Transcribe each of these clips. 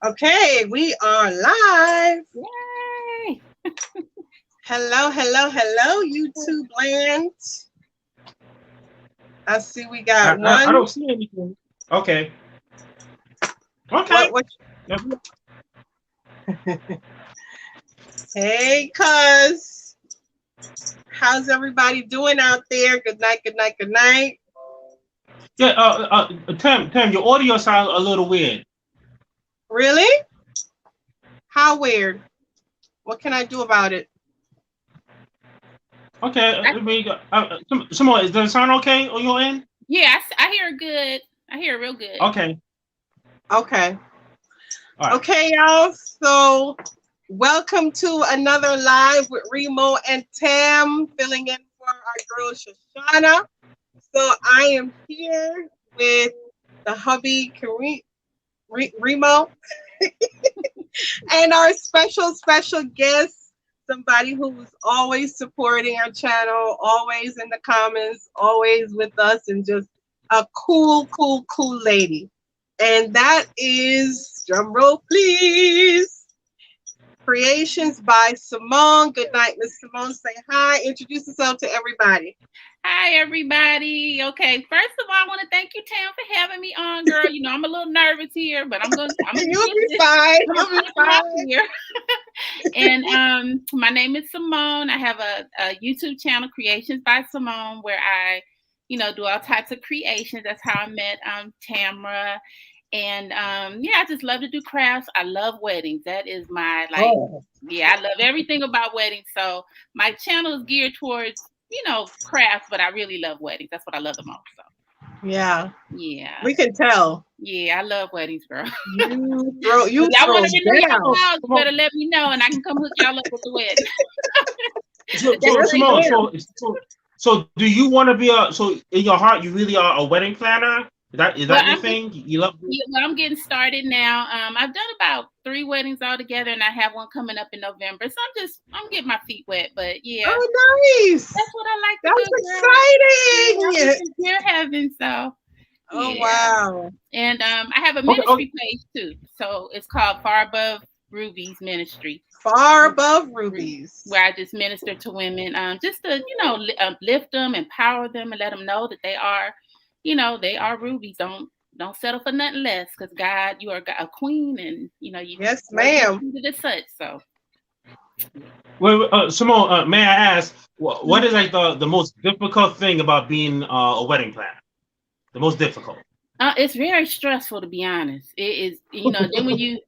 Okay, we are live. Yay! Hello, hello, hello, YouTube land. I see we got I one. don't see anything. Okay. What? Okay. What? Yes. Hey, cuz. How's everybody doing out there? Good night, good night, good night. Yeah. Tam, your audio sounds a little weird. Really? How weird? What can I do about it? Okay. Let me. Simone, does it sound okay on your end? Yeah, I hear it good. I hear it real good. Okay. Okay. All right. Okay, y'all. So, welcome to another live with Remo and Tam, filling in for our girl Shoshana. So, I am here with the hubby Remo and our special guest, somebody who's always supporting our channel, always in the comments, always with us, and just a cool lady. And that is, drum roll please, Creations by Simone. Good night, Miss Simone. Say hi. Introduce yourself to everybody. Hi, everybody. Okay, first of all, I want to thank you, Tam, for having me on, girl. You know, I'm a little nervous here, but I'm gonna You'll be fine. You'll be fine. Here. And my name is Simone. I have a YouTube channel, Creations by Simone, where I, do all types of creations. That's how I met Tamra. And yeah, I just love to do crafts. I love weddings. That is my I love everything about weddings. So my channel is geared towards, crafts, but I really love weddings. That's what I love the most. So yeah. We can tell. Yeah, I love weddings, girl. You throw y'all want to renew your house, you better let me know and I can come hook y'all up with the wedding. So do you want to be so in your heart you really are a wedding planner? Is that your thing? You love? Yeah, well, I'm getting started now. I've done about 3 weddings altogether, and I have one coming up in November. So I'm getting my feet wet, but yeah. Oh, nice! That's what I like to do. That's exciting. You're having so. Oh wow! And I have a ministry page too, so it's called Far Above Rubies Ministry. Far Above Rubies, where I just minister to women, just to lift them, empower them, and let them know that they are. They are rubies. Don't settle for nothing less, because God, you are a queen, and you. Yes, ma'am. As such, so. Well, Simone, may I ask, what is like the most difficult thing about being a wedding planner? The most difficult. It's very stressful, to be honest. It is, then when you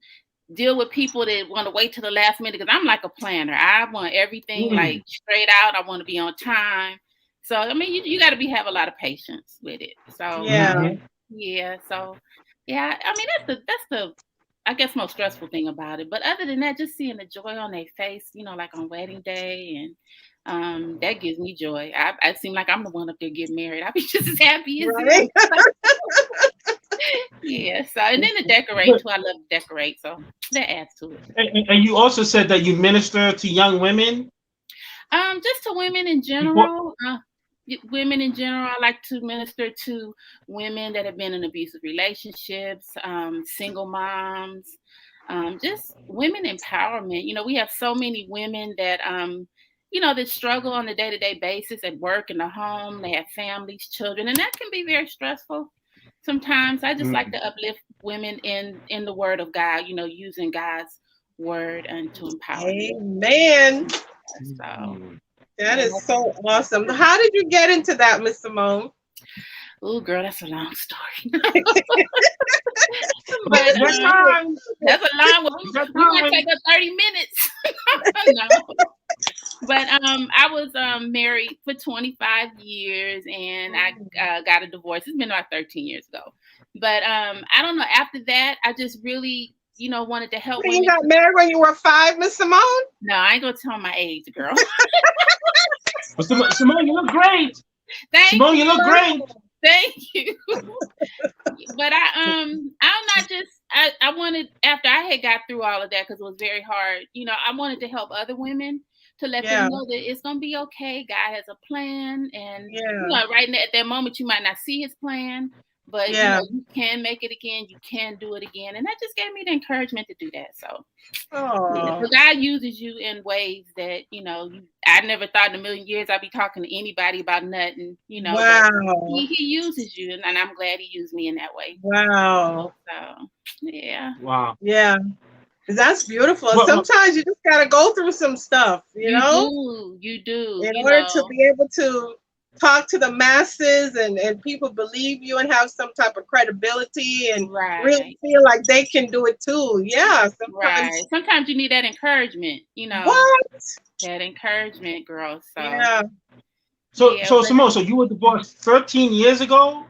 deal with people that want to wait till the last minute, because I'm like a planner. I want everything like straight out. I want to be on time. So I mean, you got to have a lot of patience with it. So yeah. So yeah, I mean that's the I guess most stressful thing about it. But other than that, just seeing the joy on their face, like on wedding day, and that gives me joy. I seem like I'm the one up there getting married. I'll be just as happy as them. Yeah. So and then the decorate too. I love to decorate, so that adds to it. And you also said that you minister to young women. Just to women in general. Women in general, I like to minister to women that have been in abusive relationships, single moms, just women empowerment. We have so many women that, that struggle on a day-to-day basis at work, in the home. They have families, children, and that can be very stressful. Sometimes I just like to uplift women in the word of God, using God's word and to empower them. Amen. So. That is so awesome. How did you get into that, Miss Simone? Oh, girl, that's a long story. But that's a long one. We might take up 30 minutes. No. But I was married for 25 years, and I got a divorce. It's been about 13 years ago. But I don't know. After that, I just really, wanted to help women. You got married when you were 5, Miss Simone? No, I ain't gonna tell my age, girl. Simone, you look great. Simone, you look great. Thank you. But I'm not just. I wanted, after I had got through all of that, because it was very hard. I wanted to help other women, to let them know that it's gonna be okay. God has a plan, and right at that moment you might not see His plan, But Yeah. you can make it again. You can do it again, and that just gave me the encouragement to do that. So, yeah. So God uses you in ways that I never thought in a million years I'd be talking to anybody about nothing. Wow. He uses you, and I'm glad He used me in that way. Wow. So, yeah. Wow. Yeah. That's beautiful. Sometimes you just gotta go through some stuff, you know. You do. In order to be able to talk to the masses and people believe you and have some type of credibility and really feel like they can do it too. Yeah. Sometimes you need that encouragement, What? That encouragement, girl. So yeah. So Simone, so you were divorced 13 years ago?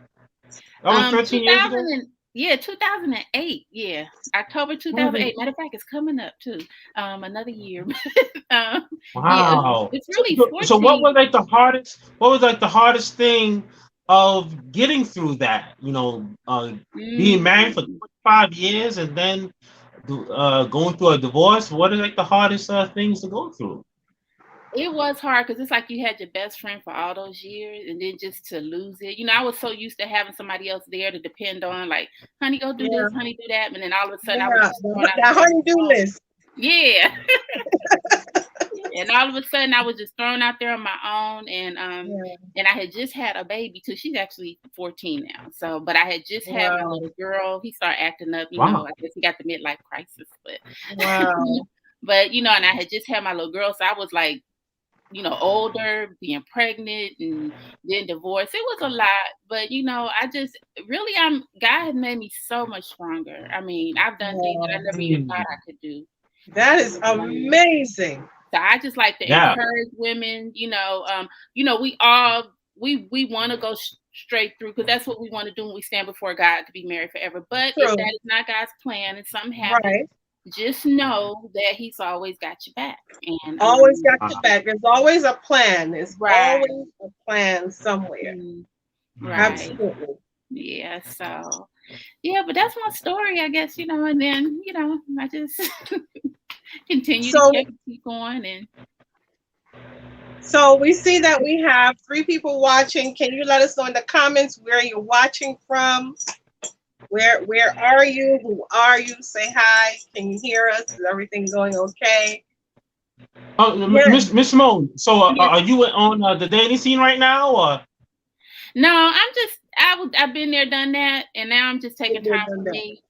That was 13 years ago? Yeah, 2008. Yeah, October 2008. Matter of fact, it's coming up too. Another year. Wow. Yeah, it's really 14. So what was like the hardest thing of getting through that? Being married for 25 years and then going through a divorce. What are like the hardest things to go through? It was hard because it's like you had your best friend for all those years, and then just to lose it. I was so used to having somebody else there to depend on, like, honey, go do this, honey, do that. And then all of a sudden, I was just that honey-do list. Yeah. And all of a sudden, I was just thrown out there on my own. And and I had just had a baby, too. She's actually 14 now. So, but I had just had my little girl. He started acting up, I guess he got the midlife crisis. But, but and I had just had my little girl. So I was like, older, being pregnant and then divorced. It was a lot, but I just really, God has made me so much stronger. I mean, I've done things that I never even thought I could do. That is amazing. So I just like to encourage women, we want to go straight through because that's what we want to do when we stand before God, to be married forever. But if that is not God's plan and something happens, just know that He's always got your back. And always got your back. There's always a plan. There's always a plan somewhere. Absolutely. Yeah. So, but that's my story, I guess, and then, I just continue to keep going. And so we see that we have 3 people watching. Can you let us know in the comments where you're watching from? Where are you? Who are you? Say hi. Can you hear us? Is everything going okay? Miss Simone. So are you on the dating scene right now, or? No, I've been there, done that, and now I'm just taking time for me.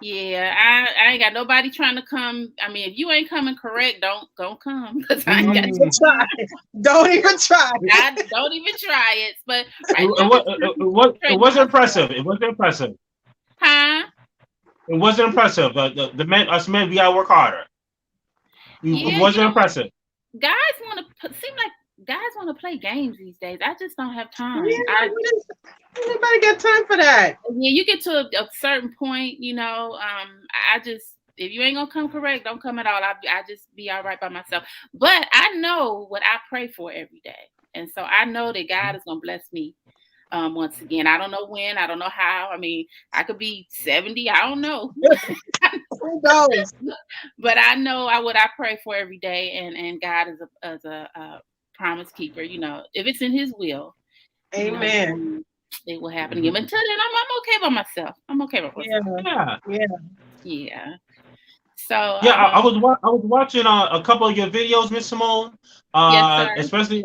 Yeah, I ain't got nobody trying to come. I mean, if you ain't coming correct, don't come, because I ain't got to try. Don't even try. Don't even try it. But it was impressive. It was impressive. Huh? It wasn't impressive. The men, us men, we gotta work harder. It wasn't impressive. Guys want to play games these days. I just don't have time. Anybody got time for that? Yeah, you get to a certain point, I just, if you ain't gonna come correct, don't come at all. I just be all right by myself. But I know what I pray for every day, and so I know that God is gonna bless me. Once again, I don't know when, I don't know how. I mean, I could be 70, I don't know. Who knows? But I know what I pray for every day, and God is a promise keeper. If it's in His will, amen. It will happen again. But until then, I'm okay by myself. I'm okay by myself. Yeah. So I was watching a couple of your videos, Miss Simone. Especially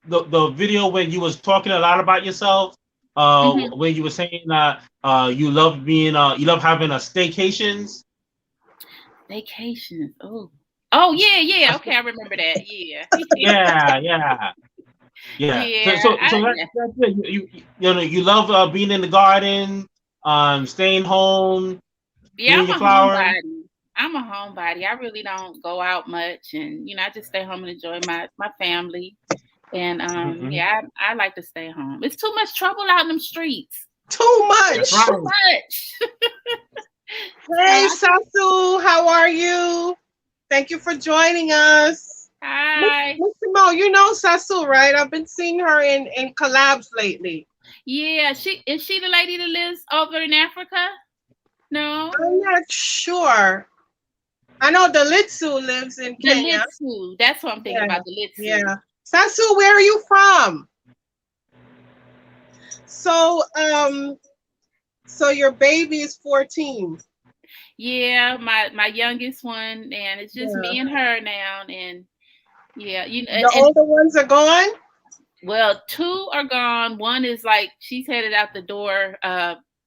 the video when you was talking a lot about yourself. When you were saying you love having a staycations. Staycations. Oh yeah. Okay, I remember that. Yeah. Yeah. So that's it. You love being in the garden, staying home. Yeah, I'm a homebody. I'm a homebody. I really don't go out much, and I just stay home and enjoy my family. And I like to stay home. It's too much trouble out in them streets. Too much. Too much. Hey, Sasu, how are you? Thank you for joining us. Hi. Miss Simone, you know Sasu, right? I've been seeing her in collabs lately. Yeah, is she the lady that lives over in Africa? No, I'm not sure. I know the Litsu lives in Kenya. Litsu. That's what I'm thinking about, the Litsu. Yeah. Sasu, where are you from? So, So your baby is 14. Yeah, my youngest one, and it's just me and her now, and yeah, The older ones are gone. Well, 2 are gone. One is like she's headed out the door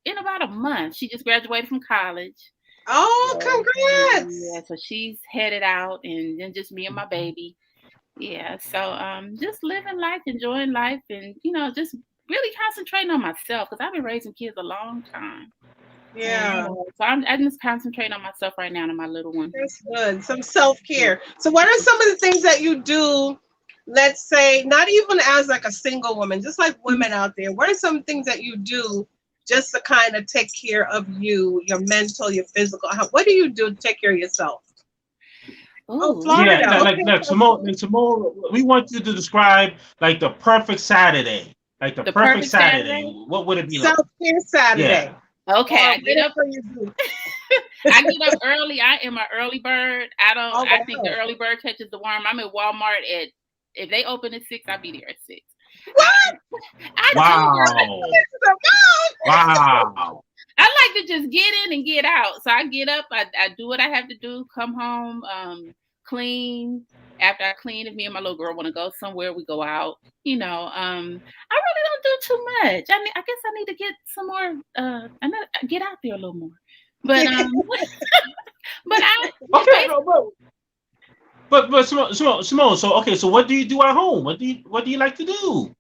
in about a month. She just graduated from college. Oh, congrats! Yeah, so she's headed out, and then just me and my baby. Yeah, so just living life, enjoying life, and just really concentrating on myself because I've been raising kids a long time. Yeah. So I'm just concentrating on myself right now and my little one. That's good. Some self-care. So what are some of the things that you do, let's say, not even as like a single woman, just like women out there? What are some things that you do just to kind of take care of you, your mental, your physical? What do you do to take care of yourself? Ooh. Florida. Yeah, like Simone, we want you to describe like the perfect Saturday. Like the perfect Saturday. What would it be like? Self-care Saturday. Yeah. Okay, I get up. I get up early. I am an early bird. I think the early bird catches the worm. I'm at Walmart if they open at 6, I'll be there at 6. What? Wow. I like to just get in and get out. So I get up, I do what I have to do, come home, clean. After I clean, if me and my little girl want to go somewhere, we go out. I really don't do too much. I guess I need to get some more. Get out there a little more. But But Simone. So okay. So what do you do at home? What do you like to do?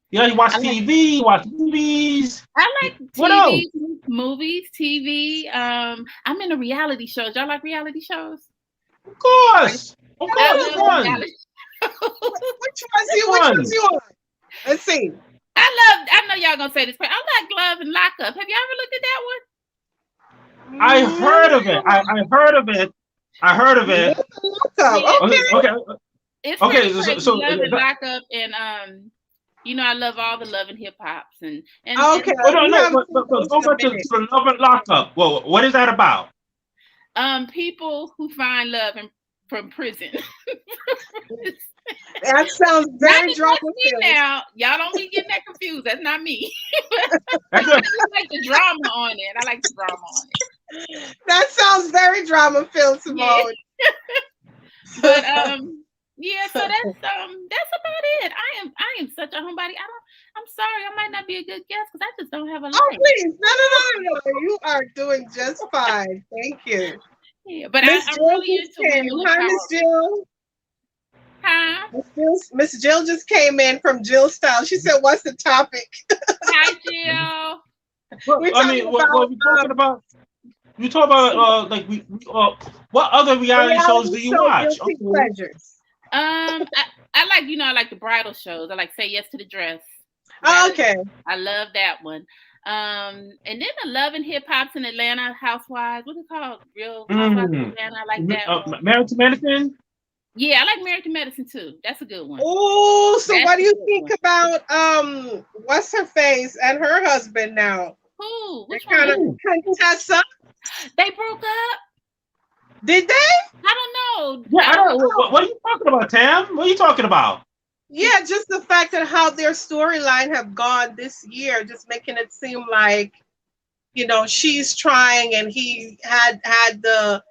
You watch TV, watch movies. I like TV, what else? Movies, TV. I'm into reality shows. Y'all like reality shows? Of course. Which ones you on? Let's see. I know y'all gonna say this, but I like Love and Lockup. Have y'all ever looked at that one? I heard of it. I heard of it. Okay. It's so Love and Lockup, and I love all the Love and Hip Hops and okay. But go back to the Love and Lockup. Well, what is that about? People who find love from prison. That sounds very drama. Now, y'all don't be getting that confused. That's not me. I like the drama on it. That sounds very drama filled, Simone. Yeah. But so that's about it. I am such a homebody. I'm sorry, I might not be a good guest because I just don't have a life. Oh please, no. You are doing just fine. Thank you. Yeah, but I'm really into Hi, Miss Jill. Huh? Miss Jill just came in from Jill Style. She said, "What's the topic?" Hi, Jill. What other reality shows do you watch? Pleasures. I like the bridal shows. I like Say Yes to the Dress. Okay. I love that one. And then the Love and Hip Hops in Atlanta, Housewives. What's it called? Real Housewives in Atlanta. I like that one. Married to Medicine? Yeah, I like Married to Medicine too. That's a good one. Oh, so what do you think about what's her face and her husband now? Who? Which one? Contessa? They broke up. Did they? I don't know. Yeah, I don't know. What are you talking about, Tam? What are you talking about? Yeah, just the fact that how their storyline have gone this year, just making it seem like, she's trying and he had the,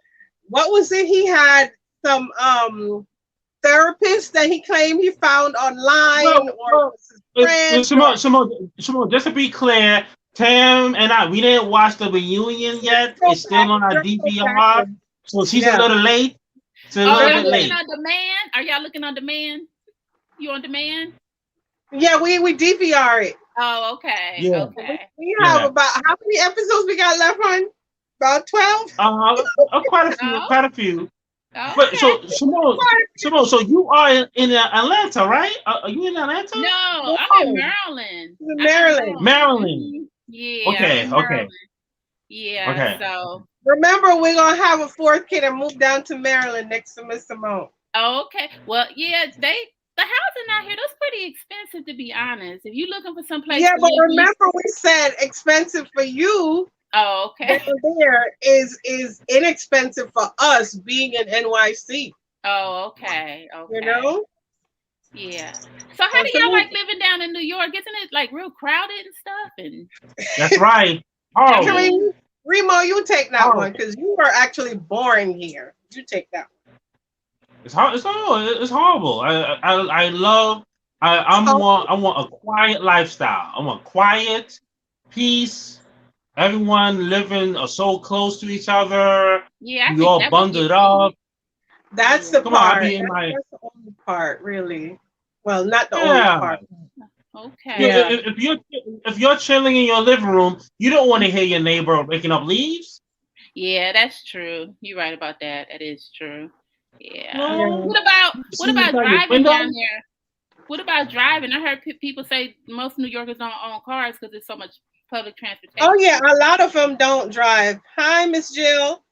what was it? He had some therapist that he claimed he found online Simone, just to be clear, Tam and we didn't watch the reunion yet. It's still on our DVR, so she's a little late. Y'all looking on demand? Are y'all looking on demand? You on demand? Yeah, we DVR it. Oh, okay. Yeah. Okay. We have about how many episodes we got left on? About 12? Quite a few. Okay. But so Simone, so you are in Atlanta, right? Are you in Atlanta? No, I'm in Maryland. Maryland. Yeah. Okay. Yeah. Okay. So remember, we're gonna have a 4th kid and move down to Maryland next to Miss Simone. Oh, okay. Well, yeah, the housing out here, that's pretty expensive, to be honest. If you're looking for some place, but remember we said expensive for you. Oh, okay. There is inexpensive for us being in NYC. Oh, okay. Yeah. So how do y'all like living down in New York? Isn't it like real crowded and stuff? And that's right. Horrible. Remo, you take that one because you were actually born here. You take that one. It's hard. It's horrible. I love. I want a quiet lifestyle. I want quiet, peace. Everyone living so close to each other. Yeah, you all bundled up. That's the part. That's the only part, really. Well, not the only part. Okay. If you're chilling in your living room, you don't want to hear your neighbor making up leaves. Yeah, that's true. You're right about that. That is true. Yeah. What about driving down there? What about driving? I heard people say most New Yorkers don't own cars because there's so much public transportation. Oh yeah, a lot of them don't drive. Hi, Miss Jill.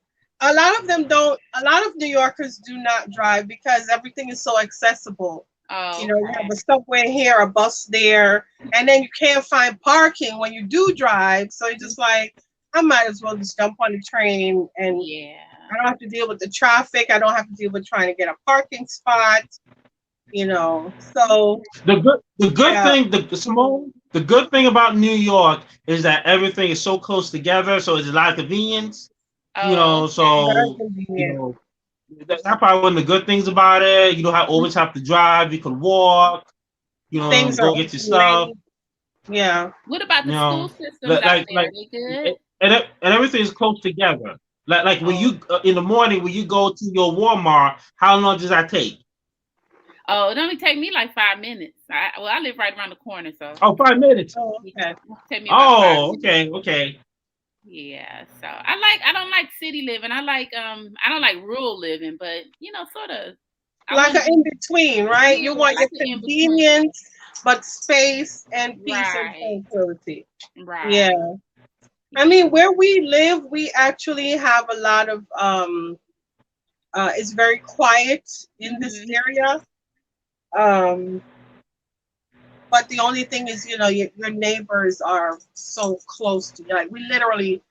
A lot of them don't. A lot of New Yorkers do not drive because everything is so accessible. Oh, you have a subway here, a bus there, and then you can't find parking when you do drive. So you're just like, I might as well just jump on the train, and I don't have to deal with the traffic. I don't have to deal with trying to get a parking spot. So the good thing, Simone, the good thing about New York is that everything is so close together, so it's a lot of convenience. That's probably one of the good things about it. You don't always have to drive. You can walk. Go get your stuff. Yeah. What about the school systems out there? Are they good? And everything is close together. Like when you in the morning when you go to your Walmart, how long does that take? Oh, it only take me like 5 minutes. I live right around the corner, so. Oh, 5 minutes. Oh, okay. Take me about 5 minutes. Okay. Yeah, so I don't like city living. I don't like rural living, but sort of like an in between, right? Yeah, you want your convenience, but space and peace and tranquility. Right. Yeah. I mean, where we live, we actually have a lot of it's very quiet in this area. But the only thing is, your neighbors are so close to you. Like we literally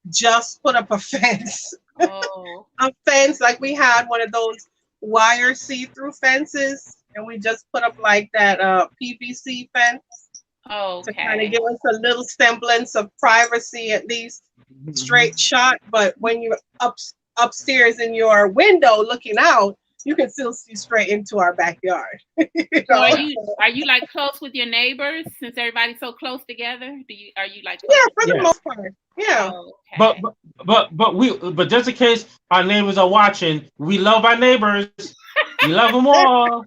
just put up a fence. Oh. A fence, like we had one of those wire see-through fences, and we just put up like that PVC fence. To kind of give us a little semblance of privacy, at least straight shot. But when you're upstairs in your window looking out, you can still see straight into our backyard. So are you like close with your neighbors since everybody's so close together? Are you like close? Yeah, for the most part. Yeah. Oh, okay. But just in case our neighbors are watching, we love our neighbors. We love them all.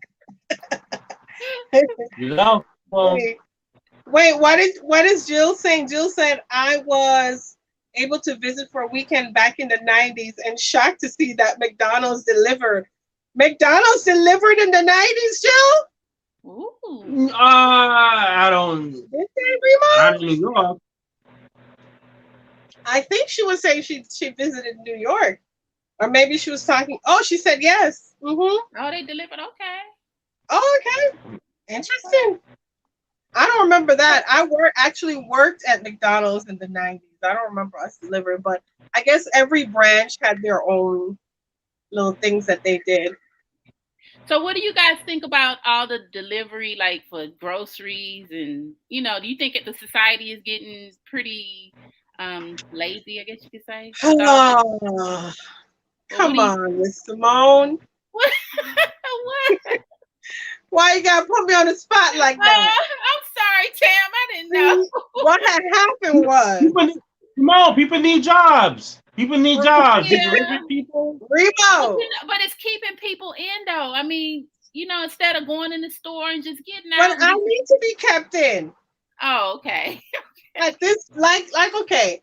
We love them. Wait, what is Jill saying? Jill said I was able to visit for a weekend back in the 90s and shocked to see that McDonald's delivered. McDonald's delivered in the 90s, Jill? Ooh. I don't. Did they, Remo? I'm in New York. I think she was saying she visited New York. Or maybe she was talking. Oh, she said yes. Mm-hmm. Oh, they delivered. Okay. Oh, okay. Interesting. I don't remember that. I actually worked at McDonald's in the 90s. I don't remember us delivering, but I guess every branch had their own little things that they did. So what do you guys think about all the delivery, like for groceries and, do you think the society is getting pretty lazy, I guess you could say? Oh, come on, Miss Simone. What? Why you gotta put me on the spot like that? I'm sorry, Tam. I didn't know. What had happened was people need jobs. People need jobs. Yeah. People. Remo. But it's keeping people in though. I mean, instead of going in the store and just getting out. But I need to be kept in. Oh, okay. Like this, okay.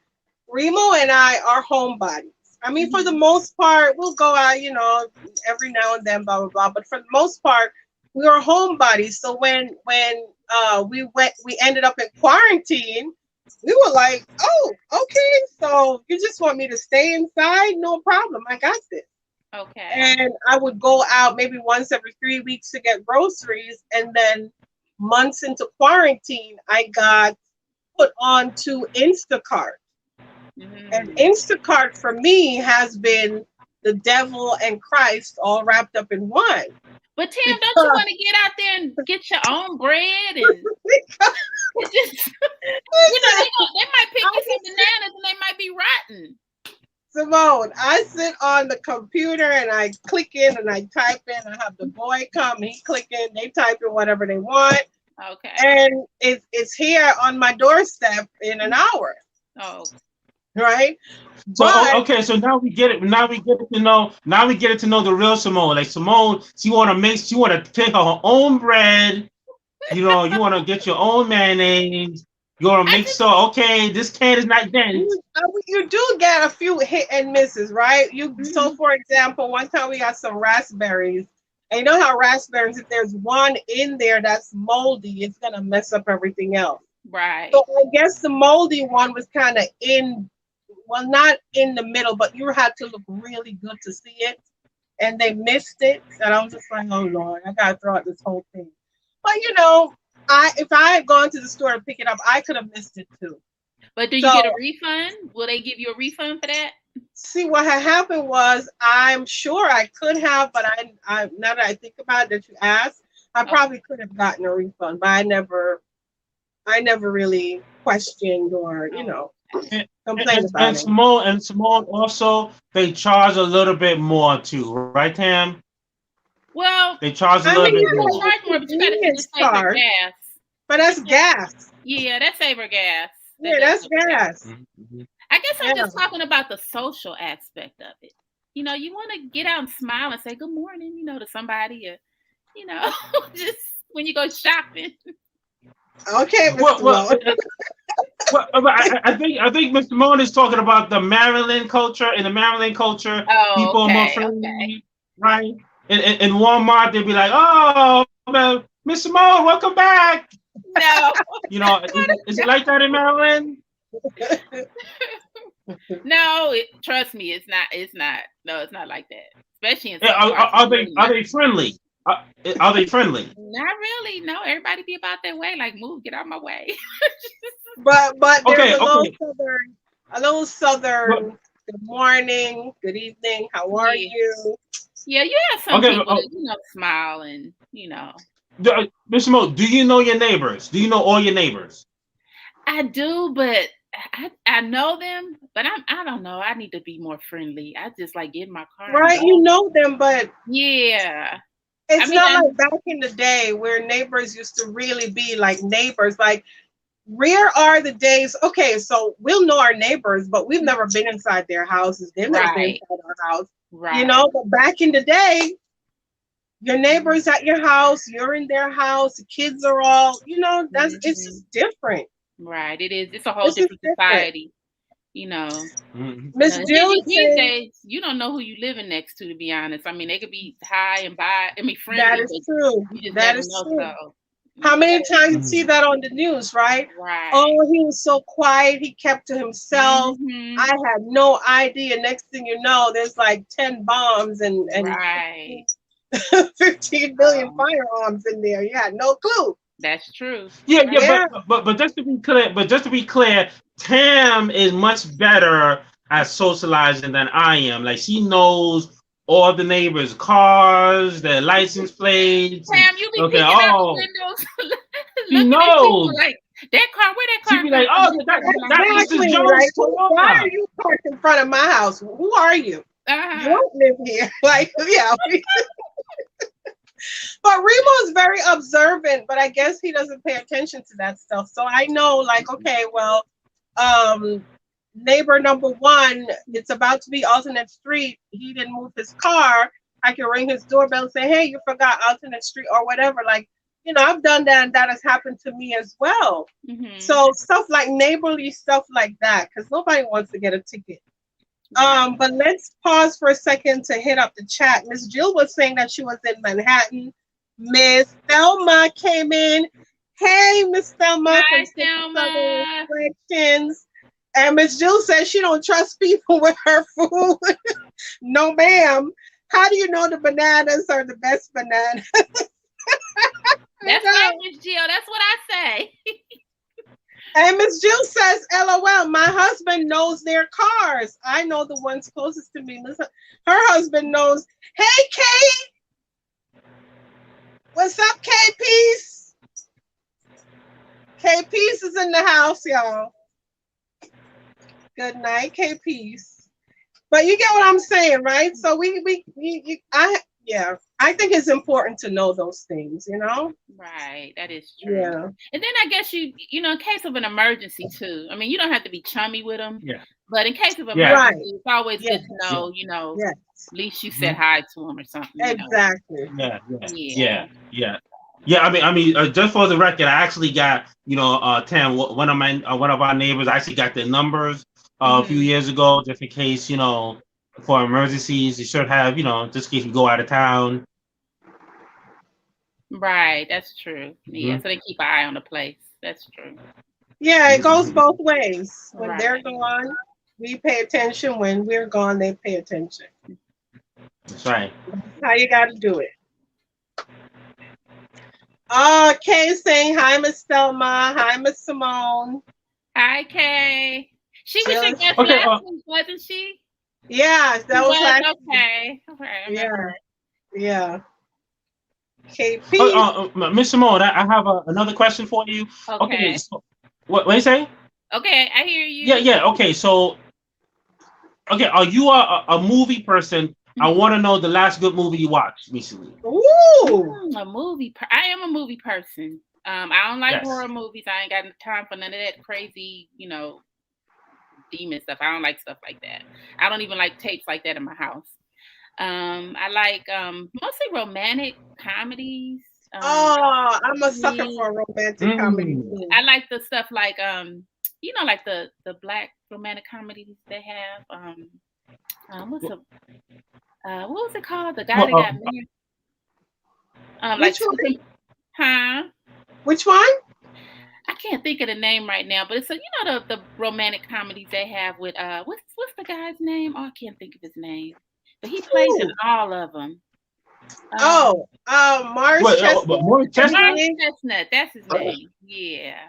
Remo and I are homebodies. I mean, for the most part, we'll go out, every now and then, blah blah blah. But for the most part, we are homebodies. So when we ended up in quarantine, we were like, oh, okay. So you just want me to stay inside? No problem. I got this. Okay. And I would go out maybe once every 3 weeks to get groceries. And then months into quarantine, I got put on to Instacart. Mm-hmm. And Instacart for me has been the devil and Christ all wrapped up in one. But Tim, don't you want to get out there and get your own bread and they might pick you some bananas Simone, I sit on the computer and I click in and I type in. I have the boy come, he click in, they type in whatever they want. Okay. And it's here on my doorstep in an hour. Oh. Right? So but, okay, so now we get it. Now we get it to know. Now we get it to know the real Simone. Like Simone, she want to take her own bread. You know, you want to get your own mayonnaise. You want to make sure, okay, this can is not dense. You do get a few hit and misses, right? So for example, one time we got some raspberries. And you know how raspberries, if there's one in there that's moldy, it's gonna mess up everything else. Right. So I guess the moldy one was kind of not in the middle, but you had to look really good to see it. And they missed it. And I was just like, oh Lord, I gotta throw out this whole thing. But you know, if I had gone to the store to pick it up, I could have missed it too. But do you get a refund? Will they give you a refund for that? See, what had happened was, I'm sure I could have, but I now that I think about it, that you asked, I probably could have gotten a refund, but I never really questioned or complained about it. And Simone also, they charge a little bit more too, right, Tam? Well, they charge a little bit more. They charge more, but you gotta think it's saver gas. But that's gas. Yeah, that's saver gas. Yeah, that's gas. Mm-hmm. I guess I'm just talking about the social aspect of it. You know, you want to get out and smile and say good morning, you know, to somebody, or, you know, just when you go shopping. Okay, I think Mr. Moon is talking about the Maryland culture. In the Maryland culture, people are more friendly, right? In Walmart, they'd be like, "Oh, Mr. Moon, welcome back." No, you know, is it like that in Maryland? No, trust me, it's not. It's not. No, it's not like that. Especially in are they friendly? Are they friendly? Not really. No, everybody be about their way. Like, move, get out of my way. but there's a little southern. Good morning, good evening. How are you? Yeah, you have some people that, smile and Mr. Mo, do you know your neighbors? Do you know all your neighbors? I do, but I know them, but I don't know. I need to be more friendly. I just like get in my car. Right, you know them, but yeah. It's not like back in the day where neighbors used to really be like neighbors. Like, where are the days? Okay, so we'll know our neighbors, but we've never been inside their houses. They've never been inside our house. Right. But back in the day, your neighbors at your house, you're in their house, the kids are all, it's just different. Right, it is. It's a whole different society. Miss Jill, these days, you don't know who you living next to be honest. I mean, they could be high and friendly. That is true. That is true. So, how many times you see that on the news, right? Right. Oh, he was so quiet. He kept to himself. Mm-hmm. I had no idea. Next thing you know, there's like 10 bombs and right. 15 billion firearms in there. You had no clue. That's true. Yeah. But just to be clear, Tam is much better at socializing than I am. Like, she knows all the neighbors' cars, their license plates. Tam, you be peeking out the windows. She knows. Like, that car, where that car? She be like, oh, that's Mrs. Jones' car. Why are you parked in front of my house? Who are you? You don't live here. Like, yeah. But Remo is very observant, but I guess he doesn't pay attention to that stuff. So I know, like, okay, well, neighbor number one, it's about to be alternate street. He didn't move his car. I can ring his doorbell and say, hey, you forgot alternate street or whatever. Like, I've done that, and that has happened to me as well. Mm-hmm. So stuff like neighborly stuff like that, because nobody wants to get a ticket. But let's pause for a second to hit up the chat. Miss Jill was saying that she was in Manhattan. Miss Thelma came in. Hey, Miss Thelma. Hi, Thelma. And Miss Jill says she don't trust people with her food. No, ma'am. How do you know the bananas are the best bananas? That's right, Miss Jill. That's what I say. And Miss Jill says, LOL, my husband knows their cars. I know the ones closest to me. Listen, her husband knows. Hey, Kate. What's up, K-Peace? K-Peace is in the house, y'all. Good night, K-Peace. But you get what I'm saying, right? So I think it's important to know those things, you know? Right. That is true. Yeah. And then I guess you know, in case of an emergency too. I mean, you don't have to be chummy with them. Yeah. But in case of Yeah. emergency, it's always good to know, you know, Yes. at least you said hi to them or something. Exactly. Yeah. I mean, just for the record, I actually got, you know, Tam, one of our neighbors, I actually got their numbers a few years ago, just in case, you know, for emergencies. You should have, you know, just in case you go out of town. Right, that's true. Yeah, so they keep an eye on the place. That's true. Yeah, it goes both ways. When they're gone, we pay attention. When we're gone, they pay attention. That's right. That's how you got to do it. Oh, Kay saying hi, Miss Thelma. Hi, Miss Simone. Hi, Kay. She was your guest last week, wasn't she? Yeah, that was last okay. Yeah. KP. Miss Simone, I have another question for you. Okay. So, what are you saying? Okay, I hear you. Yeah. Okay, so, are you a movie person? I want to know the last good movie you watched recently. Ooh, a movie. I am a movie person. I don't like horror movies. I ain't got time for none of that crazy, you know, demon stuff. I don't like stuff like that. I don't even like tapes like that in my house. I like mostly romantic comedies. I'm a sucker for romantic comedy. I like the stuff like you know, like the black romantic comedies they have. What was it called? The guy that got married. Which one? Huh? Which one? I can't think of the name right now, but it's you know the romantic comedies they have with what's the guy's name? Oh, I can't think of his name, but he plays in all of them. Morris Chestnut. Morris Chestnut, that's his name. Yeah.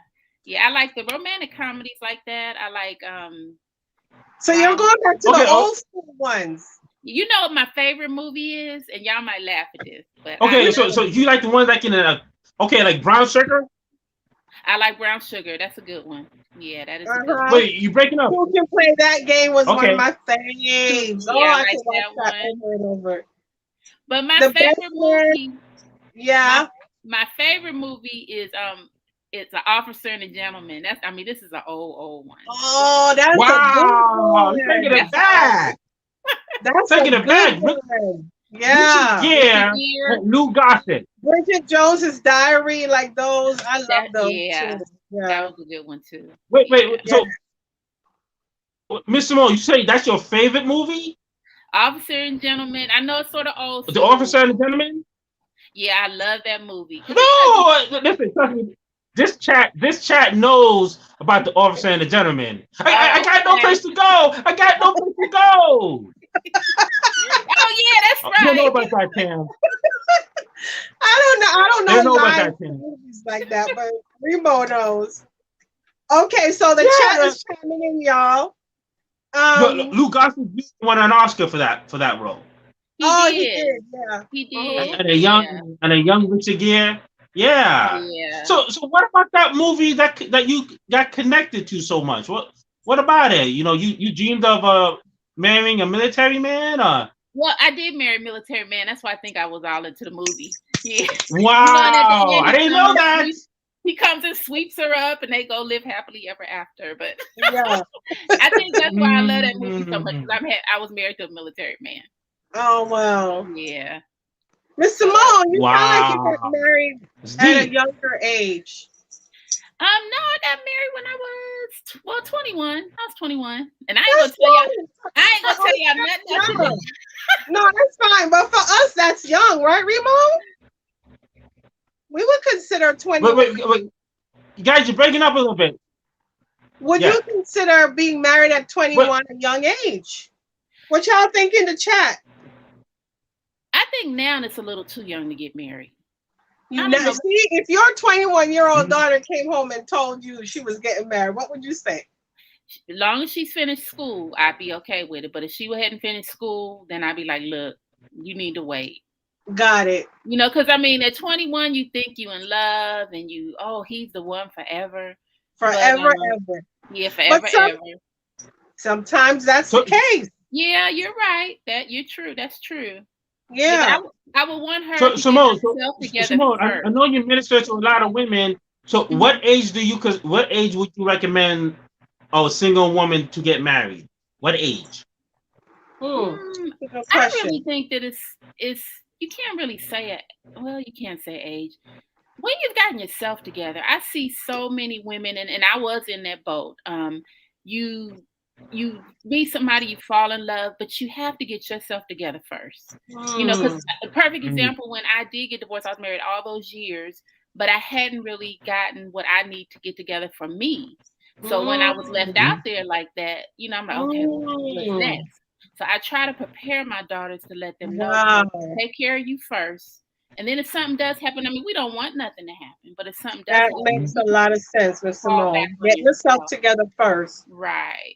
I like the romantic comedies like that. I like So you're going back to the old school ones. You know what my favorite movie is, and y'all might laugh at this, but so you like the ones like in like Brown Sugar? I like Brown Sugar. That's a good one. Yeah, that is. A good one. Wait, you breaking up? Who Can Play That Game was one of my faves. Yeah, I like that one over and over. But my favorite movie. Yeah. My favorite movie is it's An Officer and a Gentleman. This is an old one. Oh, that's wow! Taking it back. That's taking it back. Yeah. Lou Gossett. Bridget Jones's Diary, like those. I love those. Yeah, that was a good one too. Wait. So, Miss Simone, you say that's your favorite movie? Officer and Gentleman. I know it's sort of old. The Officer and the Gentleman. Yeah, I love that movie. No, listen, trust me. This chat knows about the Officer and the Gentleman. I got no place to go. I got no place to go. Oh yeah, that's right. You don't know about that, Tam. I don't know about movies like that, but Remo knows. Okay, so the chat is chiming in, y'all. Lou Gossett won an Oscar for that role. He did. Yeah, he did. And a young Richard Gere. Yeah. So what about that movie that you got connected to so much? What about it? You know, you dreamed of marrying a military man, or? Well, I did marry a military man. That's why I think I was all into the movie. Yeah. Wow. I didn't know that. He comes and sweeps her up, and they go live happily ever after. But yeah, I think that's why I love that movie so much. I was married to a military man. Oh wow. Yeah. Miss Simone, you sound like you got married at a younger age. No, I got married when I was 21. I was 21, and I ain't gonna tell y'all nothing. No, that's fine. But for us, that's young, right, Remo? We would consider 21. Wait. You guys, you're breaking up a little bit. Would you consider being married at 21 a young age? What y'all think in the chat? I think now it's a little too young to get married. See, if your 21-year-old daughter came home and told you she was getting married, what would you say? As long as she's finished school, I'd be okay with it. But if she hadn't finished school, then I'd be like, look, you need to wait. Got it. You know, because I mean, at 21, you think you in love and he's the one forever. Forever, ever. Yeah, forever, ever. Sometimes that's the case. Yeah, you're right. You're true. That's true. Yeah. But I would want her So to get Simone, herself together Simone, I first. know you minister to a lot of women. So what age what age would you recommend a single woman to get married? What age? Good I question. really think that it's you can't really say it. Well, you can't say age. When you've gotten yourself together, I see so many women, and I was in that boat. You meet somebody, you fall in love, but you have to get yourself together first. Because a perfect example, when I did get divorced, I was married all those years, but I hadn't really gotten what I need to get together for me. So when I was left out there like that, I'm like, okay, what's next? So I try to prepare my daughters to let them know, take care of you first. And then if something does happen, I mean, we don't want nothing to happen, but if something does That happen, makes a lot of sense, Miss fall back Simone. on Get yourself yourself. together first. Right.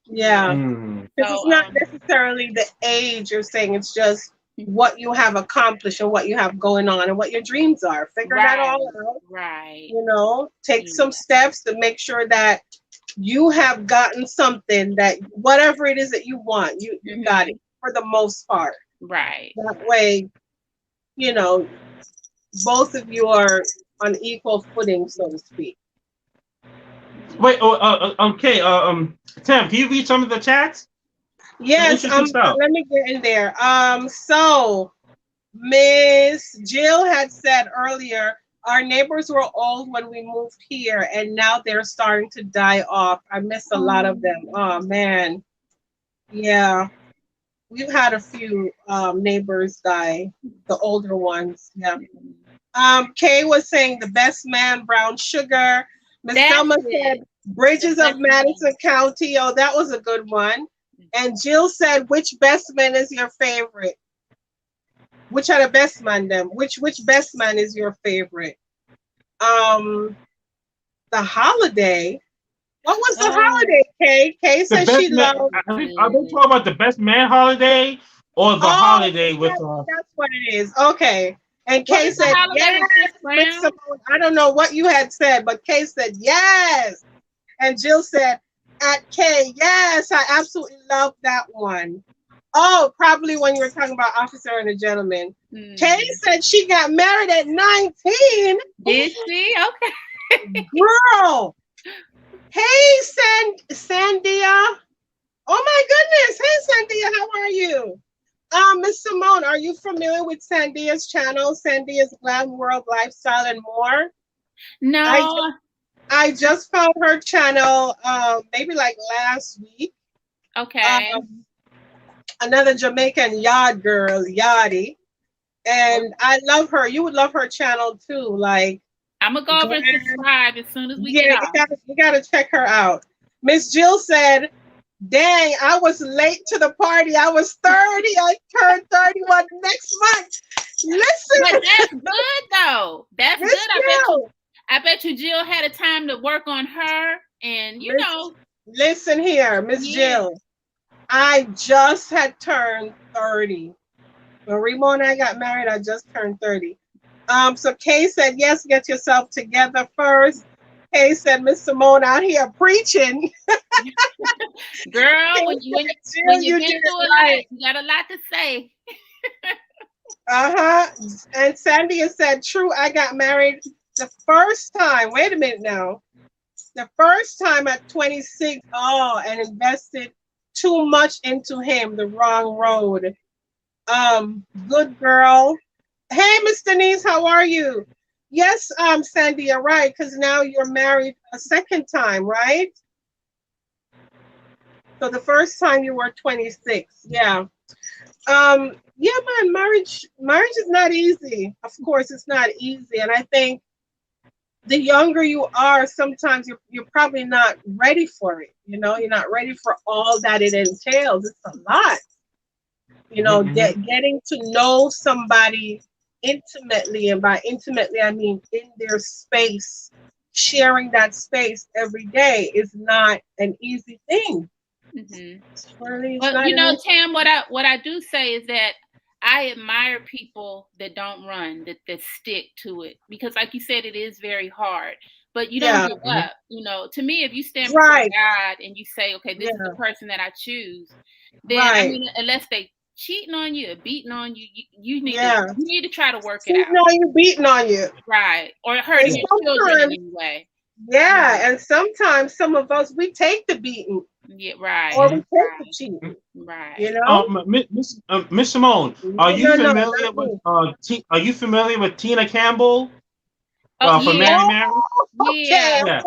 Yeah. Because it's not necessarily the age you're saying, it's just what you have accomplished and what you have going on and what your dreams are. Figure that all out. Right. Take some steps to make sure that you have gotten something that whatever it is that you want, you got it for the most part. Right. That way, both of you are on equal footing, so to speak. Wait, okay, Tam, can you read some of the chats? Yes, let me get in there. So Miss Jill had said earlier, our neighbors were old when we moved here, and now they're starting to die off. I miss a lot of them. Oh man, yeah, we've had a few neighbors die, the older ones. Yeah. Kay was saying the best man, brown sugar. Miss Selma said Bridges of Madison County. Oh, that was a good one. And Jill said, which best man is your favorite? Which are the best man them? Which best man is your favorite? The Holiday. What was the Holiday, Kay? Kay said she loved. Are they talking about the best man holiday or the holiday with? That's what it is. Okay. And Kay said, yes, Miss Simone. I don't know what you had said, but Kay said, yes. And Jill said, at Kay, yes, I absolutely love that one. Oh, probably when you were talking about Officer and a Gentleman. Kay said she got married at 19. Did she? Okay. Girl. Hey, Sandia. Oh, my goodness. Hey, Sandia, how are you? Miss Simone, are you familiar with Sandia's channel, Sandia's Glam World Lifestyle and More? No. I just found her channel maybe like last week. Okay. Another Jamaican yard girl, Yachty. And I love her. You would love her channel too. Like, I'm gonna go over and subscribe as soon as we get off. You gotta check her out. Miss Jill said, dang, I was late to the party. I was 30. I turned 31 next month. Listen. But that's good though. That's Miss good. I bet you Jill had a time to work on her and Listen here, Miss Jill. I just had turned 30. When Remo and I got married, I just turned 30. So Kay said, yes, get yourself together first. Kay said, Miss Simone out here preaching. Girl, when you get through a lot, you got a lot to say. And Sandia said, true, I got married the first time. Wait a minute now. The first time at 26. Oh, and invested too much into him, the wrong road. Good girl. Hey, Miss Denise, how are you? Yes, Sandy, you're right, because now you're married a second time, right? So the first time you were 26. Yeah. Yeah, man, marriage is not easy. Of course, it's not easy. And I think the younger you are, sometimes you're probably not ready for it. You're not ready for all that it entails. It's a lot. Getting to know somebody intimately, and by intimately I mean in their space, sharing that space every day is not an easy thing. Well, Tam, what I do say is that I admire people that don't run, that stick to it, because like you said, it is very hard. but you don't give up. You know, to me, if you stand before God and you say, okay, this is the person that I choose, then I mean, unless they cheating on you or beating on you, you need to try to work it out. No, you beating on you. Right. Or hurting your children in any way. Yeah, and sometimes some of us, we take the beating. Yeah, right. Or we take the cheating. Right. You know? Miss Simone, are you familiar with are you familiar with Tina Campbell? From Mary Mary? Yeah.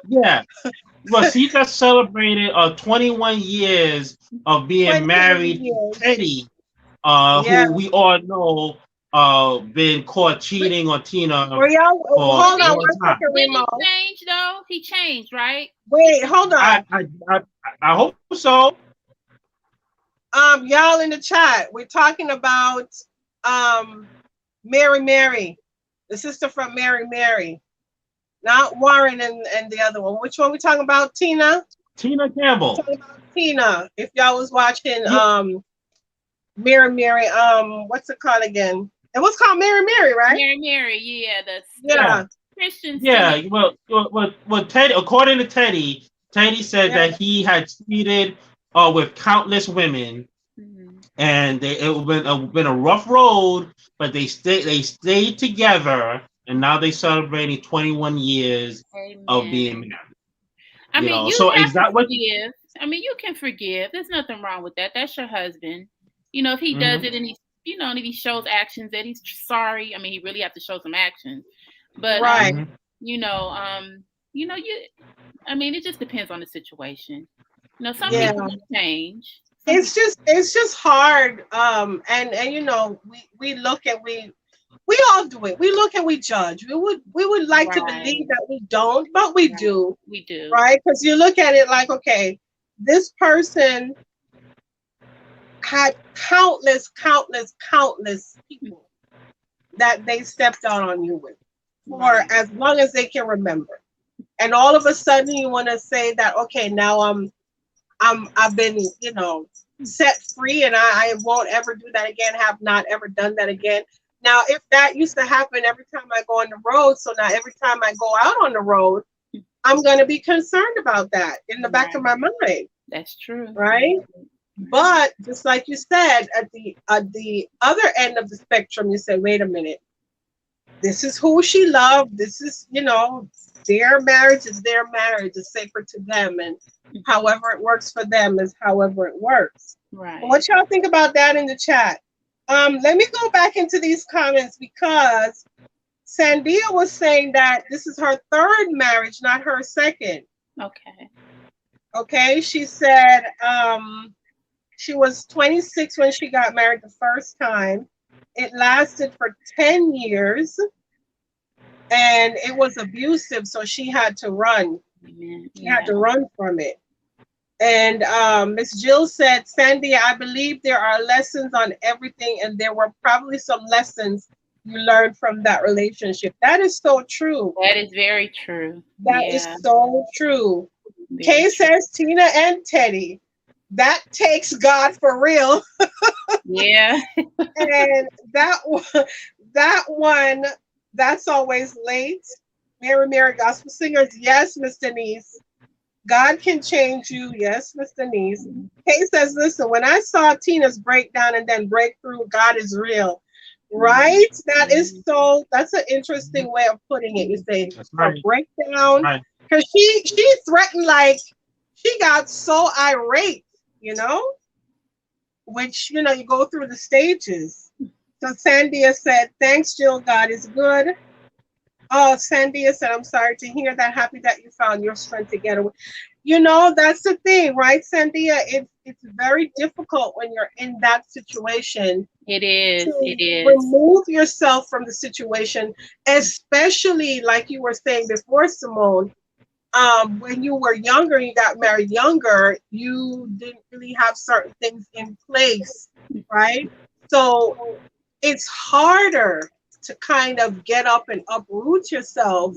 Yeah. Well, she just celebrated 21 years of being married to Teddy, who we all know been caught cheating on Tina hold on one second, Remo. Did he change though? He changed, right? Wait, hold on. I hope so. Y'all in the chat, we're talking about Mary, the sister from Mary, not Warren and the other one. Which one we talking about? Tina Campbell. Tina. If y'all was watching Mary, what's it called again? It was called Mary, right? Mary, yeah, the Christians. Yeah, well, Teddy. According to Teddy said that he had cheated with countless women, and it been a rough road, but they stayed together, and now they celebrating 21 years of being married. I mean, you have to forgive. I mean, you can forgive. There's nothing wrong with that. That's your husband. You know, if he does it and he's, you know, and if he shows actions that he's sorry, I mean, he really have to show some actions. But you know, I mean, it just depends on the situation. You know, some people change. It's just hard. And you know, we look and we all do it. We look and we judge. We would like to believe that we don't, but we do. We do. Right? Because you look at it like, okay, this person had countless people that they stepped out on you with for as long as they can remember. And all of a sudden you want to say that, okay, now I've been, you know, set free and I won't ever do that again, have not ever done that again. Now, if that used to happen every time I go on the road, so now every time I go out on the road, I'm going to be concerned about that in the back of my mind. That's true. Right? But just like you said, at the other end of the spectrum, you say, wait a minute, this is who she loved. This is, you know, their marriage is their marriage. It's sacred to them. And however it works for them is however it works. Right. But what y'all think about that in the chat? Let me go back into these comments because Sandia was saying that this is her third marriage, not her second. Okay. She said she was 26 when she got married the first time. It lasted for 10 years and it was abusive, so she had to run. She had to run from it. And Miss Jill said, Sandy, I believe there are lessons on everything, and there were probably some lessons you learned from that relationship. That is so true. That is very true. That is so true. Kay says, Tina and Teddy, that takes God for real. Yeah. And that one, that's always late. Mary Gospel Singers, yes, Miss Denise. God can change you. Yes, Miss Denise. Kay says, listen, when I saw Tina's breakdown and then breakthrough, God is real. Right? That is that's an interesting way of putting it. You say breakdown. Because she threatened, like, she got so irate, you know? Which, you know, you go through the stages. So Sandia said, thanks, Jill. God is good. Oh, Sandia said, I'm sorry to hear that. Happy that you found your strength to get away. You know, that's the thing, right, Sandia? It's very difficult when you're in that situation. It is. Remove yourself from the situation, especially like you were saying before, Simone. When you were younger, you got married younger, you didn't really have certain things in place, right? So it's harder to kind of get up and uproot yourself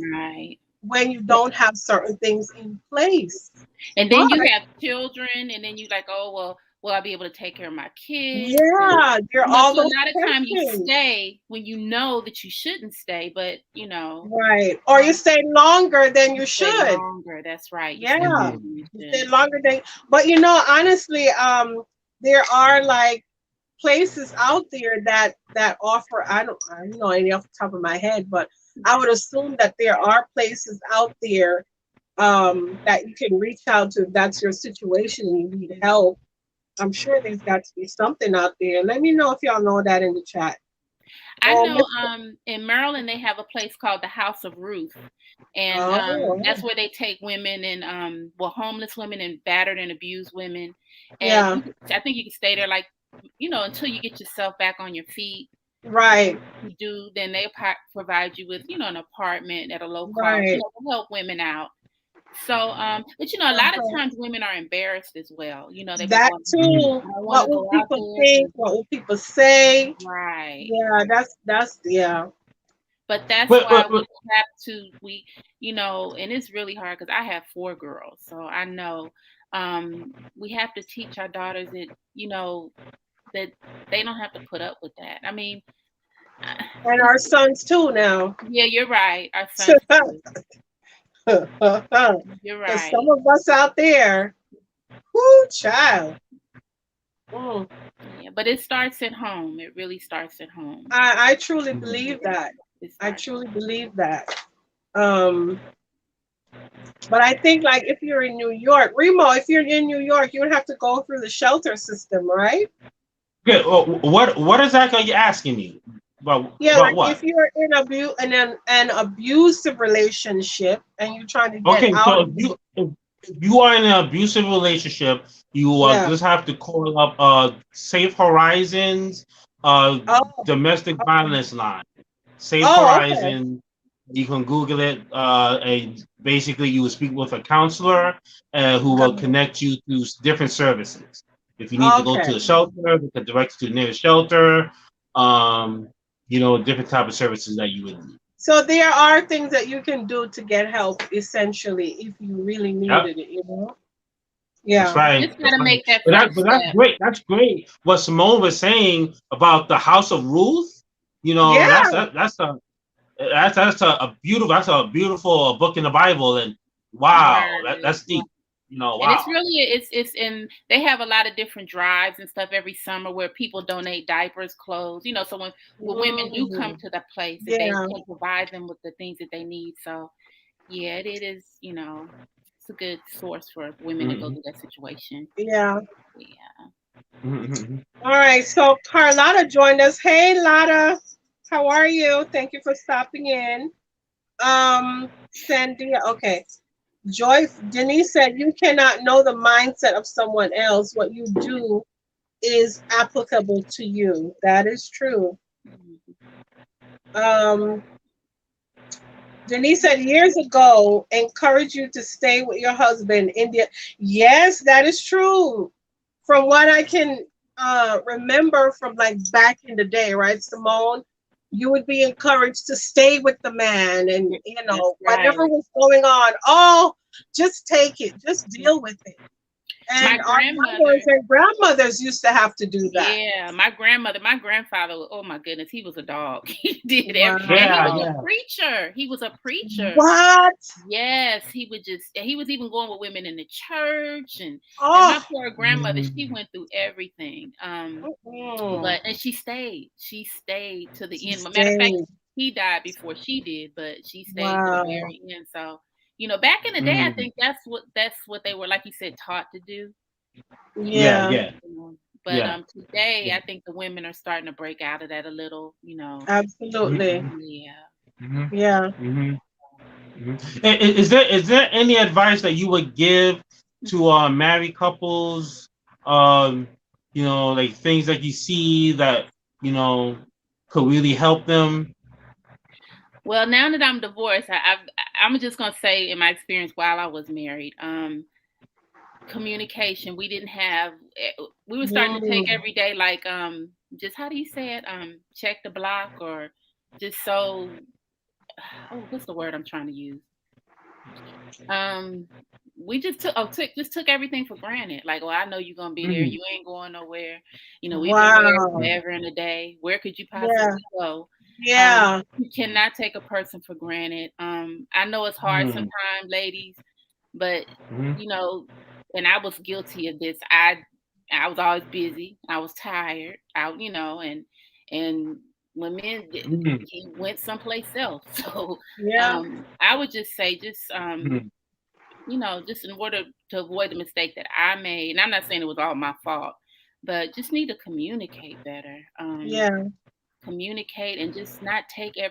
when you don't have certain things in place. And then you have children, and then you like, oh, well, Will I be able to take care of my kids? Yeah, there are all so a those lot of times you questions. stay when you know that you shouldn't stay, but right, or you stay longer than you stay should. longer. That's right. Yeah, you stay longer than. But honestly, there are like places out there that offer. I don't know any off the top of my head, but I would assume that there are places out there that you can reach out to if that's your situation and you need help. I'm sure there's got to be something out there. Let me know if y'all know that in the chat. I know in Maryland they have a place called the House of Ruth, and that's where they take women and homeless women and battered and abused women. And I think you can stay there like until you get yourself back on your feet. Right. You do, then they provide you with an apartment at a low cost to help women out. So, but a lot of times women are embarrassed as well. They that too. What will people think? What will people say? Right. Yeah, that's yeah. But that's why we have to and it's really hard because I have 4 girls, so I know we have to teach our daughters that that they don't have to put up with that. I mean, and our sons too now. Yeah, you're right. Our sons too. You're right. Some of us out there, whoo, child. Yeah, but it starts at home. It really starts at home. I truly believe that. I truly believe that. But I think like if you're in New York, Remo, if you're in New York, you would have to go through the shelter system, right? Good. What exactly are you asking me? About what? If you're in an abusive relationship and you're trying to get out. So if you are in an abusive relationship, you just have to call up Safe Horizons domestic violence line. Safe Horizons. Okay. You can Google it. And basically, you will speak with a counselor who will connect you to different services. If you need to go to a shelter, they can direct you to the nearest shelter. Different type of services that you would need. So there are things that you can do to get help, essentially, if you really needed it, Yeah. That's right. Just gotta make that but that's great. That's great. What Simone was saying about the House of Ruth, that's a beautiful book in the Bible, and wow, that's deep. Wow. And it's really and they have a lot of different drives and stuff every summer where people donate diapers, clothes, so when women do come to the place, they can provide them with the things that they need. So yeah, it is, it's a good source for women to go through that situation. Yeah. All right, so Carlotta joined us. Hey Lotta, how are you? Thank you for stopping in. Sandia, okay. Joyce, Denise said, you cannot know the mindset of someone else. What you do is applicable to you. That is true. Denise said, years ago, encourage you to stay with your husband. India. Yes, that is true. From what I can remember from like back in the day, right, Simone? You would be encouraged to stay with the man and, whatever was going on, just take it, just deal with it. And our mothers and grandmothers used to have to do that. Yeah, my grandfather, oh my goodness, he was a dog. He did everything. He was a preacher. He was a preacher. What? Yes, he was even going with women in the church. And my poor grandmother, she went through everything. And she stayed. She stayed to the end. Matter of fact, he died before she did, but she stayed to the very end. So, back in the day, I think that's what they were, like you said, taught to do. Yeah. But today, I think the women are starting to break out of that a little. Absolutely. Yeah. Yeah. Is there any advice that you would give to married couples? Like things that you see that could really help them. Well, now that I'm divorced, I'm just gonna say in my experience while I was married, communication. We didn't have. We were starting to take every day, like just how do you say it? Check the block, or just so. Oh, what's the word I'm trying to use? we just took everything for granted. Like, I know you're gonna be there. You ain't going nowhere. We've been married forever and a day. Where could you possibly go? Yeah. You cannot take a person for granted. I know it's hard sometimes, ladies, but and I was guilty of this. I was always busy. I was tired. And when men he went someplace else. So I would just say, just in order to avoid the mistake that I made, and I'm not saying it was all my fault, but just need to communicate better. Communicate and just not take your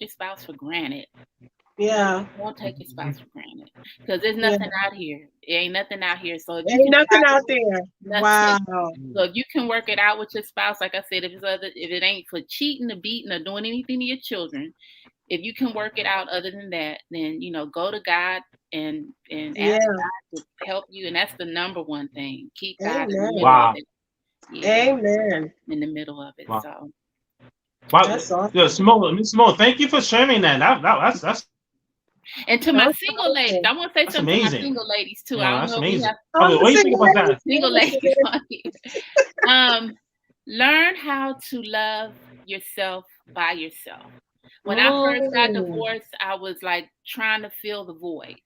spouse for granted. Yeah. Don't take your spouse for granted, because there's nothing out here. There ain't nothing out here. So if you ain't nothing out there. Wow. So if you can work it out with your spouse, like I said, if it ain't for cheating or beating or doing anything to your children, if you can work it out other than that, then go to God and ask God to help you, and that's the number one thing. Keep God in the middle of it. Amen. In the middle of it. So. Wow. That's awesome. Yeah, Simone, thank you for sharing that. That's. And to my single ladies, I want to say something to my single ladies too. Yeah, I don't know amazing. if we have what do you think about that? Single ladies on here. Learn how to love yourself by yourself. When I first got divorced, I was like trying to fill the void.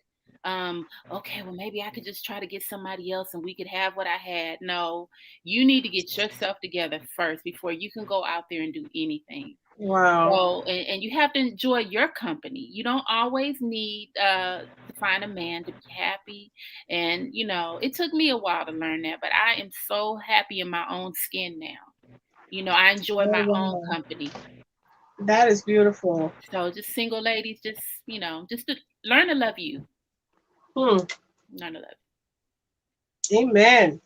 Okay, well, maybe I could just try to get somebody else and we could have what I had. No, you need to get yourself together first before you can go out there and do anything. Wow. So, and you have to enjoy your company. You don't always need to find a man to be happy. And, it took me a while to learn that, but I am so happy in my own skin now. I enjoy my own company. That is beautiful. So just single ladies, just to learn to love you. Learn to love you. Amen.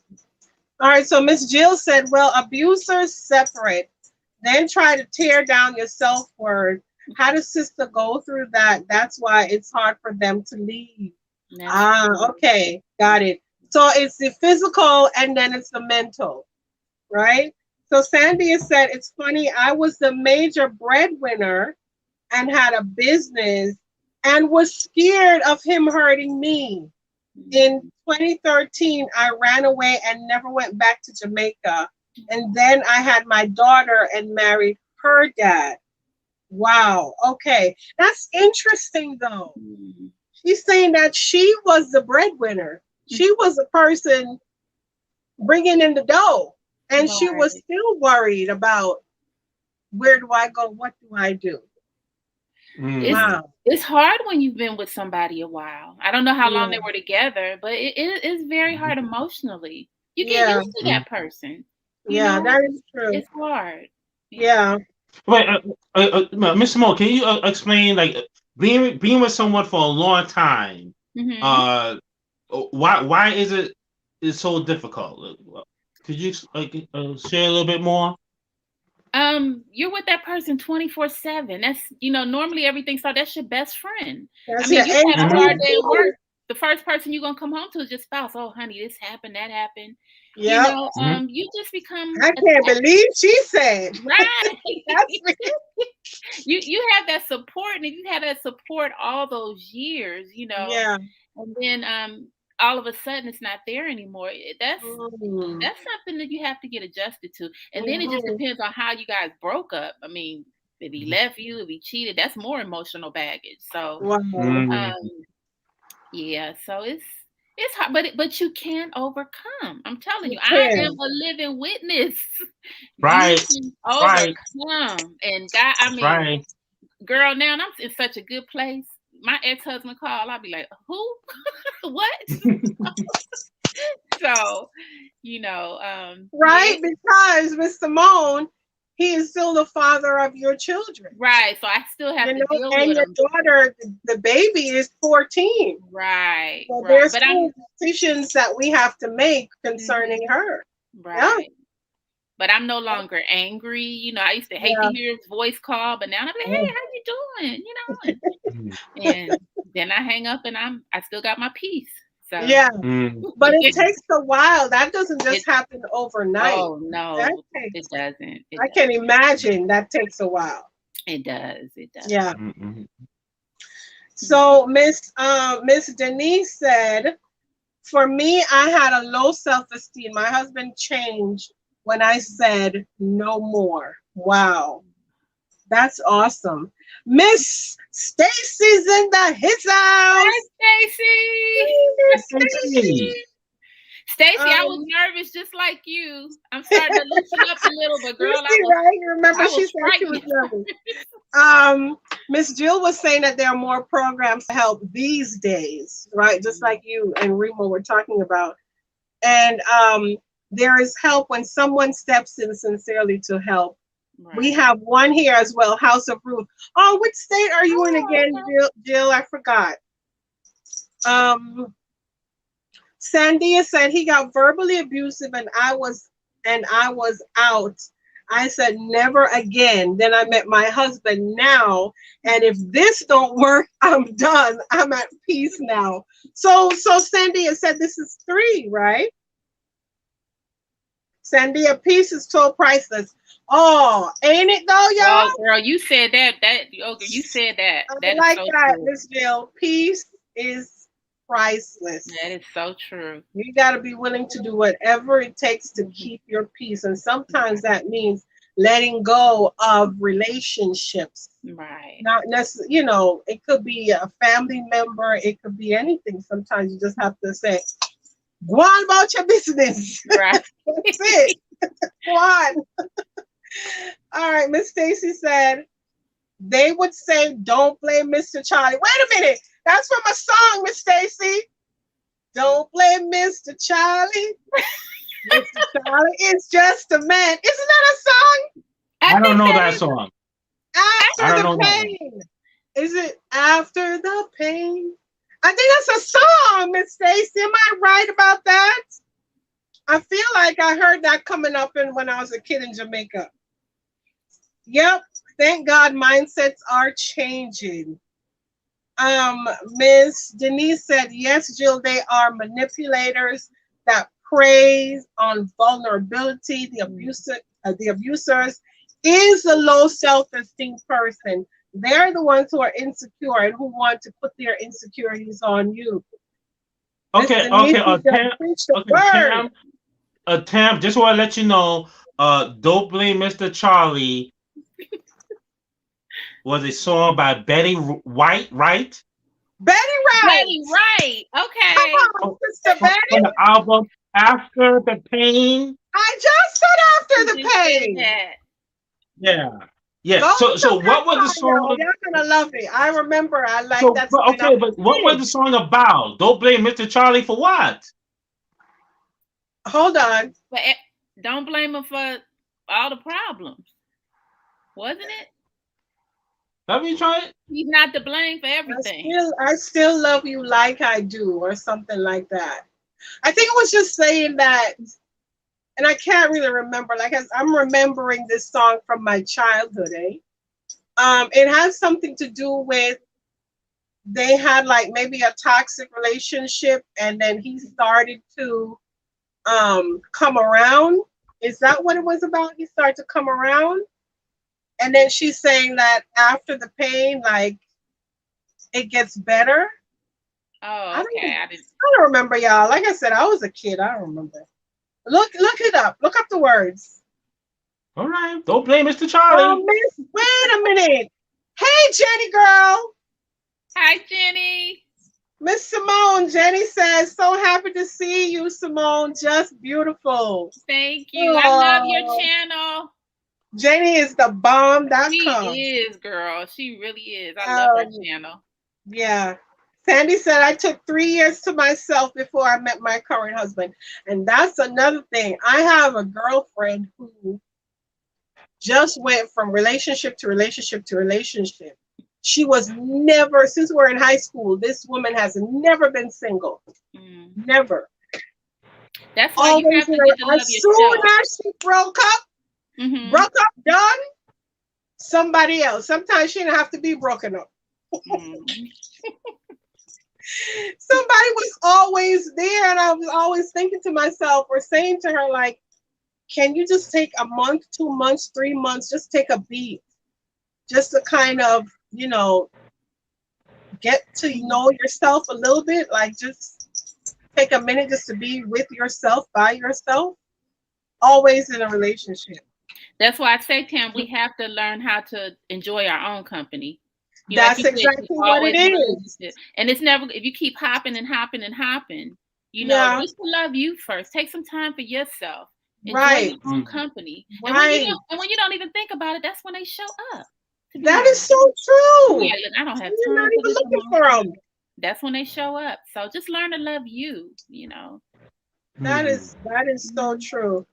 All right. So Miss Jill said, well, abusers separate, then try to tear down your self-worth. How does sister go through that? That's why it's hard for them to leave. Okay. Got it. So it's the physical and then it's the mental, right? So Sandy has said, it's funny, I was the major breadwinner and had a business and was scared of him hurting me. In 2013, I ran away and never went back to Jamaica. And then I had my daughter and married her dad. Wow. Okay. That's interesting, though. She's saying that she was the breadwinner. She was the person bringing in the dough. And she was still worried about, where do I go? What do I do? It's hard when you've been with somebody a while. I don't know how long they were together, but it is very hard emotionally. You get used to that person. That is true. It's hard. Yeah. Wait, Miss Simone, can you explain, like, being with someone for a long time? Why is it so difficult? Could you share a little bit more? You're with that person 24/7. That's normally everything starts. That's your best friend. That's you have a hard day at work. The first person you're gonna come home to is your spouse. Oh, honey, this happened, that happened. Yeah. You just become. I can't believe she said. Right. you have that support, and if you have that support all those years, Yeah. And then all of a sudden it's not there anymore. That's something that you have to get adjusted to. And then it just depends on how you guys broke up. I mean, if he left you, if he cheated, that's more emotional baggage. So so it's hard, but you can overcome. I'm telling you, I am a living witness. Right. You can overcome. And God, girl, now I'm in such a good place. My ex-husband called, I'll be like, who? What? So, right, because with Simone, he is still the father of your children. Right. So I still have to deal with him. And your daughter, the baby is 14. Right. So there's still decisions that we have to make concerning her. Right. Yeah. But I'm no longer angry. I used to hate to hear his voice call, but now I'm like, hey, how you doing? And then I hang up and I still got my peace. So but it takes a while. That doesn't just happen overnight. Oh no, it doesn't. I can imagine that takes a while. It does. Yeah. So Miss Denise said, for me, I had a low self-esteem. My husband changed when I said no more. Wow. That's awesome. Miss Stacy's in the his house. Hi, Stacy. Stacy. Stacy, I was nervous just like you. I'm starting to loosen up a little, but girl, right? Remember, she said she was nervous. Miss Jill was saying that there are more programs to help these days, right? Just like you and Remo were talking about. And there is help when someone steps in sincerely to help. Right. We have one here as well, House of Ruth. Oh, which state are you in again, Jill? I forgot. Sandia said he got verbally abusive and I was out. I said never again. Then I met my husband now, and if this don't work, I'm done. I'm at peace now. So Sandia said this is 3, right? Sandia, peace is so priceless. Oh, ain't it though, y'all? Oh, girl, you said that. You said that. I like that, Miss Jill. Peace is priceless. That is so true. You got to be willing to do whatever it takes to keep your peace, and sometimes that means letting go of relationships. Right. Not necessarily, it could be a family member. It could be anything. Sometimes you just have to say, "Go on about your business." Right. That's it. Go on. All right. Miss Stacy said they would say, "Don't blame Mr. Charlie." Wait a minute. That's from a song, Miss Stacy. Don't blame Mr. Charlie. Mr. Charlie is just a man. Isn't that a song? I don't know that song. After the pain. Is it After the Pain? I think that's a song, Miss Stacy. Am I right about that? I feel like I heard that coming up when I was a kid in Jamaica. Yep. Thank God mindsets are changing. Miss Denise said, yes, Jill, they are manipulators that prey on vulnerability. The abusers is a low self-esteem person. They're the ones who are insecure and who want to put their insecurities on you. Okay, Tam, just want to let you know, Don't Blame Mr. Charlie was a song by Betty White, right? Betty White. Betty White. Okay. Come on, Sister Betty. From the album After the Pain. I just said After the Pain. Yeah. Yeah. So what was the song? Y'all gonna love it. I remember. I like that. Okay, but what was the song about? Don't blame Mr. Charlie for what? Hold on. But don't blame him for all the problems, wasn't it? Let me try it. He's not to blame for everything. I still love you like I do, or something like that. I think it was just saying that, and I can't really remember. Like I'm remembering this song from my childhood. It has something to do with they had like maybe a toxic relationship, and then he started to come around. Is that what it was about? He started to come around. And then she's saying that after the pain, like, it gets better. Oh, okay. I don't remember, y'all. Like I said, I was a kid. I don't remember. Look it up. Look up the words. All right. Don't blame Mr. Charlie. Wait a minute. Hey, Jenny girl. Hi, Jenny. Miss Simone. Jenny says, so happy to see you, Simone. Just beautiful. Thank you. I love your channel. Jenny is the bomb.com. She is, girl. She really is. I love her channel. Yeah. Sandy said, I took 3 years to myself before I met my current husband. And that's another thing. I have a girlfriend who just went from relationship to relationship to relationship. She was never, since we're in high school, this woman has never been single. Never. That's why you have to get to love yourself. As soon as she broke up, done, somebody else. Sometimes she didn't have to be broken up. Somebody was always there, and I was always thinking to myself or saying to her, like, can you just take a month, 2 months, 3 months, just take a beat, just to kind of, get to know yourself a little bit, like just take a minute just to be with yourself, by yourself, always in a relationship. That's why I say, Tam, we have to learn how to enjoy our own company. That's exactly what it is. And it's never, if you keep hopping and hopping and hopping, you know, just to love you first. Take some time for yourself. Enjoy your own company. Right. And when you don't even think about it, that's when they show up. That is so true. Yeah, look, I don't have time. You're not even looking for them. That's when they show up. So just learn to love you, you know. That is so true.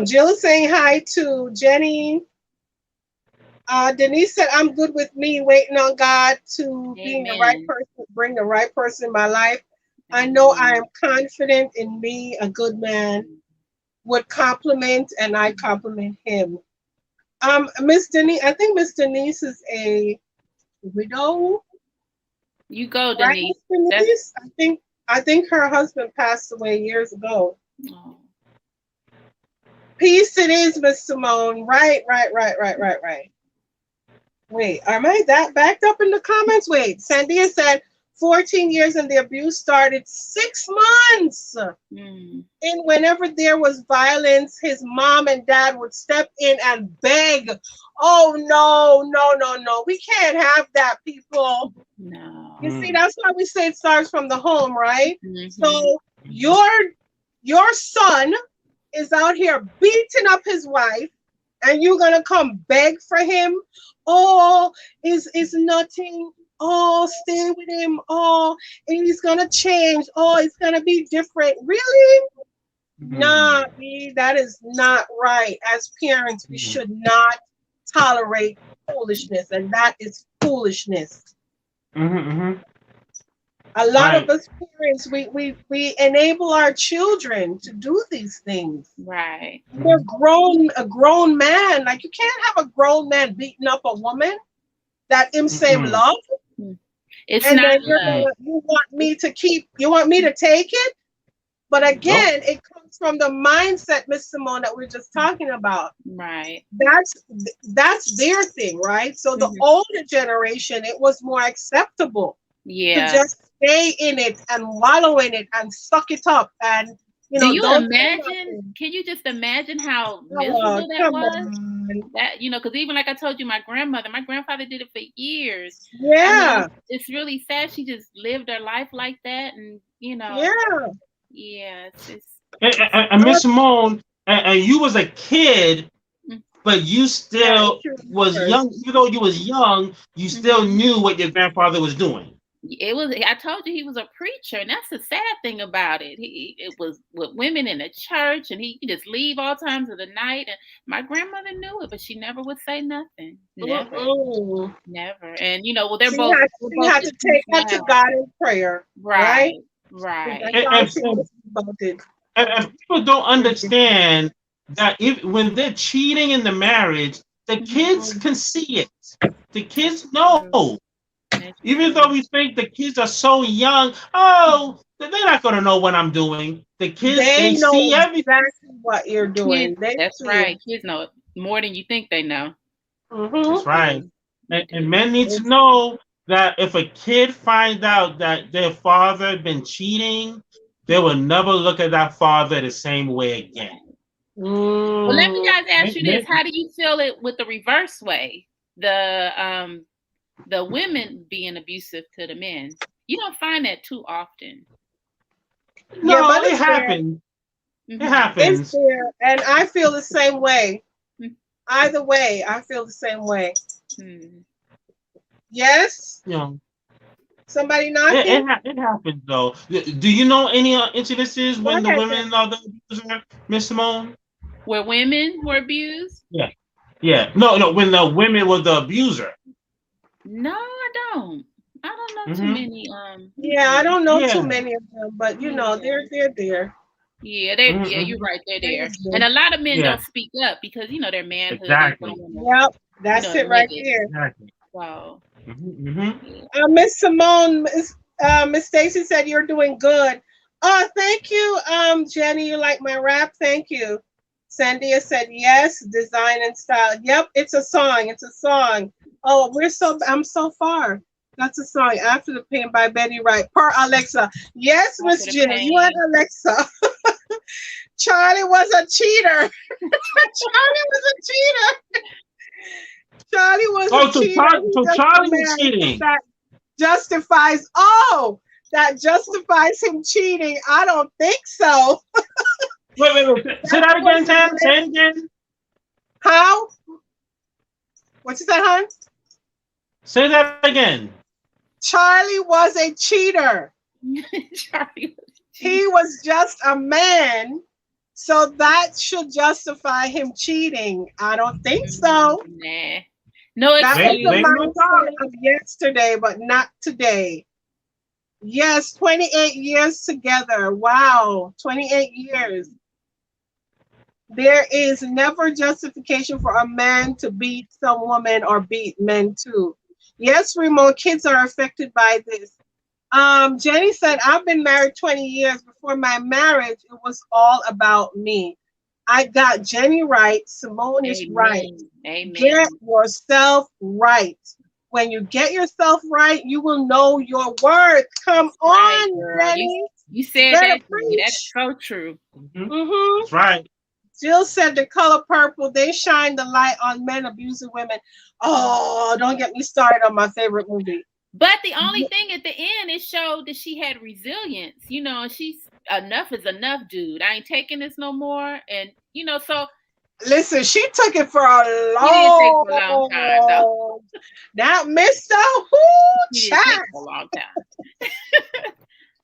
Jill is saying hi to Jenny. Denise said, I'm good with me, waiting on God to being the right person, bring the right person in my life. I know I am confident in me. A good man would compliment, and I compliment him. Miss Denise, I think Miss Denise is a widow. You go, right, Denise. Denise? I think her husband passed away years ago. Oh. Peace it is, Miss Simone. Right. Wait, am I that backed up in the comments? Wait, Sandia said 14 years and the abuse started 6 months. And whenever there was violence, his mom and dad would step in and beg. Oh, no. We can't have that, people. No. You see, that's why we say it starts from the home, right? So your son is out here beating up his wife, and you're going to come beg for him? Oh, is nothing. Oh, stay with him. Oh, and he's gonna change. Oh, it's gonna be different. Really? Nah, that is not right. As parents, we should not tolerate foolishness, and that is foolishness. A lot of us parents, we enable our children to do these things. Right. They're a grown man. Like, you can't have a grown man beating up a woman that him same love. It's and not then you want me to take it. But again, it comes from the mindset, Miss Simone, that we're just talking about. Right. That's their thing, right? So the older generation, it was more acceptable to just stay in it and wallow in it and suck it up. And do you imagine? Can you just imagine how miserable that was? That, because even like I told you, my grandfather did it for years. Yeah. I mean, it's really sad. She just lived her life like that, and And Miss Simone, and you was a kid, but you still was young. Even though you was young, you still knew what your grandfather was doing. I told you he was a preacher, and that's the sad thing about it. It was with women in the church, and he just leave all times of the night. And my grandmother knew it, but she never would say nothing. Never. And they're both. She had to take that to God in prayer. Right. And people don't understand that when they're cheating in the marriage, the kids can see it. The kids know. Even though we think the kids are so young, they're not going to know what I'm doing. The kids, they know see everything. Exactly what you're doing. That's right. Kids know more than you think they know. That's right. And men need to know that if a kid finds out that their father had been cheating, they will never look at that father the same way again. Well, let me guys ask you this. How do you feel it with the reverse way? The women being abusive to the men. You don't find that too often. No, but it happens. It happens. It's there, and I feel the same way. Either way, I feel the same way. Yes? Yeah. Somebody knocking? It happens, though. Do you know any incidences when the women are the abuser, Miss Simone? Where women were abused? Yeah. No, when the women were the abuser. No, I don't know too many. Yeah, I don't know too many of them, but they're there. Yeah, you're right, they're there. And a lot of men don't speak up because their manhood. Exactly. Yep, that's it right there. Exactly. So. Miss Simone, Miss Stacy said you're doing good. Oh, thank you, Jenny. You like my rap? Thank you. Sandia said yes, design and style. Yep, it's a song. Oh, I'm so far. That's a song, After the Pain by Betty Wright. Per Alexa. Yes, Miss Jill, you and Alexa. Charlie was a cheater. Charlie was a cheater. Charlie was a cheater. So Charlie was cheating. That justifies him cheating. I don't think so. Wait. Say that again, Tam. Say it again. How? What you say, hon? Say that again. Charlie was a cheater. He was just a man, so that should justify him cheating. I don't think so. Nah. No, that was the mindset of yesterday, but not today. Yes, 28 years together. Wow, 28 years. There is never justification for a man to beat some woman or beat men too. Yes, Remo, kids are affected by this. Jenny said, I've been married 20 years. Before my marriage, it was all about me. I got Jenny right. Simone is right. Amen. Get yourself right. When you get yourself right, you will know your worth. Come on, Jenny. You said that. That's so true. Mm-hmm. That's right. Jill said The Color Purple, they shine the light on men abusing women. Oh, don't get me started on my favorite movie. But the only thing at the end, it showed that she had resilience. You know, she's enough is enough, dude. I ain't taking this no more. And, you know, so. Listen, she took it for a long time, though. That Mr. She didn't take it for a long time.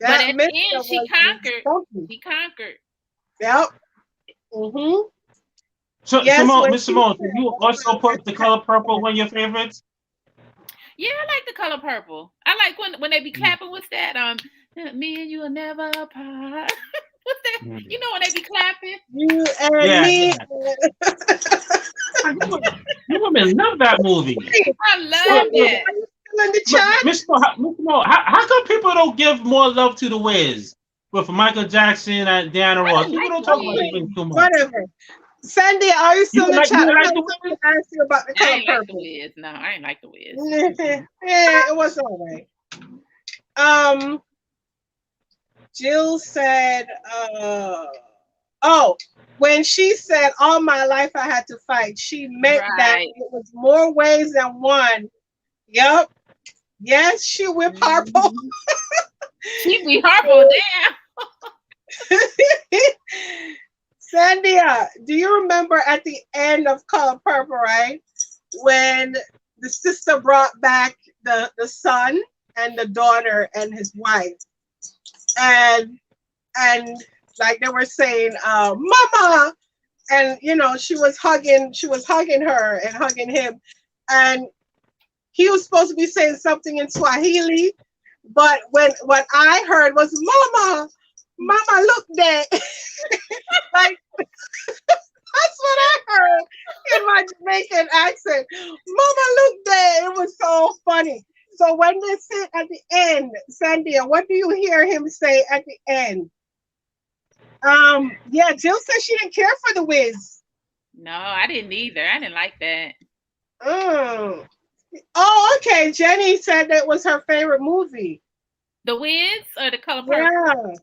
But at the end, she conquered. She conquered. Yep. Mm-hmm. So, yes, Miss Simone, did you also put The Color Purple one of your favorites? Yeah, I like The Color Purple. I like when they be clapping. What's that? Me and you are never apart. What's that? You know when they be clapping? You and me. You women love that movie. I love it. In the chat? Miss Simone, how come people don't give more love to The Wiz with Michael Jackson and Diana Ross? People don't talk about it too much. Whatever. Sandy, are you still in the chat? I asked you about The Color Purple. No, I ain't like The Wiz. Yeah, it was all right. Jill said, when she said all my life I had to fight, she meant that it was more ways than one. Yep. Yes, she with Harpo. She be Harpo down. Sandia, do you remember at the end of Color Purple, right? When the sister brought back the son and the daughter and his wife. And like they were saying, Mama, and you know, she was hugging her and hugging him. And he was supposed to be saying something in Swahili, but what I heard was Mama, look there. Like, that's what I heard in my Jamaican accent. Mama, look there. It was so funny. So when they sit at the end, Sandia, what do you hear him say at the end? Yeah, Jill said she didn't care for The Wiz. No, I didn't either. I didn't like that. Oh, okay. Jenny said that was her favorite movie. The Wiz or The Color Purple? Yeah.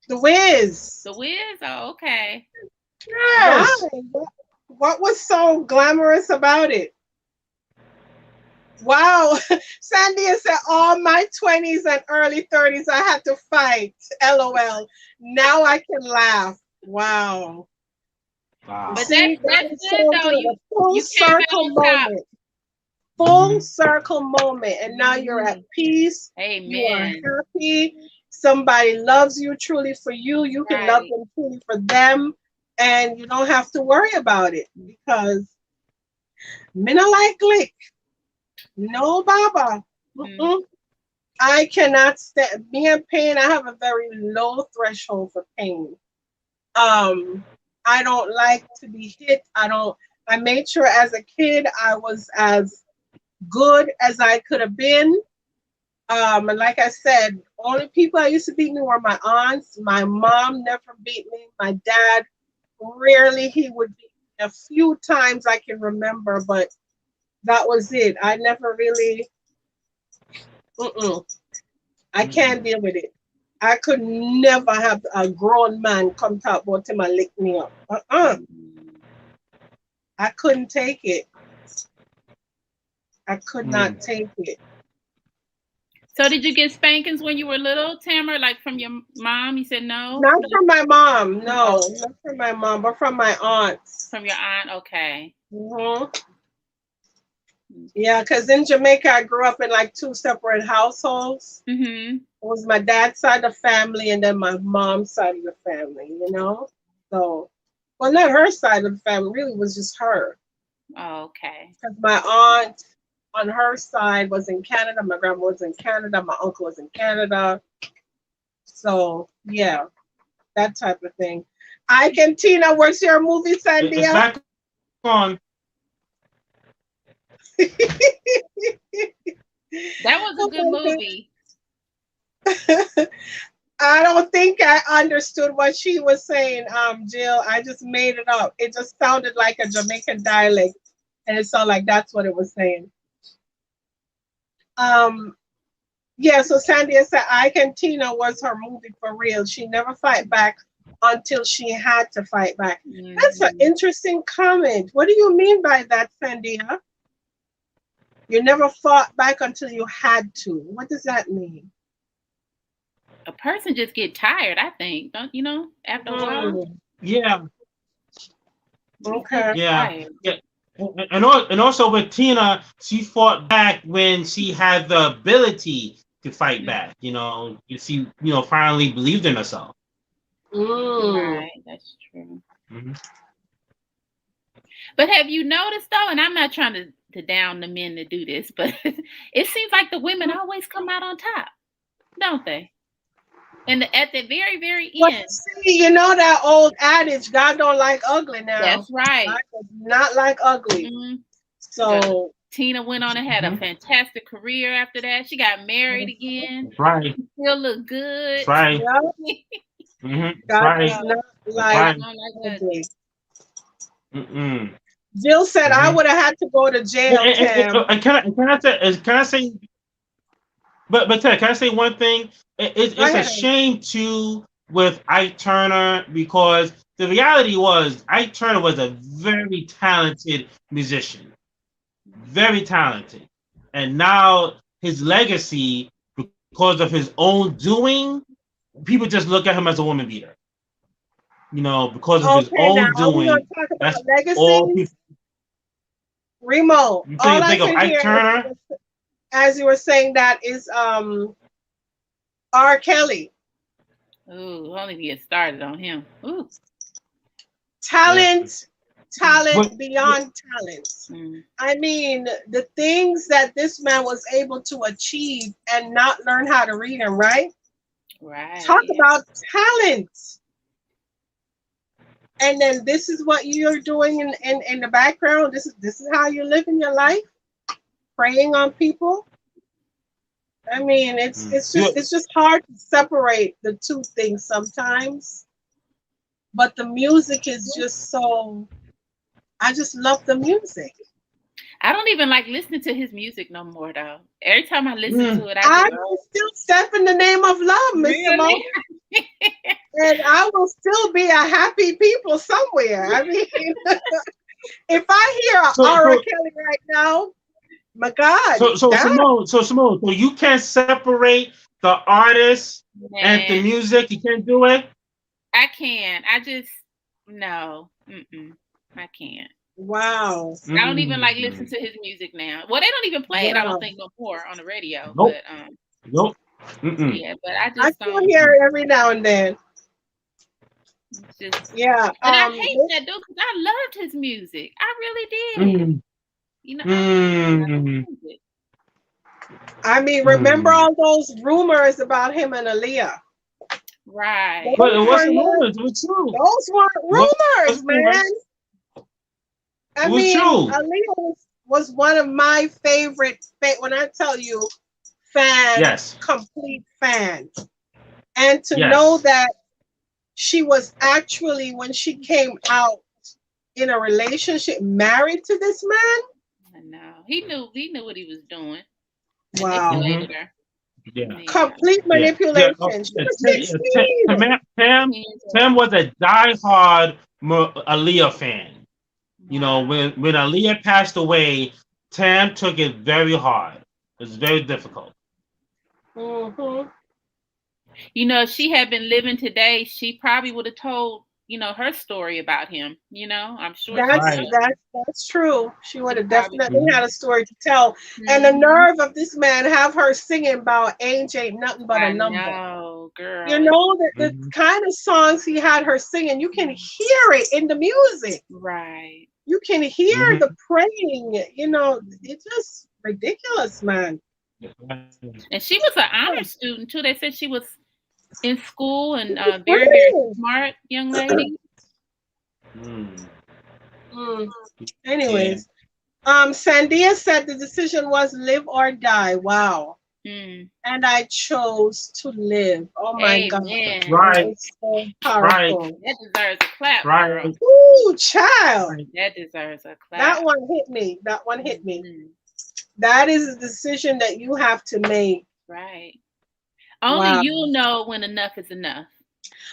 The Wiz. The Wiz? Oh, okay. Yes. What was so glamorous about it? Wow. Sandia said, all my 20s and early 30s, I had to fight. LOL. Now I can laugh. Wow. But see, that's good, though. Full circle moment. Full circle moment. And now you're at peace. Amen. You are happy. Somebody loves you truly for you. You can love them truly for them. And you don't have to worry about it because men are like glick. No, Baba. I cannot stand me and pain. I have a very low threshold for pain. I don't like to be hit. I made sure as a kid I was as good as I could have been. And like I said, only people that used to beat me were my aunts. My mom never beat me. My dad, rarely he would beat me. A few times I can remember, but that was it. I never really I can't deal with it. I could never have a grown man come talk about him and lick me up. I couldn't take it. I could not take it. So did you get spankings when you were little, Tamara? Like from your mom? You said no? Not from my mom. No, not from my mom, but from my aunts. From your aunt? Okay. Yeah, because in Jamaica, I grew up in like 2 separate households. It was my dad's side of the family and then my mom's side of the family, you know? So, well, not her side of the family, really was just her. Oh, okay. Because my aunt on her side was in Canada, my grandma was in Canada, my uncle was in Canada. So, yeah, that type of thing. Ike and Tina, what's your movie, Sandia? It's back on. That was a good movie. I don't think I understood what she was saying, Jill. I just made it up. It just sounded like a Jamaican dialect, and it sounded like that's what it was saying. Yeah, so Sandia said Ike and Tina was her movie for real. She never fight back until she had to fight back. That's an interesting comment. What do you mean by that, Sandia? You never fought back until you had to. What does that mean? A person just get tired, I think. Don't you know? After a while. Yeah. Okay. Yeah. Yeah. And also with Tina, she fought back when she had the ability to fight back. You know, she finally believed in herself. Right, that's true. But have you noticed though, and I'm not trying to down the men to do this, but it seems like the women always come out on top, don't they? And at the very, very end. See, you know that old adage, God don't like ugly now. That's right. God does not like ugly. So Tina went on and had a fantastic career after that. She got married again. Right. She still look good. Right. God does not like ugly. Jill said I would have had to go to jail. Can I say? But Ted, can I say one thing? It's a shame too with Ike Turner, because the reality was Ike Turner was a very talented musician, very talented, and now his legacy, because of his own doing, people just look at him as a woman beater. You know, because of his own doing. That's all people. Remo, all I think of can Ike hear Turner, as you were saying that is R. Kelly. Ooh, only get started on him. Ooh. Talent beyond talent. I mean, the things that this man was able to achieve and not learn how to read and write. Right. Talk about talent. And then this is what you're doing in the background. This is how you're living your life, preying on people. I mean, it's just hard to separate the two things sometimes. But the music is just so. I just love the music. I don't even like listening to his music no more, though. Every time I listen to it, I will still step in the name of love, Miss Simone. And I will still be a happy people somewhere. I mean, if I hear R. Kelly right now, my God. Simone, so you can't separate the artist and the music. You can't do it. I can. I just no. I can't. Wow. I don't even like listen to his music now. Well, they don't even play it. I don't think no more on the radio. Nope. But nope. Yeah, but I still hear it every now and then. Just, yeah. But I hate that dude because I loved his music. I really did. You know. I mean, remember all those rumors about him and Aaliyah? Right. But it wasn't rumors. It was true. Those weren't rumors, man. I mean, true. Aaliyah was one of my favorite. When I tell you, complete fans, and to know that she was actually, when she came out, in a relationship, married to this man. I know he knew what he was doing. Wow. Yeah. Complete manipulation. She was 16. Tam was a diehard Aaliyah fan. You know, when Aaliyah passed away, Tam took it very hard. It was very difficult. Mm-hmm. You know, if she had been living today, she probably would have told, you know, her story about him. You know, I'm sure that's true. She would have definitely had a story to tell. Mm-hmm. And the nerve of this man have her singing about age ain't nothing but a number. No, girl. You know, the kind of songs he had her singing, you can hear it in the music. Right. You can hear the praying. You know, it's just ridiculous, man. And she was an honor student too. They said she was in school and very, very smart young lady. Anyways, Sandia said the decision was live or die. Wow. And I chose to live. Oh my God. Right. So powerful. Right. That deserves a clap. Right. Girl. Ooh, child. That deserves a clap. That one hit me. That one hit me. That is a decision that you have to make. Right. Only you know when enough is enough.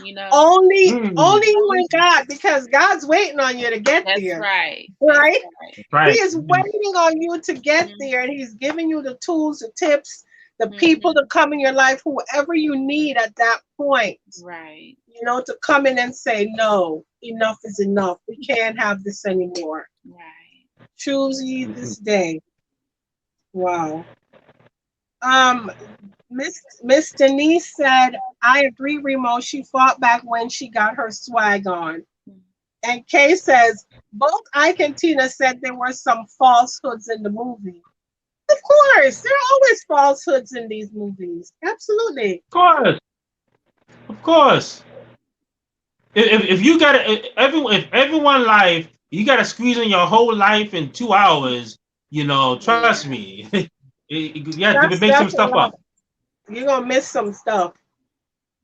You know. Only you and God, because God's waiting on you to get there. That's right. Right. He is waiting on you to get there, and he's giving you the tools, the tips, the people to come in your life, whoever you need at that point. Right. You know, to come in and say, no, enough is enough. We can't have this anymore. Right. Choose ye this day. Wow. Miss Denise said, I agree, Remo. She fought back when she got her swag on. And Kay says, both Ike and Tina said there were some falsehoods in the movie. Of course, there are always falsehoods in these movies. Absolutely. Of course. If you got if everyone life, you got to squeeze in your whole life in 2 hours. You know, trust me. You have to make some stuff up. You're gonna miss some stuff.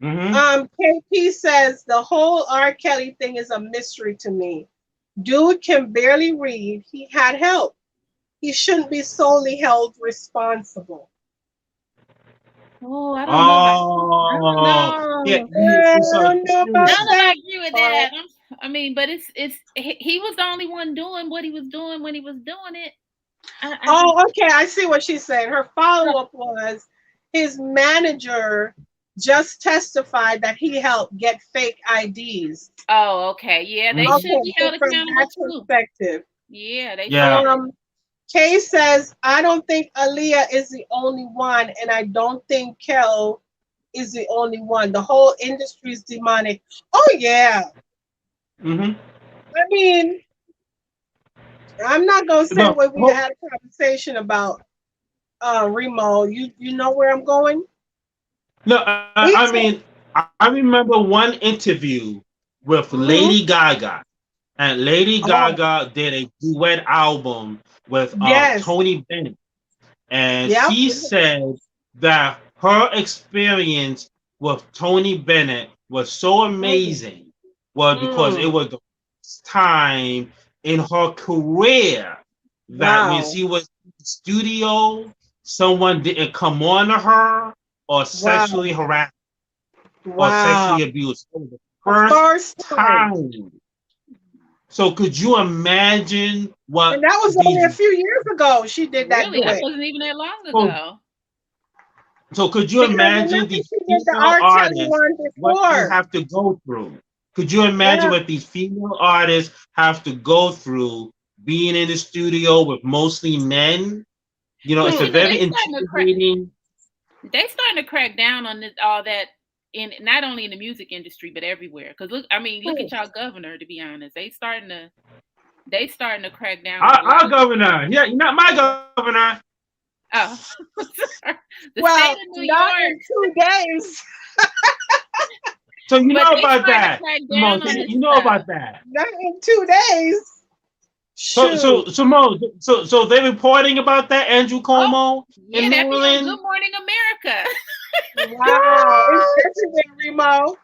KP says the whole R. Kelly thing is a mystery to me. Dude can barely read. He had help. He shouldn't be solely held responsible. Oh, I don't know. I don't know about that. I agree with that. I mean, but he was the only one doing what he was doing when he was doing it. Okay. I see what she's saying. Her follow-up was his manager just testified that he helped get fake IDs. Oh, okay. Yeah, they should be held accountable too. Perspective. Yeah, they should. Kay says, I don't think Aaliyah is the only one, and I don't think Kel is the only one. The whole industry is demonic. Oh, yeah. I mean, I'm not going to say what we had a conversation about, Remo. You know where I'm going? No, I mean, I remember one interview with Lady Gaga. And Lady Gaga did a duet album with Tony Bennett. And she said that her experience with Tony Bennett was so amazing. Well, because it was the first time in her career that when she was in the studio, someone didn't come on to her or sexually harass or sexually abuse. The first time. So could you imagine what? And that was only a few years ago. She did that. Really, that wasn't even that long ago. So could you imagine these female artists what you have to go through? Could you imagine what these female artists have to go through being in the studio with mostly men? You know, it's a very intimidating. They're starting to crack down on this, all that. In not only in the music industry but everywhere, because look at y'all governor. To be honest, they starting to crack down. Our governor, you're not my governor. Oh, well, not in 2 days. So you know about that. You know about that. Not in 2 days. So they're reporting about that, Andrew Cuomo in New Orleans. Good Morning America. Wow, it's everywhere, Remo.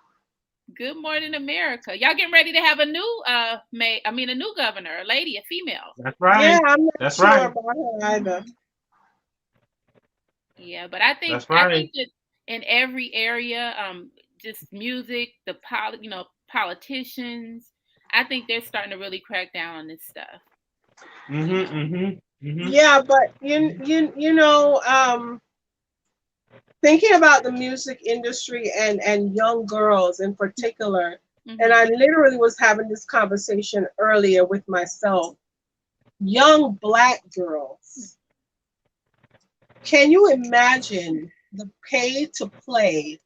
Good Morning America. Y'all getting ready to have a new a new governor, a lady, a female. That's right. Yeah, I'm not sure about her either. Yeah, but I think That's right. that in every area, just music, politicians, I think they're starting to really crack down on this stuff. Yeah, but thinking about the music industry and young girls in particular, and I literally was having this conversation earlier with myself. Young Black girls, can you imagine the pay to play,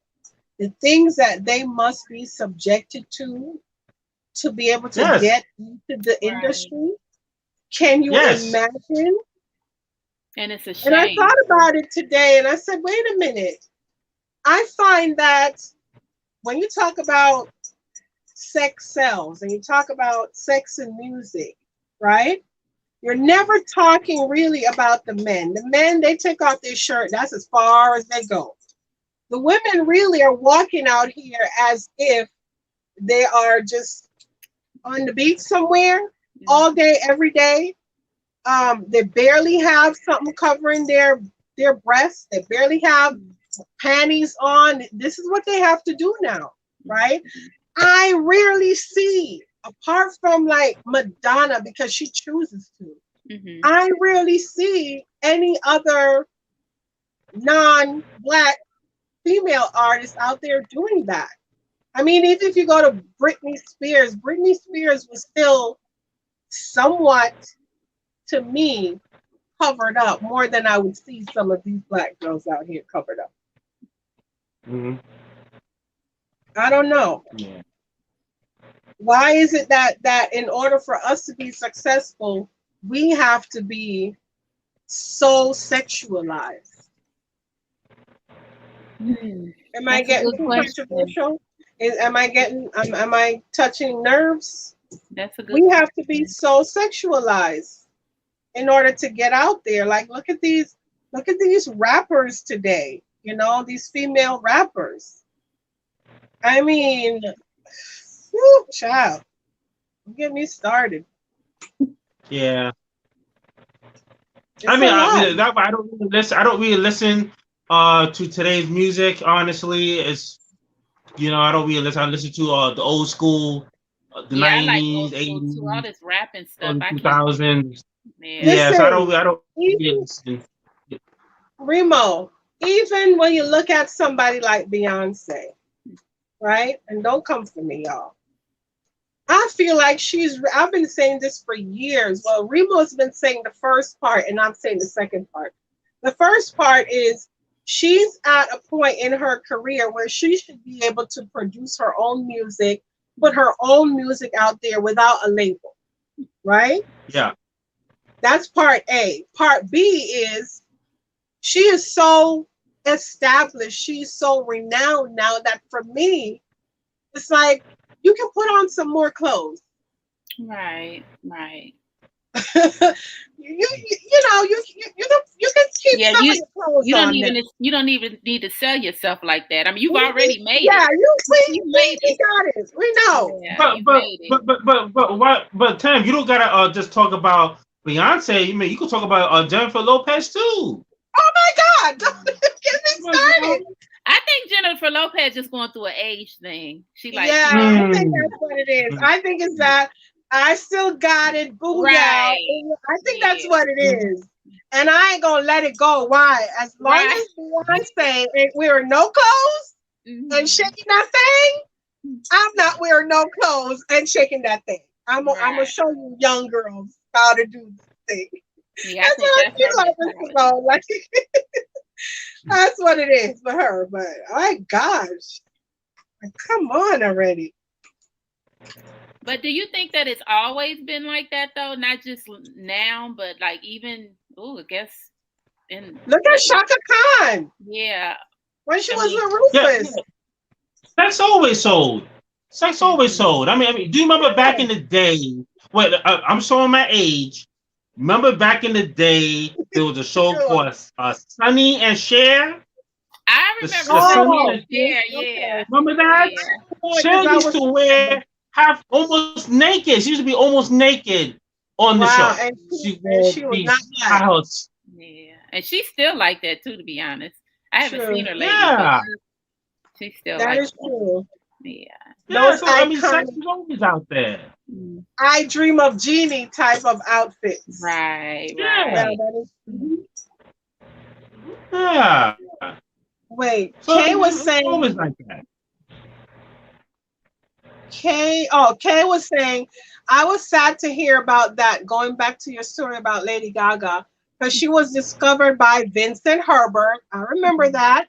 the things that they must be subjected to be able to get into the industry? Can you imagine? And it's a shame. And I thought about it today and I said, wait a minute. I find that when you talk about sex sells and you talk about sex and music, right? You're never talking really about the men. The men, they take off their shirt. That's as far as they go. The women really are walking out here as if they are just on the beach somewhere all day, every day. They barely have something covering their breasts. They barely have panties on. This is what they have to do now, right? I rarely see, apart from like Madonna because she chooses to, I rarely see any other non-Black female artists out there doing that. I mean, even if you go to Britney Spears was still somewhat, to me, covered up more than I would see some of these Black girls out here covered up. I don't know. Yeah. Why is it that in order for us to be successful, we have to be so sexualized? Am I getting too controversial? Am I touching nerves? That's a good. We have to be so sexualized in order to get out there. Like, look at these rappers today. You know, these female rappers. I mean, whew, child, don't get me started. Yeah. I don't really listen. I don't really listen to today's music. Honestly, it's I don't really listen. I listen to the old school, the 90s, 80s, all this rapping stuff. 2000s. Yeah, so I don't really listen. Remo, even when you look at somebody like Beyonce, right? And don't come for me, y'all. I feel like I've been saying this for years. Well, Remo's been saying the first part, and I'm saying the second part. The first part is she's at a point in her career where she should be able to produce her own music, put her own music out there without a label, right? Yeah. That's part A. Part B is she is so established, she's so renowned now that for me, it's like you can put on some more clothes. Right. you can keep some of your clothes you don't even need to sell yourself like that. I mean, you've already made it. Yeah, you made it. Got it. We know. But Tam, you don't gotta just talk about Beyonce. You can talk about Jennifer Lopez too. Oh my God! Don't get me started. I think Jennifer Lopez just going through an age thing. She like, I think that's what it is. I think it's that I still got it, boo. Right. I think that's what it is. And I ain't gonna let it go. Why? As long as Beyonce ain't wearing no clothes and shaking that thing, I'm not wearing no clothes and shaking that thing. I'm gonna show you young girls how to do this thing. Yeah, that's what I feel like this is all like. That's what it is for her. But my gosh, come on already. But do you think that it's always been like that though? Not just now, but like even I guess look at Shaka Khan. Yeah. When she was with Rufus. Yeah. Sex always sold. I mean, do you remember back in the day? Wait, I'm showing my age. Remember back in the day, there was a show called Sonny and Cher? I remember Sonny and Cher, yeah. Remember that? Yeah. Cher used to wear almost naked. She used to be almost naked on the show. And she was not black. Yeah. and she's still like that too. To be honest, I haven't seen her lately. Yeah, but she's still that like is true. Yeah. Those so I mean, iconic, sex is always out there. I dream of Jeannie type of outfits. Right. Yeah. Yeah, that is true. Yeah. Wait, So Kay was it's saying. always like that. Kay was saying, I was sad to hear about that. Going back to your story about Lady Gaga, because she was discovered by Vincent Herbert. I remember that.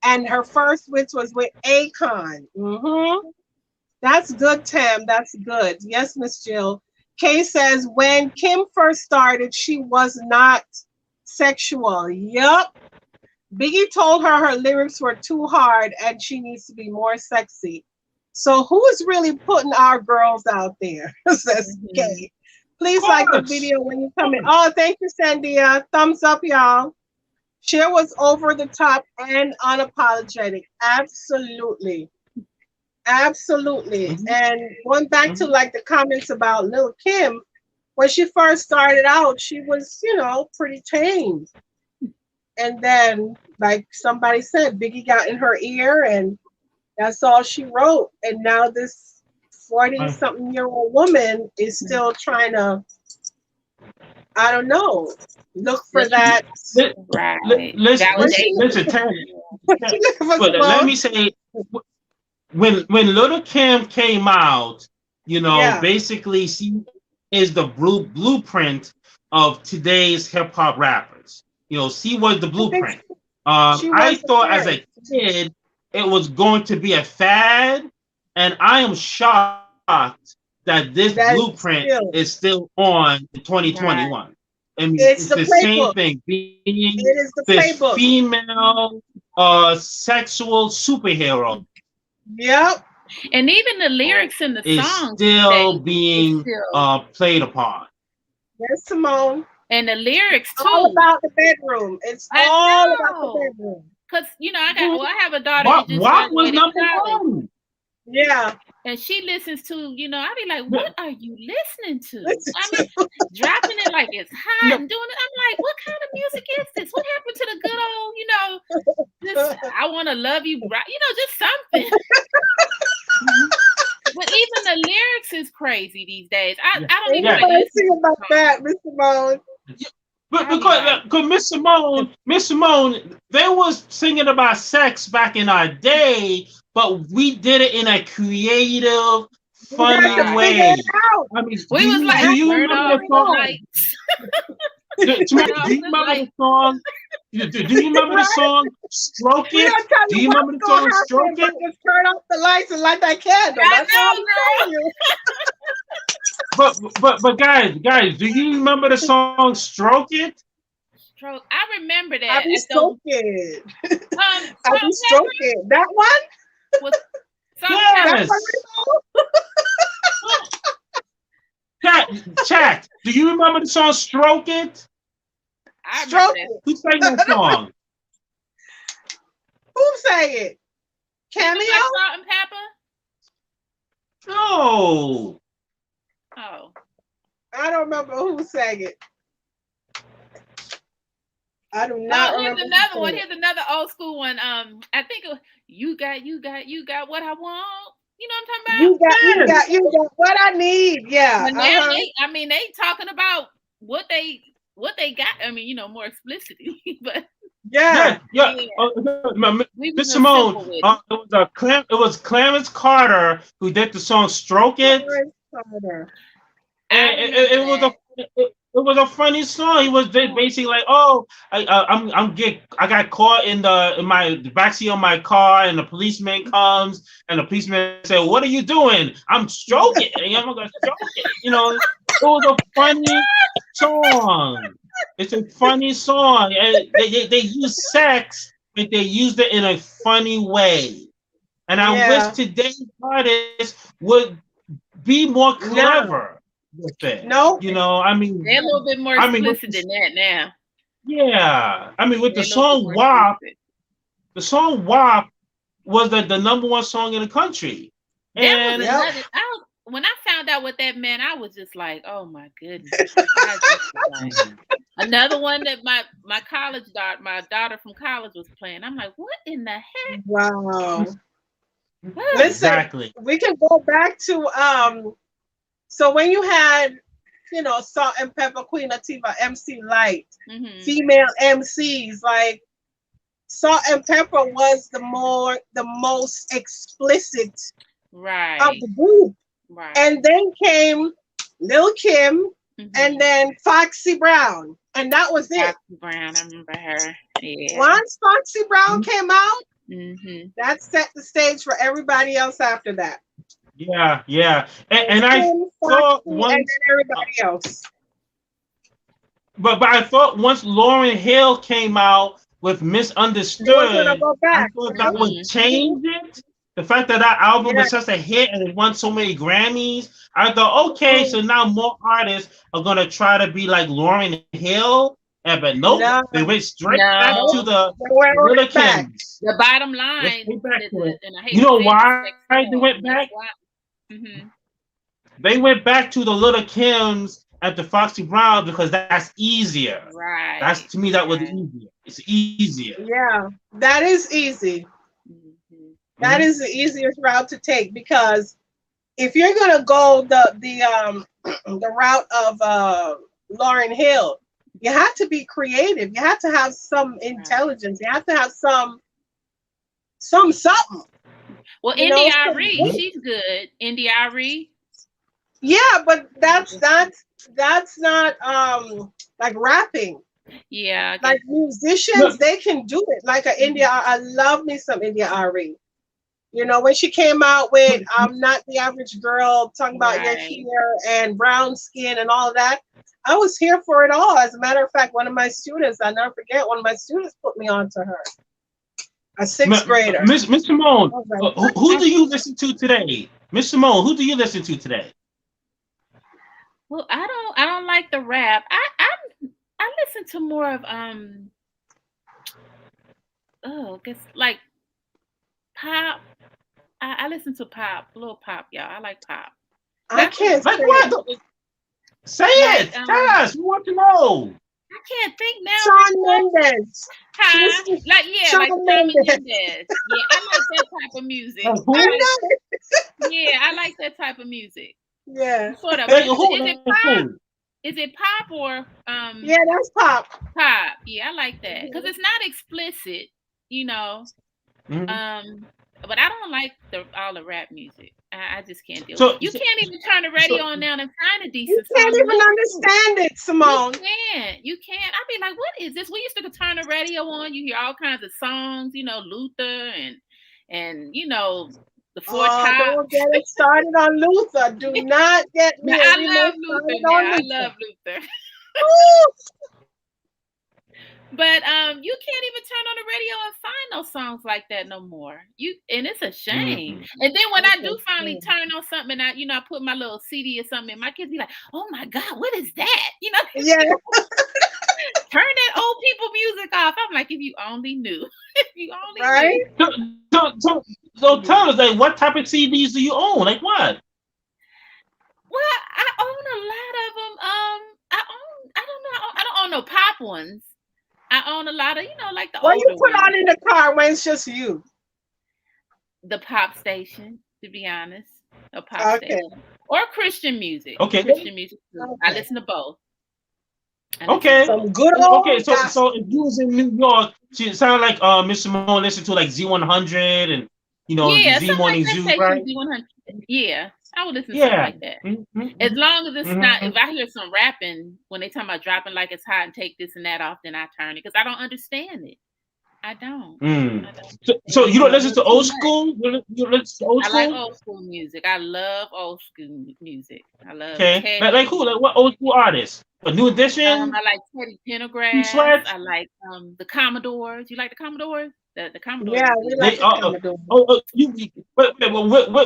And her first which was with Akon. That's good, Tam. That's good. Yes, Miss Jill. Kay says when Kim first started, she was not sexual. Yup. Biggie told her lyrics were too hard and she needs to be more sexy. So who is really putting our girls out there? Says Kay. Please like the video when you come in. Oh, thank you, Sandia. Thumbs up, y'all. Cher was over the top and unapologetic. Absolutely. Absolutely. And going back to like the comments about Lil' Kim, when she first started out, she was, pretty tame. And then, like somebody said, Biggie got in her ear and that's all she wrote. And now this 40-something-year-old woman is still trying to, I don't know, look for that. Listen, Tammy. But let me say, when Little Kim came out, basically she is the blueprint of today's hip hop rappers. She was the blueprint. I thought as a kid it was going to be a fad, and I am shocked that this blueprint is still on in 2021. Right. I mean, it's the same thing. Being this female sexual superhero. Yep. And even the lyrics in the song still being played upon. Yes, Simone. And the lyrics too. All about the bedroom. It's all about the bedroom. Cause I have a daughter. What was number one? Yeah. And she listens to, I be like, what are you listening to? I mean, dropping it like it's hot and doing it. I'm like, what kind of music is this? What happened to the good old, just I want to love you, just something. But even the lyrics is crazy these days. I don't even listen about that, Miss Simone. But because Miss Simone, they was singing about sex back in our day, but we did it in a creative, funny way. I mean, we was like, do you remember the song? Do you remember the song? Do you remember the song "Stroke It"? Do you remember the song "Stroke It"? Just turn off the lights and light that candle. That's all I'm telling you. But guys, do you remember the song "Stroke It"? Stroke. I remember that. I be stroking. I be stroking. That one? Yes. Chat. Do you remember the song "Stroke It"? Stroke It. Who sang that song? Who sang it? Cameo? Salt and Pepper? No. Oh. I don't remember who sang it. I do not remember. Here's another one. Here's another old school one. I think you got what I want. You know what I'm talking about? You got what I need. Yeah. Now they talking about what they got. I mean, more explicitly, but yeah. Miss Simone, it was Clarence Carter who did the song "Stroke It." And it was a funny song. He was basically like, "Oh, I got caught in the backseat of my car, and the policeman comes, and the policeman said, 'What are you doing?' I'm stroking. And I'm gonna stroke it." It was a funny song. It's a funny song, and they use sex, but they used it in a funny way. And I wish today's artists would be more clever. With it. No, I mean, they're a little bit more explicit than that now. Yeah, I mean, with the song "WAP," the song "WAP" was the number one song in the country. And when I found out what that meant, I was just like, oh my goodness. Another one that my daughter from college was playing. I'm like, what in the heck? Wow. Listen, exactly. We can go back to so when you had, Salt and Pepper, Queen Latifah, MC Light, female MCs, like Salt and Pepper was the most explicit of the group. Right. And then came Lil Kim and then Foxy Brown. And that was it. Foxy Brown, I remember her. Yeah. Once Foxy Brown came out, that set the stage for everybody else after that. Yeah. And I thought and then everybody else. But I thought once Lauryn Hill came out with Misunderstood, I thought that would change it. The fact that album was such a hit and it won so many Grammys, I thought, okay, so now more artists are gonna try to be like Lauryn Hill, but nope, they went straight back to the Little Kims. The bottom line, you know why they went back? They went back to the Little Kims at the Foxy Brown because that's easier. Right. That's to me that was easier. It's easier. Yeah, that is easy. That is the easiest route to take, because if you're gonna go the route of Lauryn Hill, you have to be creative. You have to have some intelligence. You have to have some something. Well, India.Arie, she's good. India.Arie. Yeah, but that's not like rapping. Yeah. Like musicians, they can do it. Like India, I love me some India.Arie. When she came out with I'm Not the Average Girl, talking about your hair and brown skin and all of that, I was here for it all. As a matter of fact, one of my students, I never forget, one of my students put me on to her. A sixth grader. Miss Simone, who do you listen to today? Miss Simone, who do you listen to today? Well, I don't like the rap. I listen to more of guess like pop. I listen to pop, a little pop, y'all. I like pop. I can't like what? Say it. Tell us. We want to know. I can't think now. Shawn Mendes. Like Shawn Mendes. Yeah, I like that type of music. I like that type of music. Yeah. Sort of. Is it pop? Is it pop or Yeah, that's pop. Pop. Yeah, I like that because it's not explicit, But I don't like all the rap music. I just can't deal with it. You can't even turn the radio on now and find a decent song. You can't even understand it, Simone. You can't. I'd be like, what is this? We used to turn the radio on. You hear all kinds of songs, Luther and the Four Tops. Don't get it started on Luther. Do not get me. I love Luther. I love Luther. But you can't even turn on the radio and find no songs like that no more. And it's a shame. And then when I do finally turn on something, and I put my little CD or something, and my kids be like, "Oh my God, what is that?" Yeah. Turn that old people music off. I'm like, if you only knew. If you only knew. So tell us, like, what type of CDs do you own? Like what? Well, I own a lot of them. I don't own no pop ones. I own a lot of, like the older you put ones. on in the car when it's just you? The pop station, to be honest. A pop station. Or Christian music. Okay. Christian music. Okay. I listen to both. Okay. Some good old so if you was in New York, it sounded like Miss Simone listened to like Z100 and Z Morning Zoo, right? Z100. Yeah. I would listen to something like that. As long as it's not, if I hear some rapping, when they talk about dropping like it's hot and take this and that off, then I turn it because I don't understand it. I don't. So you don't listen to old school? You listen to old school? I like old school music. I love old school music. I love Teddy. Like who? Like what old school artists? A New Edition? I like Teddy Pendergrass. I like the Commodores. You like the Commodores? The Commodores. Yeah, we like the Commodores.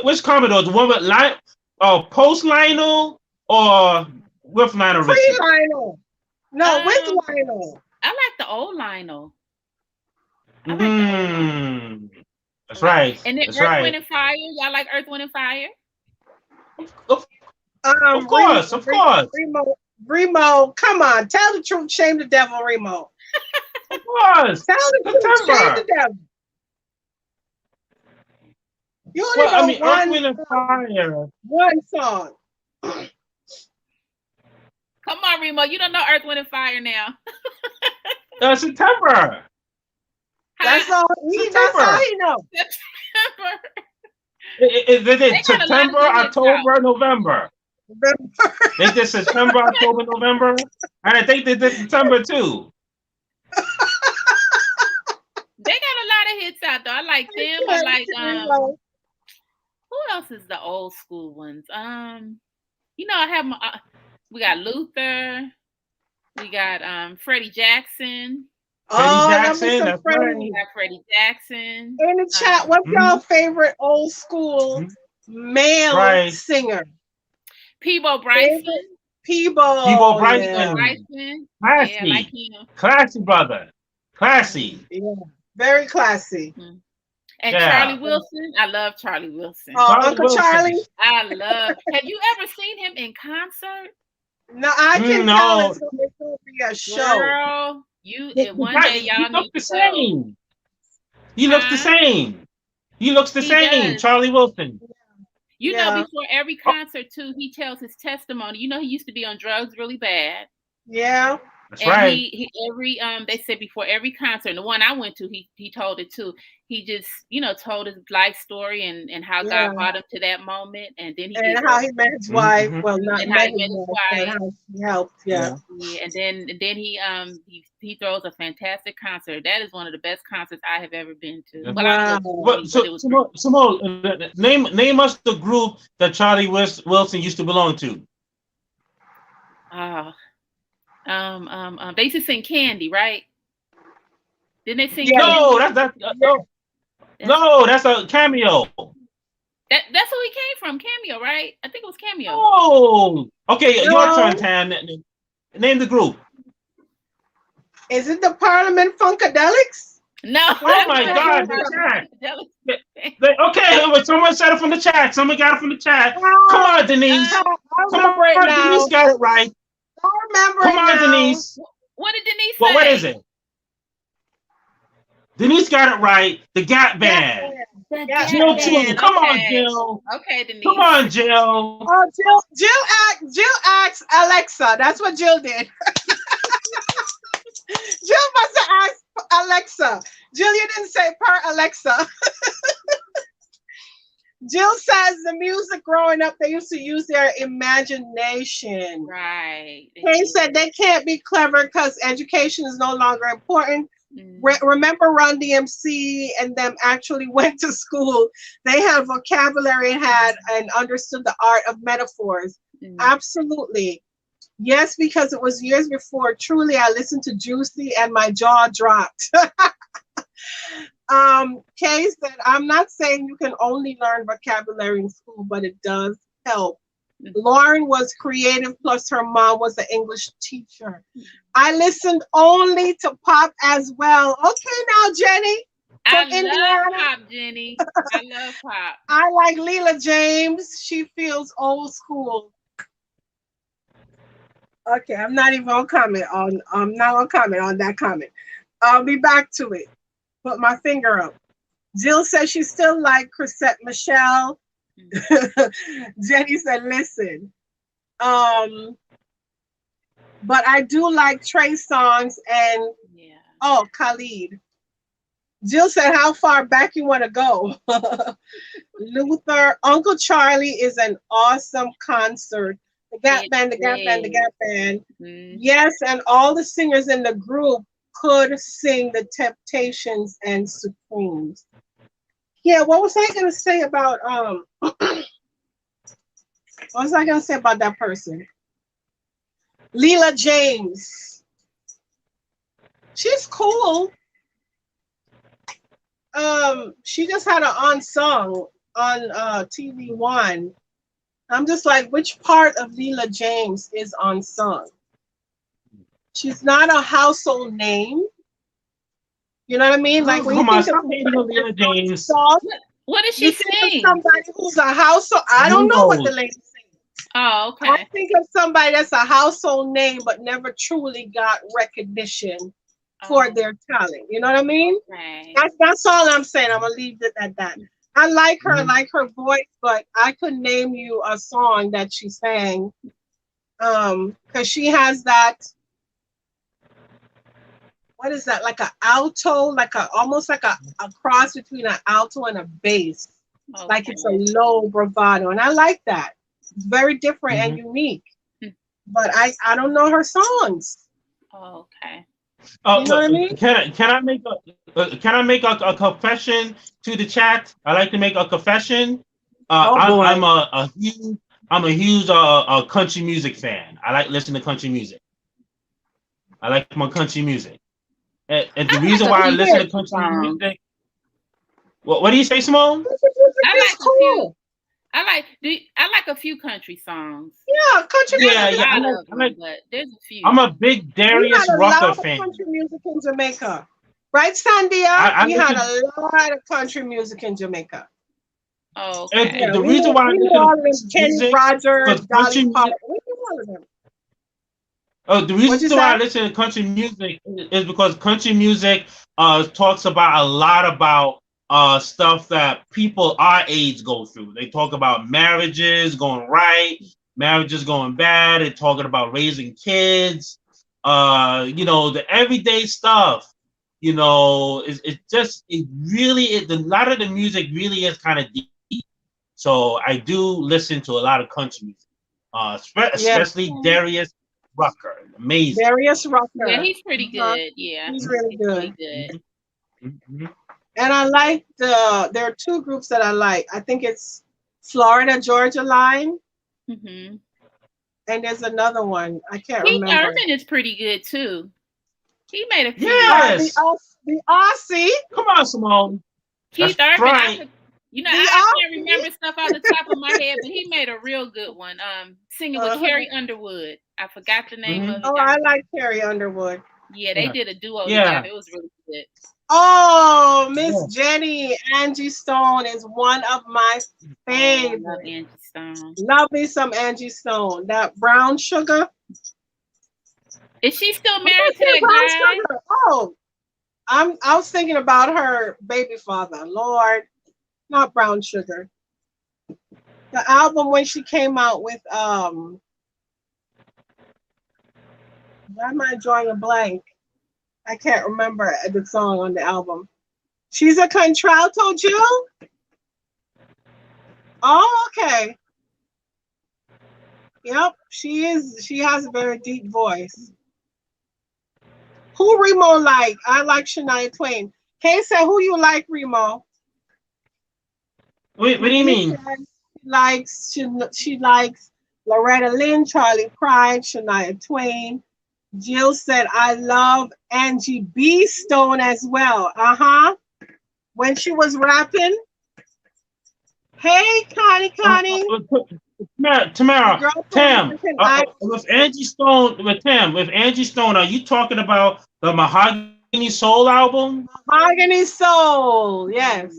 Which Commodore? The one with post Lionel or with Lionel Richie? Pre-Lionel. No, with Lionel. I like the old Lionel. That's right. And then Earth, Wind and Fire. Y'all like Earth, Wind and Fire? Of course, of course. Remo, come on, tell the truth, shame the devil, Remo. Of course. Tell the truth, shame the devil. You only know Earth, Wind, and Fire. One song. Come on, Remo. You don't know Earth, Wind, and Fire now. September. That's all he knows. September. They did September, October, November. They did September, October, November. And I think they did December too. They got a lot of hits out though. I like them. I like who else is the old school ones? I have we got Luther. We got Freddie Jackson. Freddie Jackson. That's right. We got Freddie Jackson. In the chat, what's your favorite old school male singer? Peabo Bryson. Peabo Bryson. Classy. Yeah, like him. Classy brother. Classy. Yeah. Very classy. Mm-hmm. And Charlie Wilson. I love Charlie Wilson. Uncle Charlie. I love. Have you ever seen him in concert? No, I can tell it's going to be a show. Girl, one day y'all need to go. He looks the same. He looks the same. Does. Charlie Wilson. You know, before every concert too, he tells his testimony. You know, he used to be on drugs really bad. Yeah. That's right. He they said before every concert, and the one I went to, he told it too. He just, told his life story and how God brought him to that moment, and then how he met his wife. Well, not and how he met his wife. How he helped. Yeah. And then he throws a fantastic concert. That is one of the best concerts I have ever been to. Simone, name us the group that Charlie Wilson used to belong to. They used to sing Candy, right? Didn't they sing? No, that's a Cameo. That's who he came from, Cameo, right? I think it was Cameo. Oh, okay, your turn, Tam. Name the group. Is it the Parliament Funkadelics? No. Oh my God, the chat. Okay, someone said it from the chat. Someone got it from the chat. Come on, Denise. Denise got it right. I remember. Come on, Denise. What did Denise say? What is it? Denise got it right. The Gap Band. Jill too. Come on, Jill. Okay, Denise. Come on, Jill. Oh, Jill asked Alexa. That's what Jill did. Jill must have asked Alexa. Jill, you didn't say per Alexa. Jill says the music growing up, they used to use their imagination. Right. They said they can't be clever because education is no longer important. Remember Run DMC and them actually went to school. They had vocabulary and understood the art of metaphors. Absolutely. Yes, because it was years before. Truly, I listened to Juicy and my jaw dropped. Kay said, I'm not saying you can only learn vocabulary in school, but it does help. Lauren was creative, plus her mom was an English teacher. I listened only to pop as well. Okay, now, Jenny. Love pop, Jenny. I love pop. I like Leela James. She feels old school. Okay, I'm not even gonna comment on. I'm not gonna comment on that comment. I'll be back to it. Put my finger up. Jill says she still like Chrisette Michelle. Jenny said, listen. But I do like Trey songs and Khalid. Jill said, how far back you want to go? Luther, Uncle Charlie is an awesome concert. The Gap Band, the Gap Band, the Gap Band. Yes, and all the singers in the group could sing the Temptations and Supremes. Yeah, what was I gonna say about what was I gonna say about that person? Leela James. She's cool. She just had an unsung on TV One. I'm just like, which part of Leela James is unsung? She's not a household name. You know what I mean? Like when you think of Leela James. What does she sing? Somebody who's a household. I don't know what the lady Oh, okay. I think of somebody that's a household name but never truly got recognition for their talent. You know what I mean? Okay. That's all I'm saying. I'm gonna leave it at that. I like her, like her voice, but I couldn't name you a song that she sang. Because she has that, what is that? Like an alto, like a almost like a cross between an alto and a bass. Okay. Like it's a low bravado. And I like that. It's very different and unique. But I don't know her songs. Okay. You know what I mean? Can I make a confession to the chat? I like to make a confession. I'm a huge country music fan. I like listening to country music. I like my country music, and the reason why I listen to country music. What do you say, Simone? I like a few country songs. Yeah, country music. But there's a few. I'm a big Darius Rucker fan. Country music in Jamaica, right, Sandia? We had a lot of country music in Jamaica. Oh, okay. And the reason why I listen to Kenny Rogers, Dolly Parton, we do all of them. The reason why I listen to country music is because country music talks about a lot about stuff that people our age go through. They talk about marriages going right, marriages going bad. They're talking about raising kids. The everyday stuff. A lot of the music really is kind of deep. So I do listen to a lot of country music, especially Darius Rucker. Amazing. Darius Rucker. Yeah, he's pretty good. Yeah, he's really good. Mm-hmm. And I like there are two groups that I like. I think it's Florida Georgia Line. Mm-hmm. And there's another one. I can't remember. Keith Urban is pretty good too. He made a few. Yes. The Aussie. Come on, Simone. Keith Urban. Right. I can't remember stuff off the top of my head, but he made a real good one. Singing with Carrie Underwood. I forgot the name of it. Oh, I like Carrie Underwood. Yeah, they did a duo together. It was really good. Oh, Miss Jenny, Angie Stone is one of my favorites. Love Angie Stone. Love me some Angie Stone. That brown sugar. Is she still married to that guy? Sugar? Oh, I was thinking about her baby father. Lord, not brown sugar. The album when she came out with why am I drawing a blank? I can't remember the song on the album. She's a contralto, Jill? Oh, okay. Yep, she is. She has a very deep voice. Who Remo like? I like Shania Twain. Kay said, who you like, Remo? What do you mean? She likes Loretta Lynn, Charlie Pride, Shania Twain. Jill said, I love Angie B. Stone as well. When she was rapping. Hey, Connie. Tamara, Tam, with Angie Stone, are you talking about the Mahogany Soul album? Mahogany Soul, yes.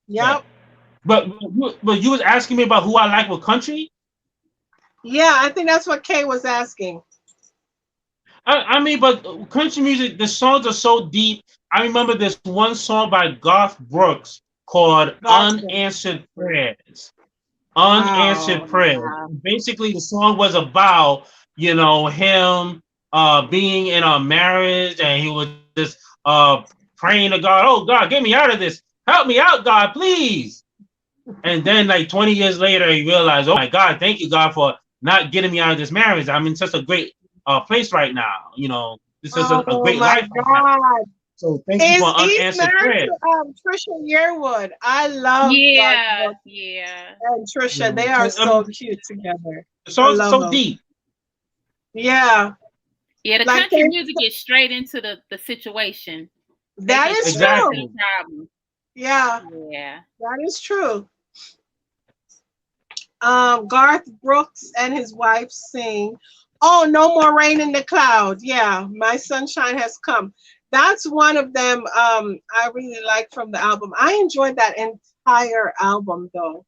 Yep. But you was asking me about who I like with country? Yeah, I think that's what Kay was asking. I mean, but country music, the songs are so deep. I remember this one song by Garth Brooks called Unanswered Prayers. Unanswered Prayers. Wow. Basically, the song was about, him being in a marriage, and he was just praying to God, oh, God, get me out of this. Help me out, God, please. And then, 20 years later, he realized, oh, my God, thank you, God, for not getting me out of this marriage. I'm in such a great place right now. This is a great life. God. So thank you for unanswered prayers. Trisha Yearwood. I love yeah. And Trisha, they are so cute together. So deep. Yeah. Yeah, the country music gets straight into the situation. That is exactly true. Yeah. That is true. Garth Brooks and his wife sing, "Oh, no more rain in the cloud." Yeah, my sunshine has come. That's one of them I really like from the album. I enjoyed that entire album though.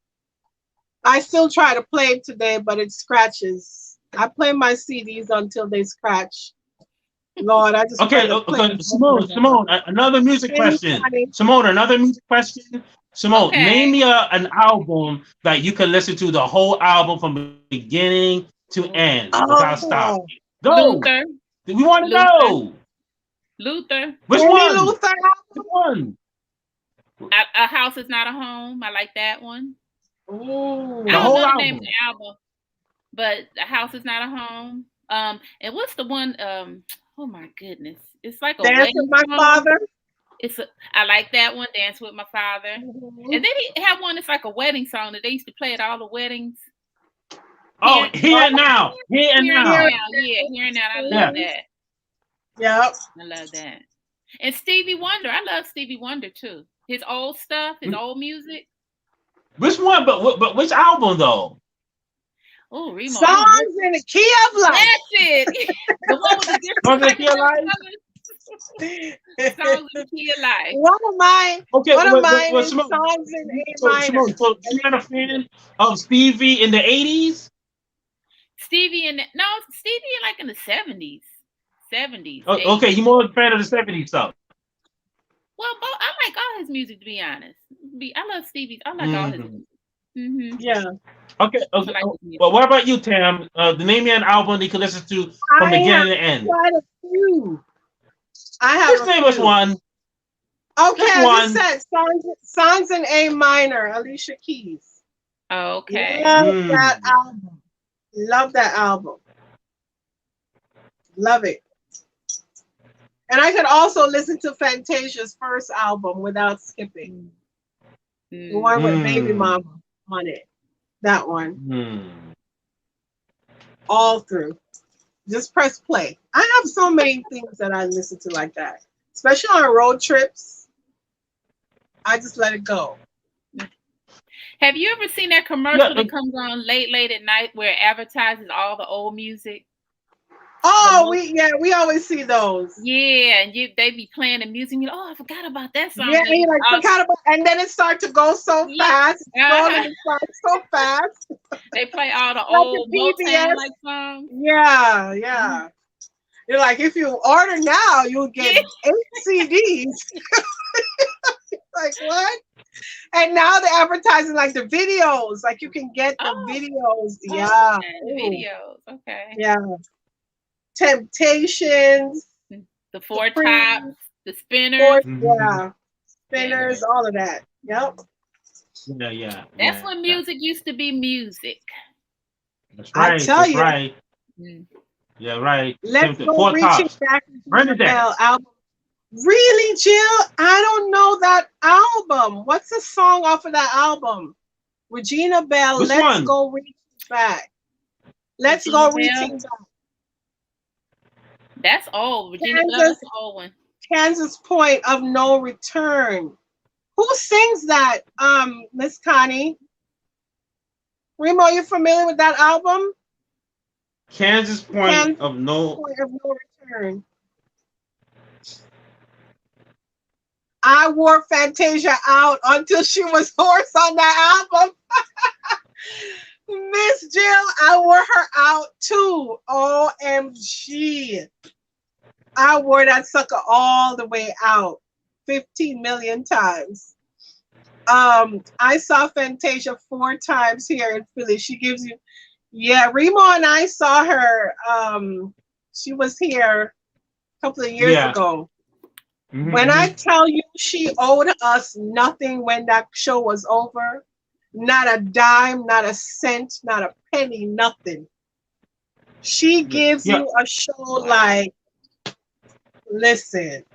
I still try to play it today, but it scratches. I play my CDs until they scratch. Lord, I just Okay, play Simone, another music question. Simone, another music question. Simone, name me an album that you can listen to the whole album from beginning to end without stopping. Go. Luther. We want to know. Luther. Which one? Luther Which one? A House Is Not a Home. I like that one. Ooh. I don't know the name of the album, but A House Is Not a Home. And what's the one? Oh my goodness, it's like a Dance with My Father. I like that one, Dance with My Father. And then he had one that's like a wedding song that they used to play at all the weddings. Oh, Here and Now. Here and Now. Yeah, Here and Now. I love that. Yep. I love that. And Stevie Wonder. I love Stevie Wonder too. His old stuff, his old music. Which one? But which album though? Oh, Remo. Songs in the Key of Life. That's it. The one with the different Songs in the Key of Life. Songs in the Key of Life. One of mine. Okay, one of mine is Simone, Songs in A minor. So you're not a fan of Stevie in the 80s? Stevie in like in the 70s. 70s. Oh, okay, you're more a fan of the 70s stuff. Well, I like all his music, to be honest. I love Stevie. I like all his music. Mm-hmm. Yeah. Okay. Like well, what about you, Tam? Name me an album you can listen to from beginning to end. Quite a few. I have. Just name us one. Okay, I just said songs in A minor, Alicia Keys. Okay. Love that album. Love that album. Love it. And I could also listen to Fantasia's first album without skipping. The one with Baby Mama on it. That one. All through. Just press play. I have so many things that I listen to like that. Especially on road trips. I just let it go. Have you ever seen that commercial that comes on late at night where it advertises all the old music? Oh, we always see those. Yeah, and they be playing the music. You're like, oh, I forgot about that song. Yeah, you like forgot about, and then it starts to go so fast. It starts so fast. They play all the old Motown like songs. Yeah. You're like, if you order now, you'll get 8 CDs. Like what? And now they're advertising like the videos. Like you can get the videos. Yeah. The videos. Okay. Yeah. Temptations, the Four Tops, the Spinners. Spinners, all of that. Yep. Yeah. That's when music used to be music. That's right. I tell you. Right. Yeah, right. Let's go reaching back to the album. Really, Jill? I don't know that album. What's the song off of that album? Regina Bell. Let's go reaching back. Let's go reaching back. That's old. Regina Bell, that's an old one. Kansas Point of No Return. Who sings that, Miss Connie? Remo, you familiar with that album? Kansas Point of No Return. I wore Fantasia out until she was hoarse on that album. Miss Jill, I wore her out too. OMG. I wore that sucker all the way out 15 million times. I saw Fantasia 4 times here in Philly. She gives you, Remo and I saw her. She was here a couple of years ago. Mm-hmm. When I tell you she owed us nothing when that show was over, not a dime, not a cent, not a penny, nothing. She gives you a show like, listen,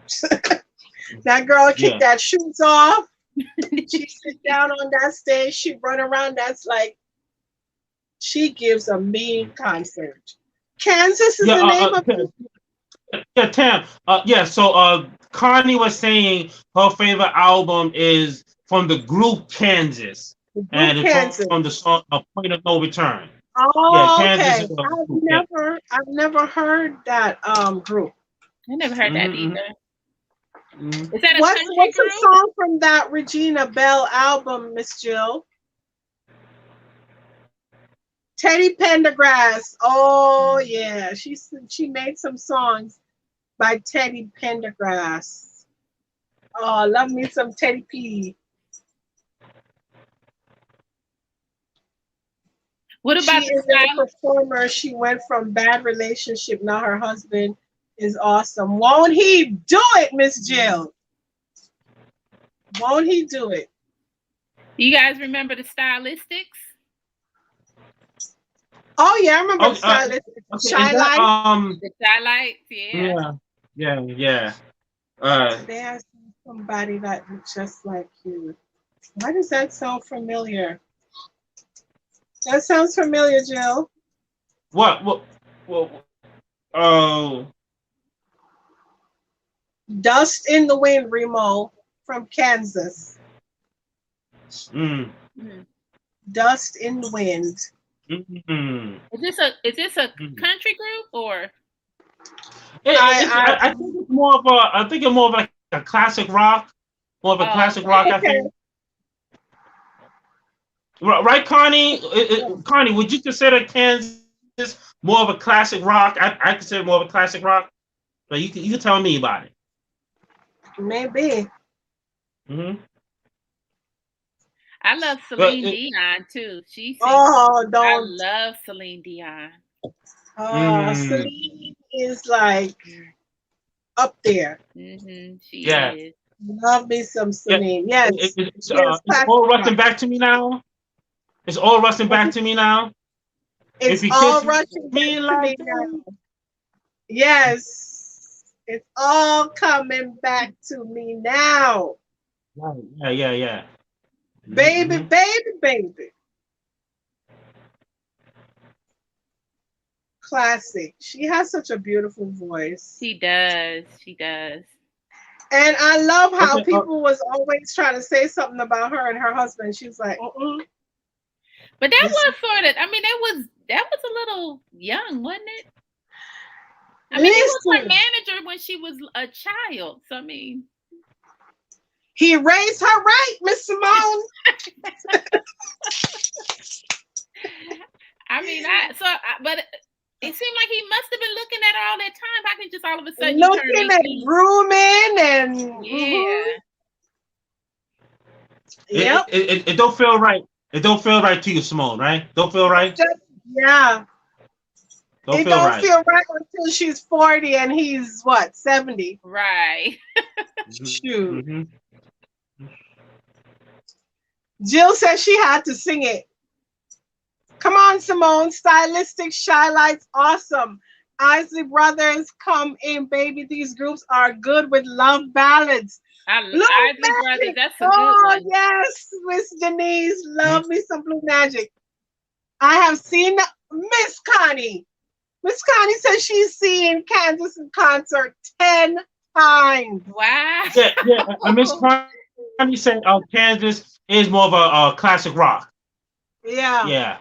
that girl kicked that shoes off. She sit down on that stage. She run around. That's like, she gives a mean concert. Kansas is the name of it. Yeah, Tam. So Connie was saying her favorite album is from the group Kansas. And it's from the song A Point of No Return. Oh, okay. I've never heard that group. I never heard that either. Mm-hmm. Is that what's a song from that Regina Bell album, Miss Jill? Teddy Pendergrass. Oh yeah, she made some songs by Teddy Pendergrass. Oh, love me some Teddy P. What about She is a performer. She went from bad relationship. Now her husband is awesome. Won't he do it, Miss Jill? Won't he do it? You guys remember the Stylistics? Oh yeah, I remember the Stylistics. Shy Light. The Shy Lights, yeah. Yeah. There's somebody that looks just like you. Why does that sound familiar? That sounds familiar, Jill. What? Oh. Dust in the Wind, Remo from Kansas. Dust in the Wind. Is this a country group or? I think it's more of like a classic rock. More of a classic rock, I think. Right, Connie? Connie, would you consider Kansas more of a classic rock? I consider more of a classic rock. But you can tell me about it. Maybe. I love Celine Dion too. I love Celine Dion. Celine is like up there. She is. Love me some Celine. Yes. It's all rushing back to me now. It's all rushing back to me now. It's all rushing back to me now. Yes. It's all coming back to me now. Yeah. Baby. Classic. She has such a beautiful voice. She does. And I love how people was always trying to say something about her and her husband. She was like, But that was sort of, that was a little young, wasn't it? He was her manager when she was a child. So he raised her right, Miss Simone. But it seemed like he must have been looking at her all that time. How can just all of a sudden looking at grooming and Yep. It don't feel right. It don't feel right to you, Simone, right? Don't feel right? Yeah. It don't feel right until she's 40 and he's what, 70? Right. Shoot. Jill said she had to sing it. Come on, Simone. Stylistic, Shy Lights, awesome. Isley Brothers, come in, baby. These groups are good with love ballads. Isley Brothers, that's a good one. Oh, yes, Miss Denise. Love me some Blue Magic. I have seen Miss Connie. Miss Connie says she's seen Kansas in concert 10 times. Wow. Yeah. Miss Connie said Kansas is more of a classic rock. Yeah.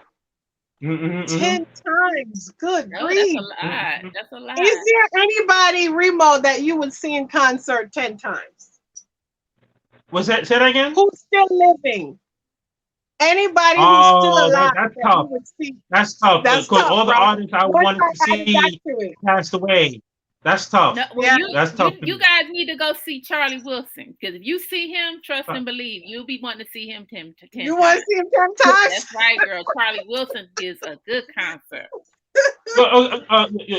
10 times. Good grief. That's a lot. Is there anybody, Remo, that you would see in concert 10 times? What's that? Say that again? Who's still living? Anybody who's still alive? That's tough. That's tough. Because all the artists I wanted to see passed away. That's tough. That's tough. You guys need to go see Charlie Wilson, because if you see him, trust and believe, you'll be wanting to see him 10 times. You want to see him 10 times? That's right, girl. Charlie Wilson is a good concert.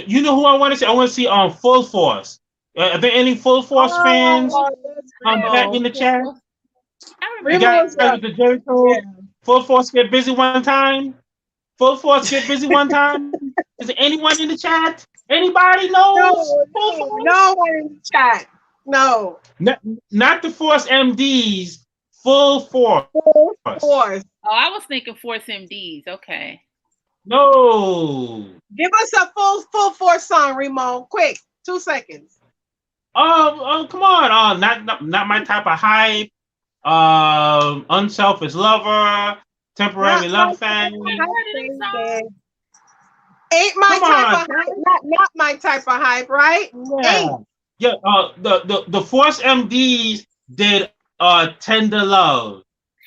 You know who I want to see? I want to see Full Force. Are there any Full Force fans back in the chat? I remember the Jericho. Yeah. Full Force get busy one time. Full Force get busy one time. Is there anyone in the chat? Anybody knows? No one in the chat. No. Not the Force MDs. Full Force. Full Force. Oh, I was thinking Force MDs. Okay. No. Give us a full Force song, Remo. Quick. 2 seconds. Oh, come on. Not my type of hype. Unselfish lover. Temporary love fan. Ain't my type of hype. Not my type of hype, right? Yeah. The Force MDs did Tender Love.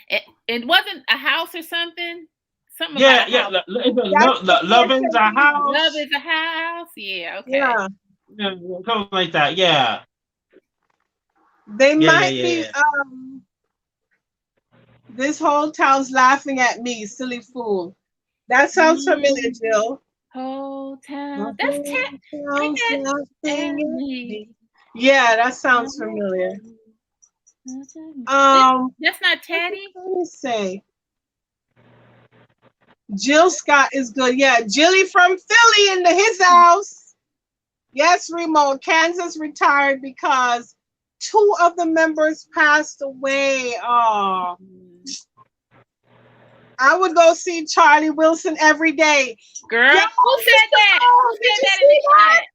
It wasn't a house or something. Something Yeah, about a yeah. house. Love is a house. Love is a house. Yeah, okay. Yeah. Yeah, something like that. Yeah. They Yeah, yeah, might yeah, be yeah. this whole town's laughing at me, silly fool. That sounds familiar, Jill. Hotel. The That's whole ain't town's that laughing at at me. me. Yeah, that sounds familiar. That's not Teddy. Let me say. Jill Scott is good. Yeah, Jilly from Philly in his house. Yes, Remo. Kansas retired because two of the members passed away. Oh, I would go see Charlie Wilson every day. Girl, Yo, who said that? Who did said you that in see the that? chat?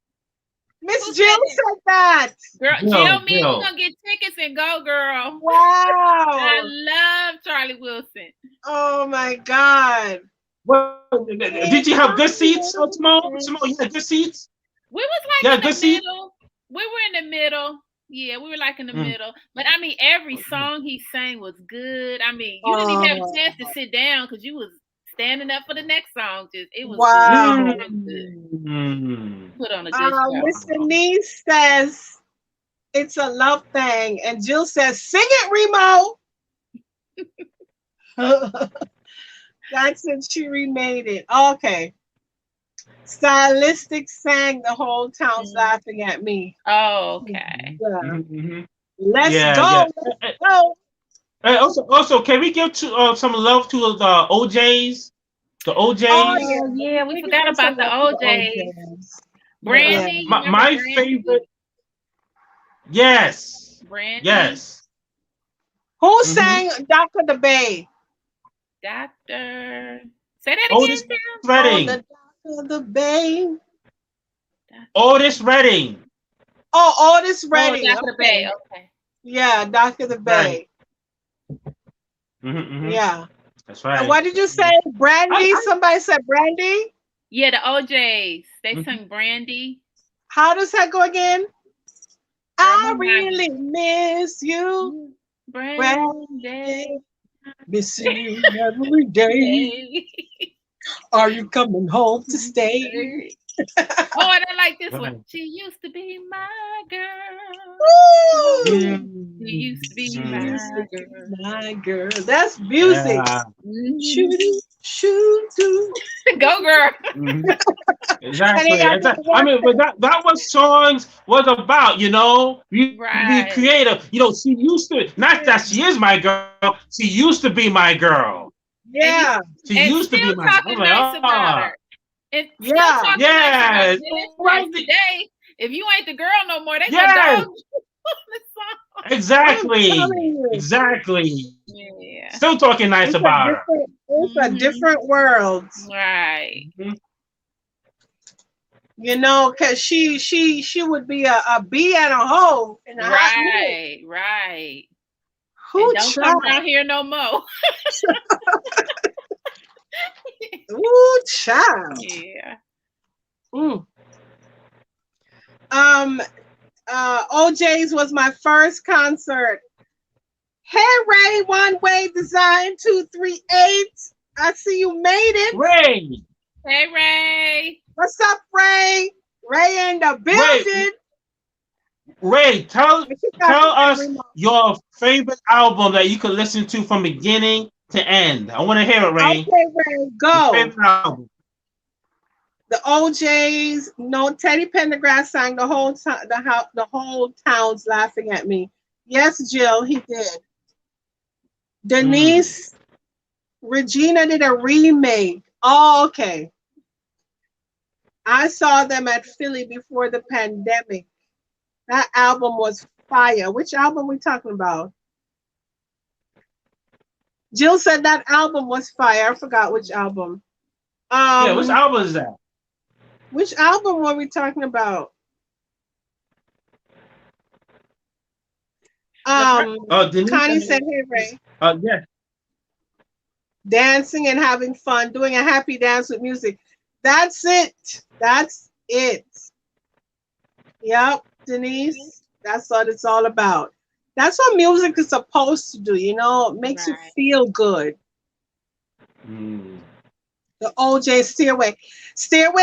Miss Jill said that. Girl, Jill, me, we're gonna get tickets and go, girl. Wow. I love Charlie Wilson. Oh my God. What, did you have good seats, Simone? Simone, you had good seats? We was like Yeah, in good the seats? middle. We were in the middle. Yeah, we were like in the middle. But I mean, every song he sang was good. I mean, you didn't even have a chance to sit down because you was standing up for the next song. Just it was wow. good. It was good. Put on a good show. Miss Denise says it's a love thing, and Jill says, "Sing it, Remo." That's it. She remade it. Okay. Stylistic sang the whole town's laughing at me. Oh, okay. Yeah. Let's go. Yeah. Let's go. Also, can we give some love to the OJs? The OJs. Oh yeah, we forgot about the OJs. Brandy. Yeah. My favorite. Yes. Brandy. Yes. Who sang Doctor the Bay? Doctor. Say that Otis again. Redding. The Doctor the Bay. Otis Redding. Oh, Otis Redding. Doctor the Bay. Okay. Yeah, Doctor the Bay. Right. Yeah. That's right. And what did you say? Brandy? Somebody said Brandy? Yeah, the OJs. They sung Brandy. How does that go again? I really miss you, Brandy. Missing you every day. Are you coming home to stay? Oh, I don't like this one. She used to be my girl. Woo! She used to be my girl. That's music. Yeah. Shoot. Go, girl. Exactly. I mean, but that was songs was about, you know, be creative. You know, she used to, not that she is my girl, she used to be my girl. Yeah. She used to be my girl. Talking nice about her. And still talking nice about her. Today, if you ain't the girl no more, they gonna dog you on the song. Exactly. Yeah. Still talking nice about her. It's a different world. Right. You know, because she would be a bee and a hoe in a right. Who don't come around here no more. Ooh, child. Yeah. OJ's was my first concert. Hey Ray, one way design 238. I see you made it. Ray. Hey Ray. What's up, Ray? Ray in the building. Ray, tell us your favorite album that you could listen to from beginning to end. I want to hear it, Ray. Okay, Ray, go. Your favorite album. The OJ's, no, Teddy Pendergrass sang the whole town's laughing at me. Yes, Jill, he did. Denise, Regina did a remake. Oh, okay. I saw them at Philly before the pandemic. That album was fire. Which album we talking about? Jill said that album was fire. I forgot which album. Yeah, which album is that? Which album were we talking about? Connie said, hey, Ray. Yeah. Dancing and having fun, doing a happy dance with music. That's it. That's it. Yep, Denise. That's what it's all about. That's what music is supposed to do, you know? It makes you feel good. The OJ Stairway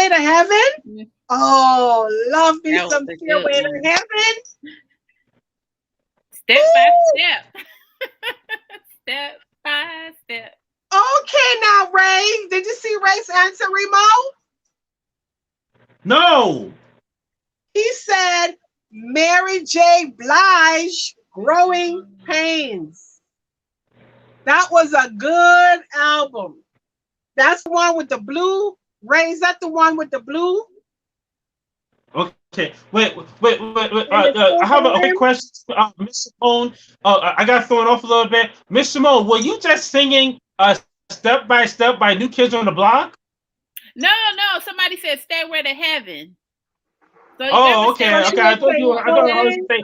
to Heaven. Oh, love me some Stairway to Heaven. Step by step. Step by step. Okay, now Ray, did you see Ray's answer, Remo? No. He said Mary J. Blige, Growing Pains. That was a good album. That's the one with the blue. Ray, is that the one with the blue? Okay. Wait. I have a quick question, Miss Simone. I got thrown off a little bit. Miss Simone, were you just singing Step by Step by New Kids on the Block? No. Somebody said Stairway to Heaven. So okay. I thought you were. I was saying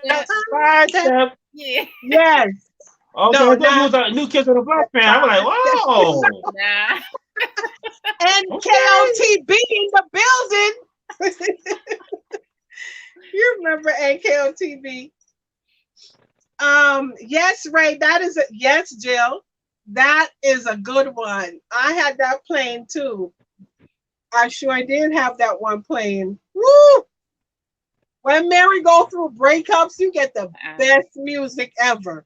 Step by Step. Yeah. Yes. Okay, no, I thought you was a New Kids on the Block fan. I was like, whoa. Nah. And KOTB in the building. You remember NKOTB? Yes, Ray, that is yes, Jill. That is a good one. I had that playing too. I sure did have that one playing. Woo! When Mary go through breakups, you get the best music ever.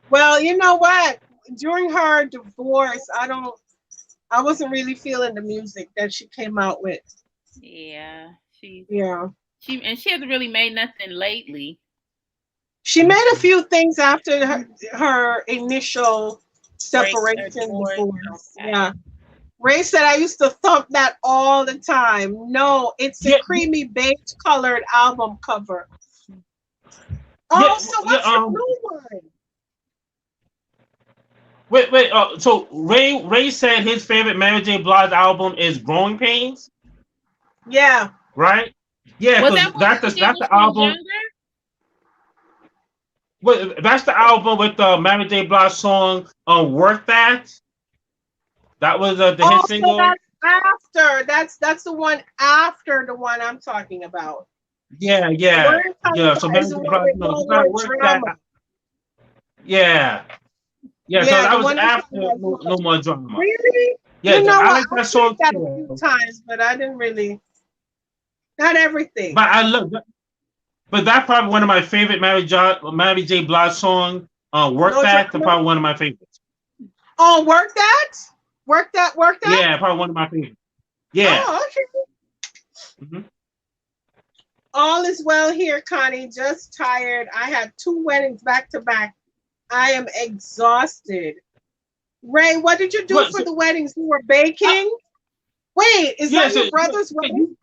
Well, you know what? During her divorce, I wasn't really feeling the music that she came out with. Yeah, she hasn't really made nothing lately. She made a few things after her initial separation divorce. Okay. Yeah. Ray said I used to thump that all the time. No, it's a creamy beige colored album cover. Oh, so what's the new one? Wait. So Ray said his favorite Mary J. Blige album is Growing Pains. Yeah. Right. Yeah, because that's the album. Well, that's the album with the Mary J. Blige song "Worth That." That was the hit single. So that's that's the one after the one I'm talking about. Yeah. So Mary J. Blige, Worth That. Yeah. So that was after No More Drama. Really? Yeah, I like that song a few times, but I didn't really. Not everything. But I love that. But that's probably one of my favorite Mary J. Blige song. Work That. That's probably one of my favorites. Oh, Work That? Work That? Yeah, probably one of my favorites. Yeah. Oh, okay. Mm-hmm. All is well here, Connie. Just tired. I had 2 weddings back to back. I am exhausted. Ray, what did you do for the weddings? You were baking? Wait, is that your brother's wedding?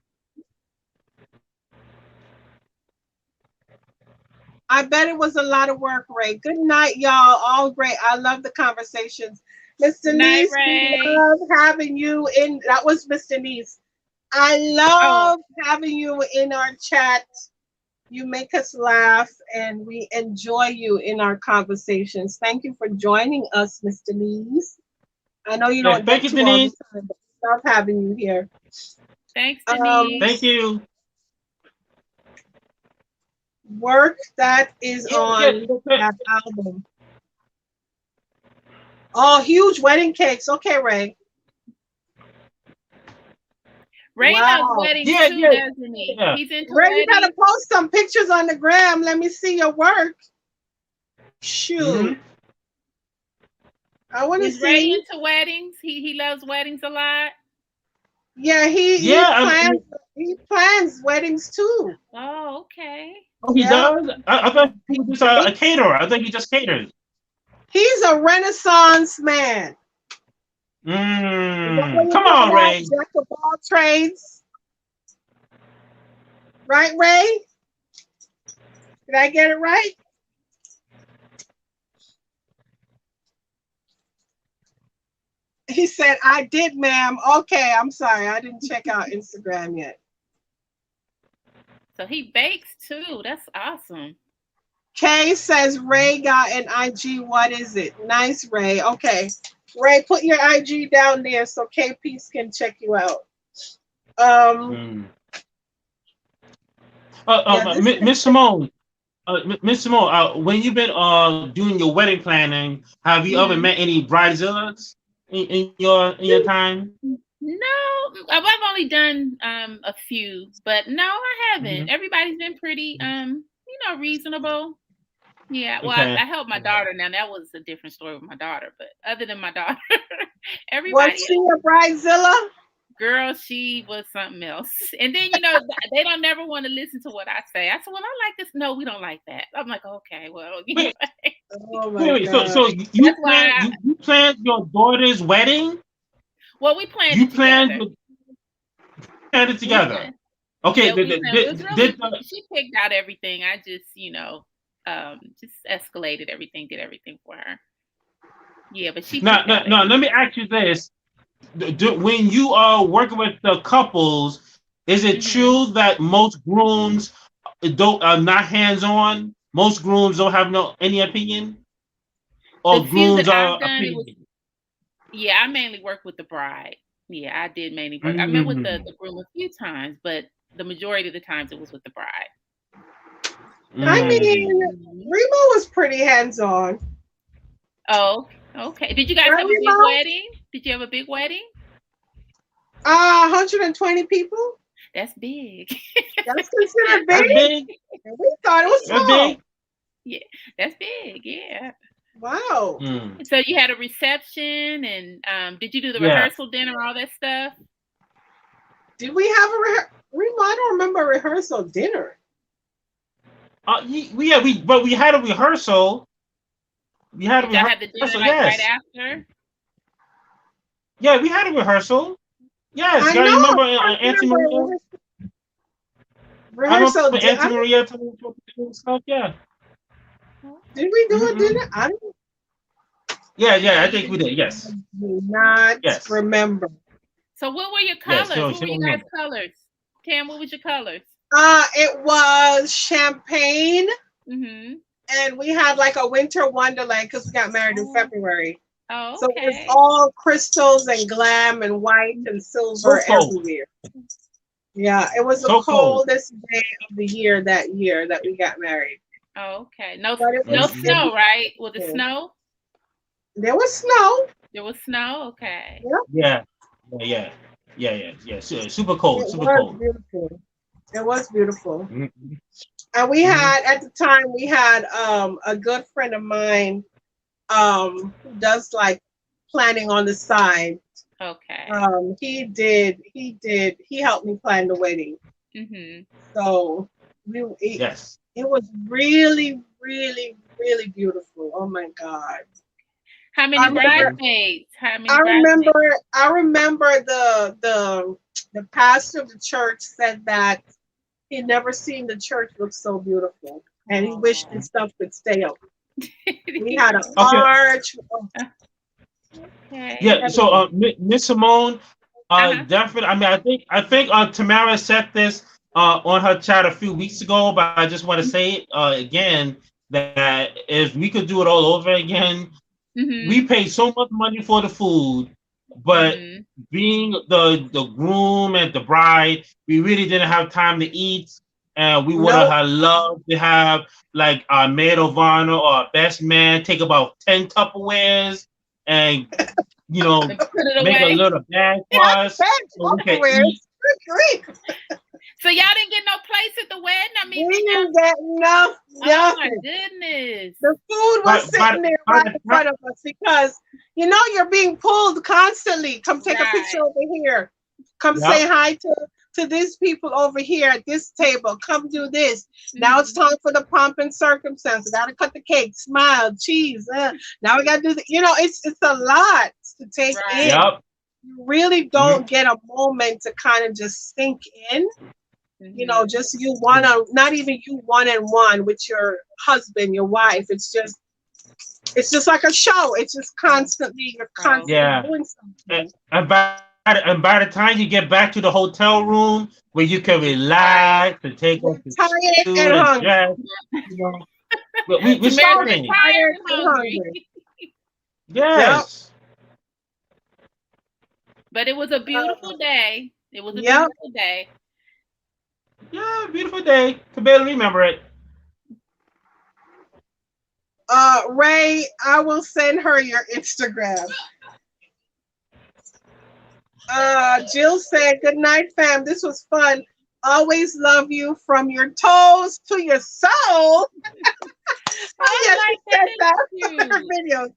I bet it was a lot of work, Ray. Good night, y'all. All great. I love the conversations. Miss Denise, we love having you in. That was Miss Denise. I love having you in our chat. You make us laugh, and we enjoy you in our conversations. Thank you for joining us, Miss Denise. I know you don't thank you, Denise. All the time, but we love having you here. Thanks, Denise. Thank you. Work That is on that album. Oh, huge wedding cakes. Okay, Ray. Ray loves weddings too, doesn't he? Yeah. He's into Ray, weddings. you gotta post some pictures on the gram. Let me see your work. Shoot. Mm-hmm. I want to see. Ray into weddings? He loves weddings a lot. Yeah, he plans weddings too. Oh, okay. Oh, he does? I thought he was just a caterer. I think he just caters. He's a Renaissance man. Come on, Ray. Jack of all trades. Right, Ray? Did I get it right? He said, I did, ma'am. Okay, I'm sorry. I didn't check out Instagram yet. So he bakes too. That's awesome. Kay says, Ray got an IG. What is it? Nice, Ray. Okay. Ray, put your IG down there so K Peace can check you out. Miss Simone. Miss Simone, when you've been doing your wedding planning, have you ever met any bridezillas? in your time? No, I've only done a few, but no, I haven't. Mm-hmm. Everybody's been pretty reasonable. Yeah, well, Okay. I helped my daughter. Now that was a different story with my daughter, but other than my daughter, Was everybody she else, a bridezilla? girl, she was something else. And then they don't never want to listen to what I say. I said, "Well, I like this." No, we don't like that. I'm like, okay, well, Wait, Oh my so God. you that's why. you planned your daughter's wedding? Well, we planned You it planned together. it We together. planned. Okay. Yeah, we planned. It was really. Did the, She picked out everything. I just, just escalated everything, did everything for her. Yeah, but she now, picked now, out now, everything. let me ask you this: when you are working with the couples, is it Mm-hmm. true that most grooms don't are not hands on? Most grooms don't have any opinion, The or few that grooms I've are done, it was opinion. yeah. I mainly worked with the bride. Yeah, I did mainly work. I met with Mm, the groom a few times, but the majority of the times it was with the bride. The I bride. mean, mm. Mhm. Remo was pretty hands-on. Oh, okay. Did you guys Right, have a big Remo? wedding? Did you have a big wedding? 120 people. That's big. That's considered big. That's big. And we thought it was That's small. big. Yeah, that's big. Yeah. Wow. Mm. So you had a reception, and did you do the Yeah. rehearsal dinner, all that stuff? Did we have a Remo? I don't remember a rehearsal dinner. But we had a rehearsal. We had a Did y'all have the dinner rehearsal. like right Yes. after? Yeah, we had a rehearsal. Yes. I You know. remember I Auntie remember a Maria? I rehearsal. remember Auntie Maria telling me what to do and stuff. Yeah. Did we do a Mm-hmm. dinner? I don't Yeah. No, I you think we didn't. did. Yes. do not Yes. remember. So what were your Yes. colors? What She were you guys' remember. colors? Tam, what was your colors? It was champagne, Mm-hmm. and we had like a winter wonderland because we got married in Oh, February. oh, So it was okay. all crystals and glam and white and So silver cold. everywhere. Yeah, it was the So cold. coldest day of the year that we got married. Oh, okay. No, But no Mm-hmm. snow, was right? Was it beautiful. snow? There was snow. There was snow. Okay. Yep, Yeah. Yeah. Super cold. it Super was cold. beautiful. It was beautiful. Mm-hmm. And we Mm-hmm. had at the time we had a good friend of mine who does like planning on the side. Okay. He helped me plan the wedding. Mm-hmm. So we Yes. it was really, really, really beautiful. Oh my God. How I many remember bridesmaids? How many I remember bridesmaids? I remember the pastor of the church said that he'd never seen the church look so beautiful. And he wished Oh. his stuff could stay up. We had an Oh, Okay. arch. Oh, okay. Yeah. So, everything. Miss Simone, Uh-huh. definitely. I mean, I think Tamara said this on her chat a few weeks ago, but I just want to say it again that if we could do it all over again, we Mm-hmm. pay so much money for the food, but Mm-hmm. being the groom and the bride, we really didn't have time to eat, and we would Nope. have loved to have like our maid of honor or our best man take about 10 Tupperwares and you know And put it make a away. little bag for Yeah, us bad so we can Tupperware. eat. Good grief. So y'all didn't get no place at the wedding? I mean, We did y'all? didn't get Oh my nothing. goodness. The food was But sitting there by right the in time, front of us because you're being pulled constantly. Come take a picture Right. over here. Come say yep, hi to these people over here at this table. Come do this. Now it's Mm-hmm. time for the pomp and circumstance. Gotta cut the cake, smile, cheese. Now we gotta do the. It's a lot to take Right. in. yep. You really Mhm. don't get a moment to kind of just sink in. Mm-hmm. Just you not even you one and one with your husband, your wife. It's just like a show. It's just you're Oh, constantly Yeah. doing And, something. and by the time you get back to the hotel room where you can right. relax and take You're off the tired and suit and hungry. dress, you know, we're Tamara said starving. tired Tired and and hungry. hungry. Yep. Yes. But it was a Uh, beautiful day. It was a yep. beautiful day. Yeah, beautiful day. Can barely remember it. Ray, I will send her your Instagram. Jill said, "Good night, fam. This was fun. Always love you from your toes to your soul." Oh, yes, she said that in her videos.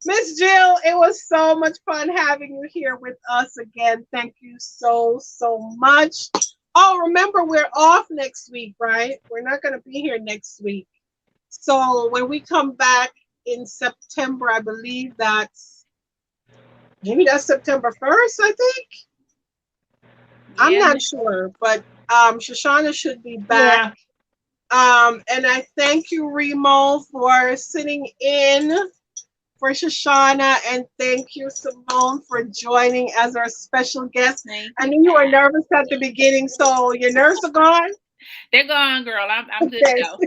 Miss Jill, it was so much fun having you here with us again. Thank you so, so much. Oh, remember, we're off next week, right? We're not going to be here next week. So when we come back in September, I believe maybe that's September 1st, I think. Yeah. I'm not sure, but Shoshana should be back. Yeah. And I thank you, Remo, for sitting in for Shoshana, and thank you, Simone, for joining as our special guest. I knew you were nervous at the beginning, so your nerves are gone? They're gone, girl. I'm good to go.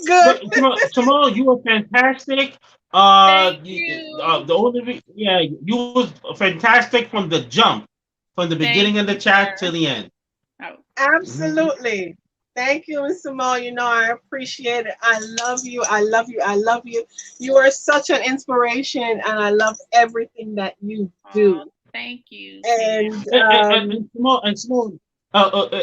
Good. Simone, you were fantastic. Thank you. You was fantastic from the jump, from the beginning of the chat to the end. Oh. Absolutely. Mm-hmm. Thank you, Simone. You know, I appreciate it. I love you. I love you. I love you. You are such an inspiration, and I love everything that you do. Oh, thank you. And Simone,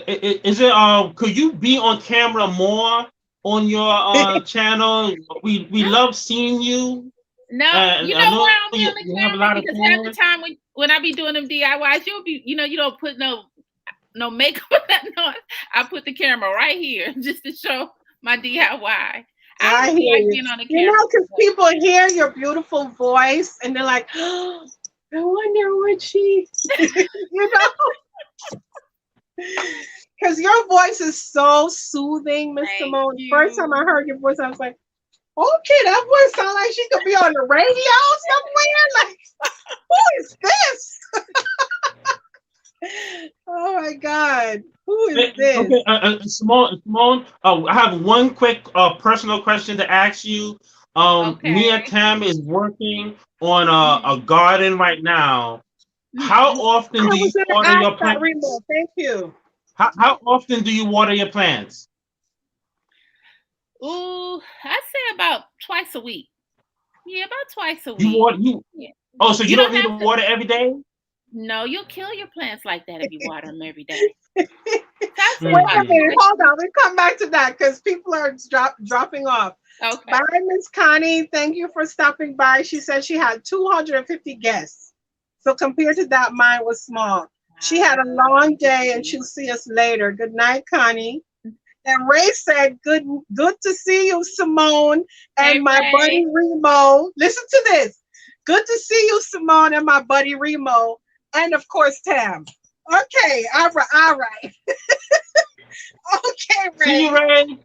is it could you be on camera more on your channel? We love seeing you. No, you know why I'll be on the camera? Because half the time when I be doing them DIYs, you'll be, you don't put no makeup or nothing on. I put the camera right here just to show my DIY. I hear you. Being on the camera. Because people hear your beautiful voice and they're like, oh, I wonder what she, Because your voice is so soothing, Miss Simone. First time I heard your voice, I was like, okay, that voice sounds like she could be on the radio somewhere. Like, who is this? Oh my God, who is this? Okay, Simone, I have one quick personal question to ask you. Me and Tam is working on a garden right now. How often do you water your plants? Thank you. How often do you water your plants? Ooh, I say about twice a week. Yeah, about twice a week. Oh, so you don't need to water every day? No, you'll kill your plants like that if you water them every day. Wait a minute, hold on. We come back to that because people are dropping off. Okay. Bye, Miss Connie. Thank you for stopping by. She said she had 250 guests. So compared to that, mine was small. She had a long day, and she'll see us later. Good night, Connie. And Ray said, good to see you, Simone, and my buddy Remo. Listen to this. Good to see you, Simone, and my buddy Remo. And of course, Tam. Okay, all right. Okay, Ray. See you, Ray.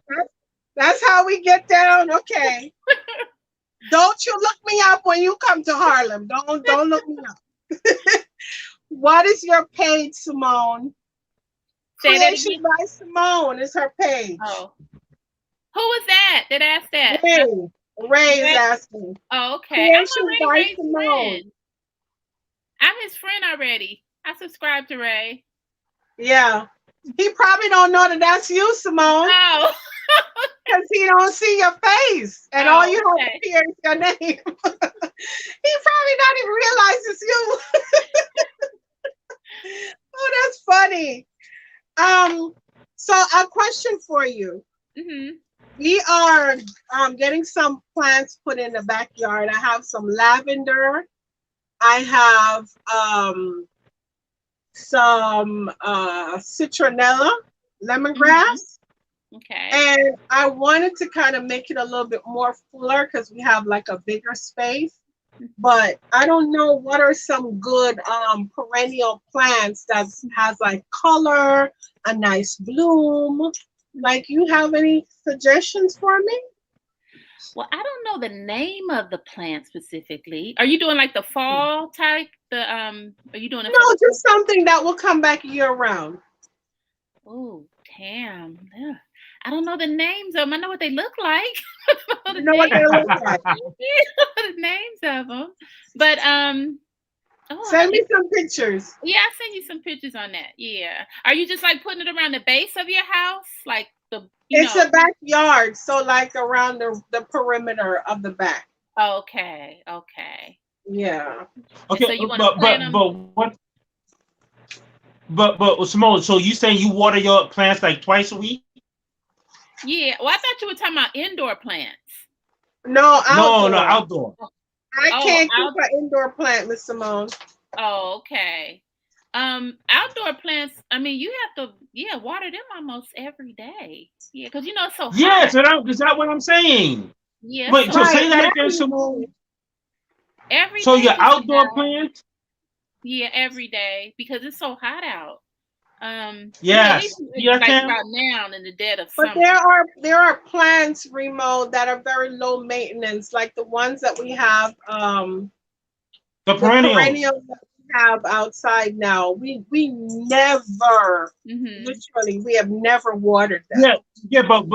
That's how we get down. Okay. Don't you look me up when you come to Harlem. Don't look me up. What is your page, Simone? Creation by Simone is her page. Oh. Who was that asked that? Ray is asking. Oh, okay. Creation by Simone. I'm his friend already. I subscribe to Ray. Yeah. He probably don't know that that's you, Simone. Oh. Because he don't see your face. And all you have to hear is your name. He probably not even realize it's you. Oh, that's funny. So a question for you. Mm-hmm. We are getting some plants put in the backyard. I have some lavender. I have some citronella, lemongrass. Mm-hmm. Okay. And I wanted to kind of make it a little bit more fuller because we have like a bigger space. But I don't know what are some good perennial plants that has like color, a nice bloom. Like, you have any suggestions for me? Well, I don't know the name of the plant specifically. Are you doing like the fall type? Are you doing just something that will come back year round. Oh, Tam. Yeah. I don't know the names of them. I know what they look like. You know what they look like. The names of them. But send me some pictures. Yeah, I'll send you some pictures on that. Yeah. Are you just like putting it around the base of your house? Like it's a backyard, so like around the perimeter of the back. Okay. Yeah. Okay, so you want to plant them? but what? But Simone, so you saying you water your plants like twice a week? Yeah. Well, I thought you were talking about indoor plants. No, outdoor. No, outdoor. I can't keep an indoor plant, Miss Simone. Oh, okay. Outdoor plants, I mean, you have to, water them almost every day. Yeah, because it's so hot. Yeah, so is that what I'm saying? Yeah. Wait, so say that now again, Simone. Every so day. Your outdoor plants? Yeah, every day because it's so hot out. Yes. Like about now in the dead of summer. But there are plants, Remo, that are very low maintenance, like the ones that we have. The perennials that we have outside now. We never, literally, we have never watered them. Yeah, but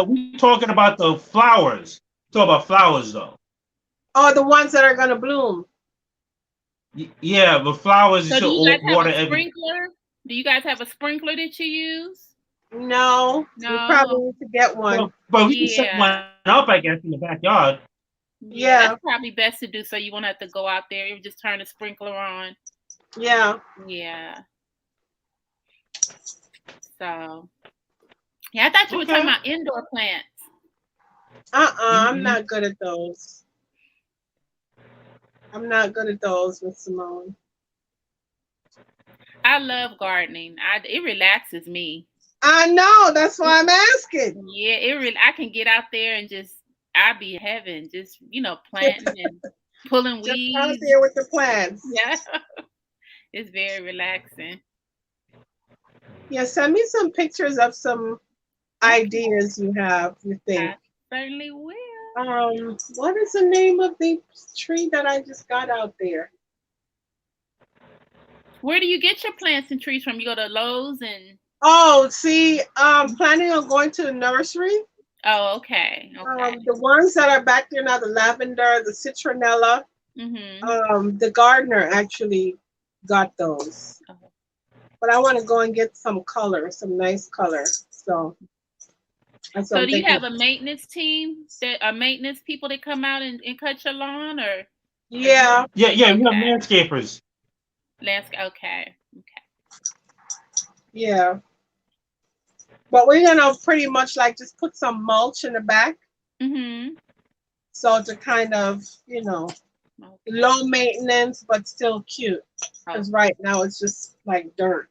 we're talking about the flowers. Talk about flowers though. Oh, the ones that are gonna bloom. Yeah, but flowers so you should water every. Sprinkler? Do you guys have a sprinkler that you use? No. We probably need to get one. But we can set one up, I guess, in the backyard. Yeah, that's probably best to do so you won't have to go out there. You just turn the sprinkler on. Yeah. Yeah. So, I thought you were talking about indoor plants. I'm not good at those. I'm not good at those, Miss Simone. I love gardening. It relaxes me. I know. That's why I'm asking. Yeah, I can get out there and I'll be in heaven, just planting and pulling weeds. Just out there with the plants. Yeah, it's very relaxing. Yeah, send me some pictures of some ideas you have. You think? I certainly will. What is the name of the tree that I just got out there? Where do you get your plants and trees from? You go to Lowe's and. Oh, see, planning on going to the nursery. Oh, okay. The ones that are back there now, the lavender, the citronella. The gardener actually got those. But I want to go and get some color, some nice color. So do you have a maintenance team, maintenance people that come out and cut your lawn, or? Yeah. Yeah, we have landscapers. Okay. Yeah. But we're gonna pretty much just put some mulch in the back. So to kind of, low maintenance but still cute. Because right now it's just like dirt.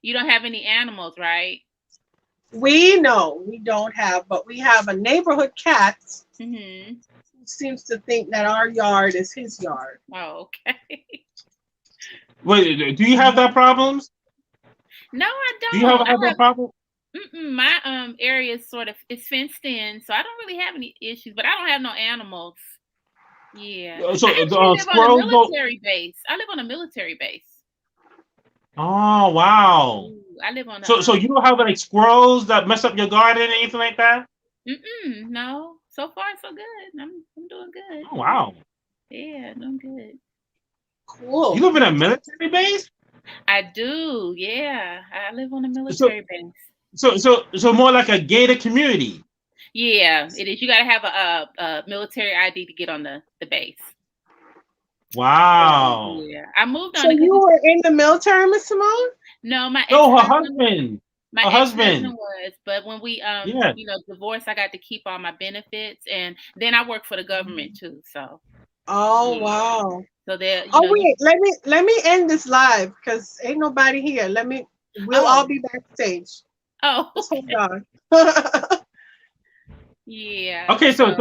You don't have any animals, right? We don't have, but we have a neighborhood cat who seems to think that our yard is his yard. Oh, okay. Wait, do you have that problems? No, I don't. Do you have that problem? My area is it's fenced in, so I don't really have any issues. But I don't have no animals. Yeah. So I live on a military base. I live on a military base. Oh wow! Ooh, I live on. So you don't have squirrels that mess up your garden or anything like that? No. So far, so good. I'm doing good. Oh wow! Yeah, doing good. Cool. You live in a military base? I do. Yeah, I live on a military base. So more like a gated community. Yeah, it is. You got to have a military ID to get on the base. Wow. Yeah, I moved on. So you were in the military, Miss Simone? No, my her husband. My husband was, but when we divorced, I got to keep all my benefits, and then I work for the government too. So. Oh wow. So there. Wait, let me end this live because ain't nobody here. We'll all be backstage. Oh. Okay. Hold on. Yeah. Okay, so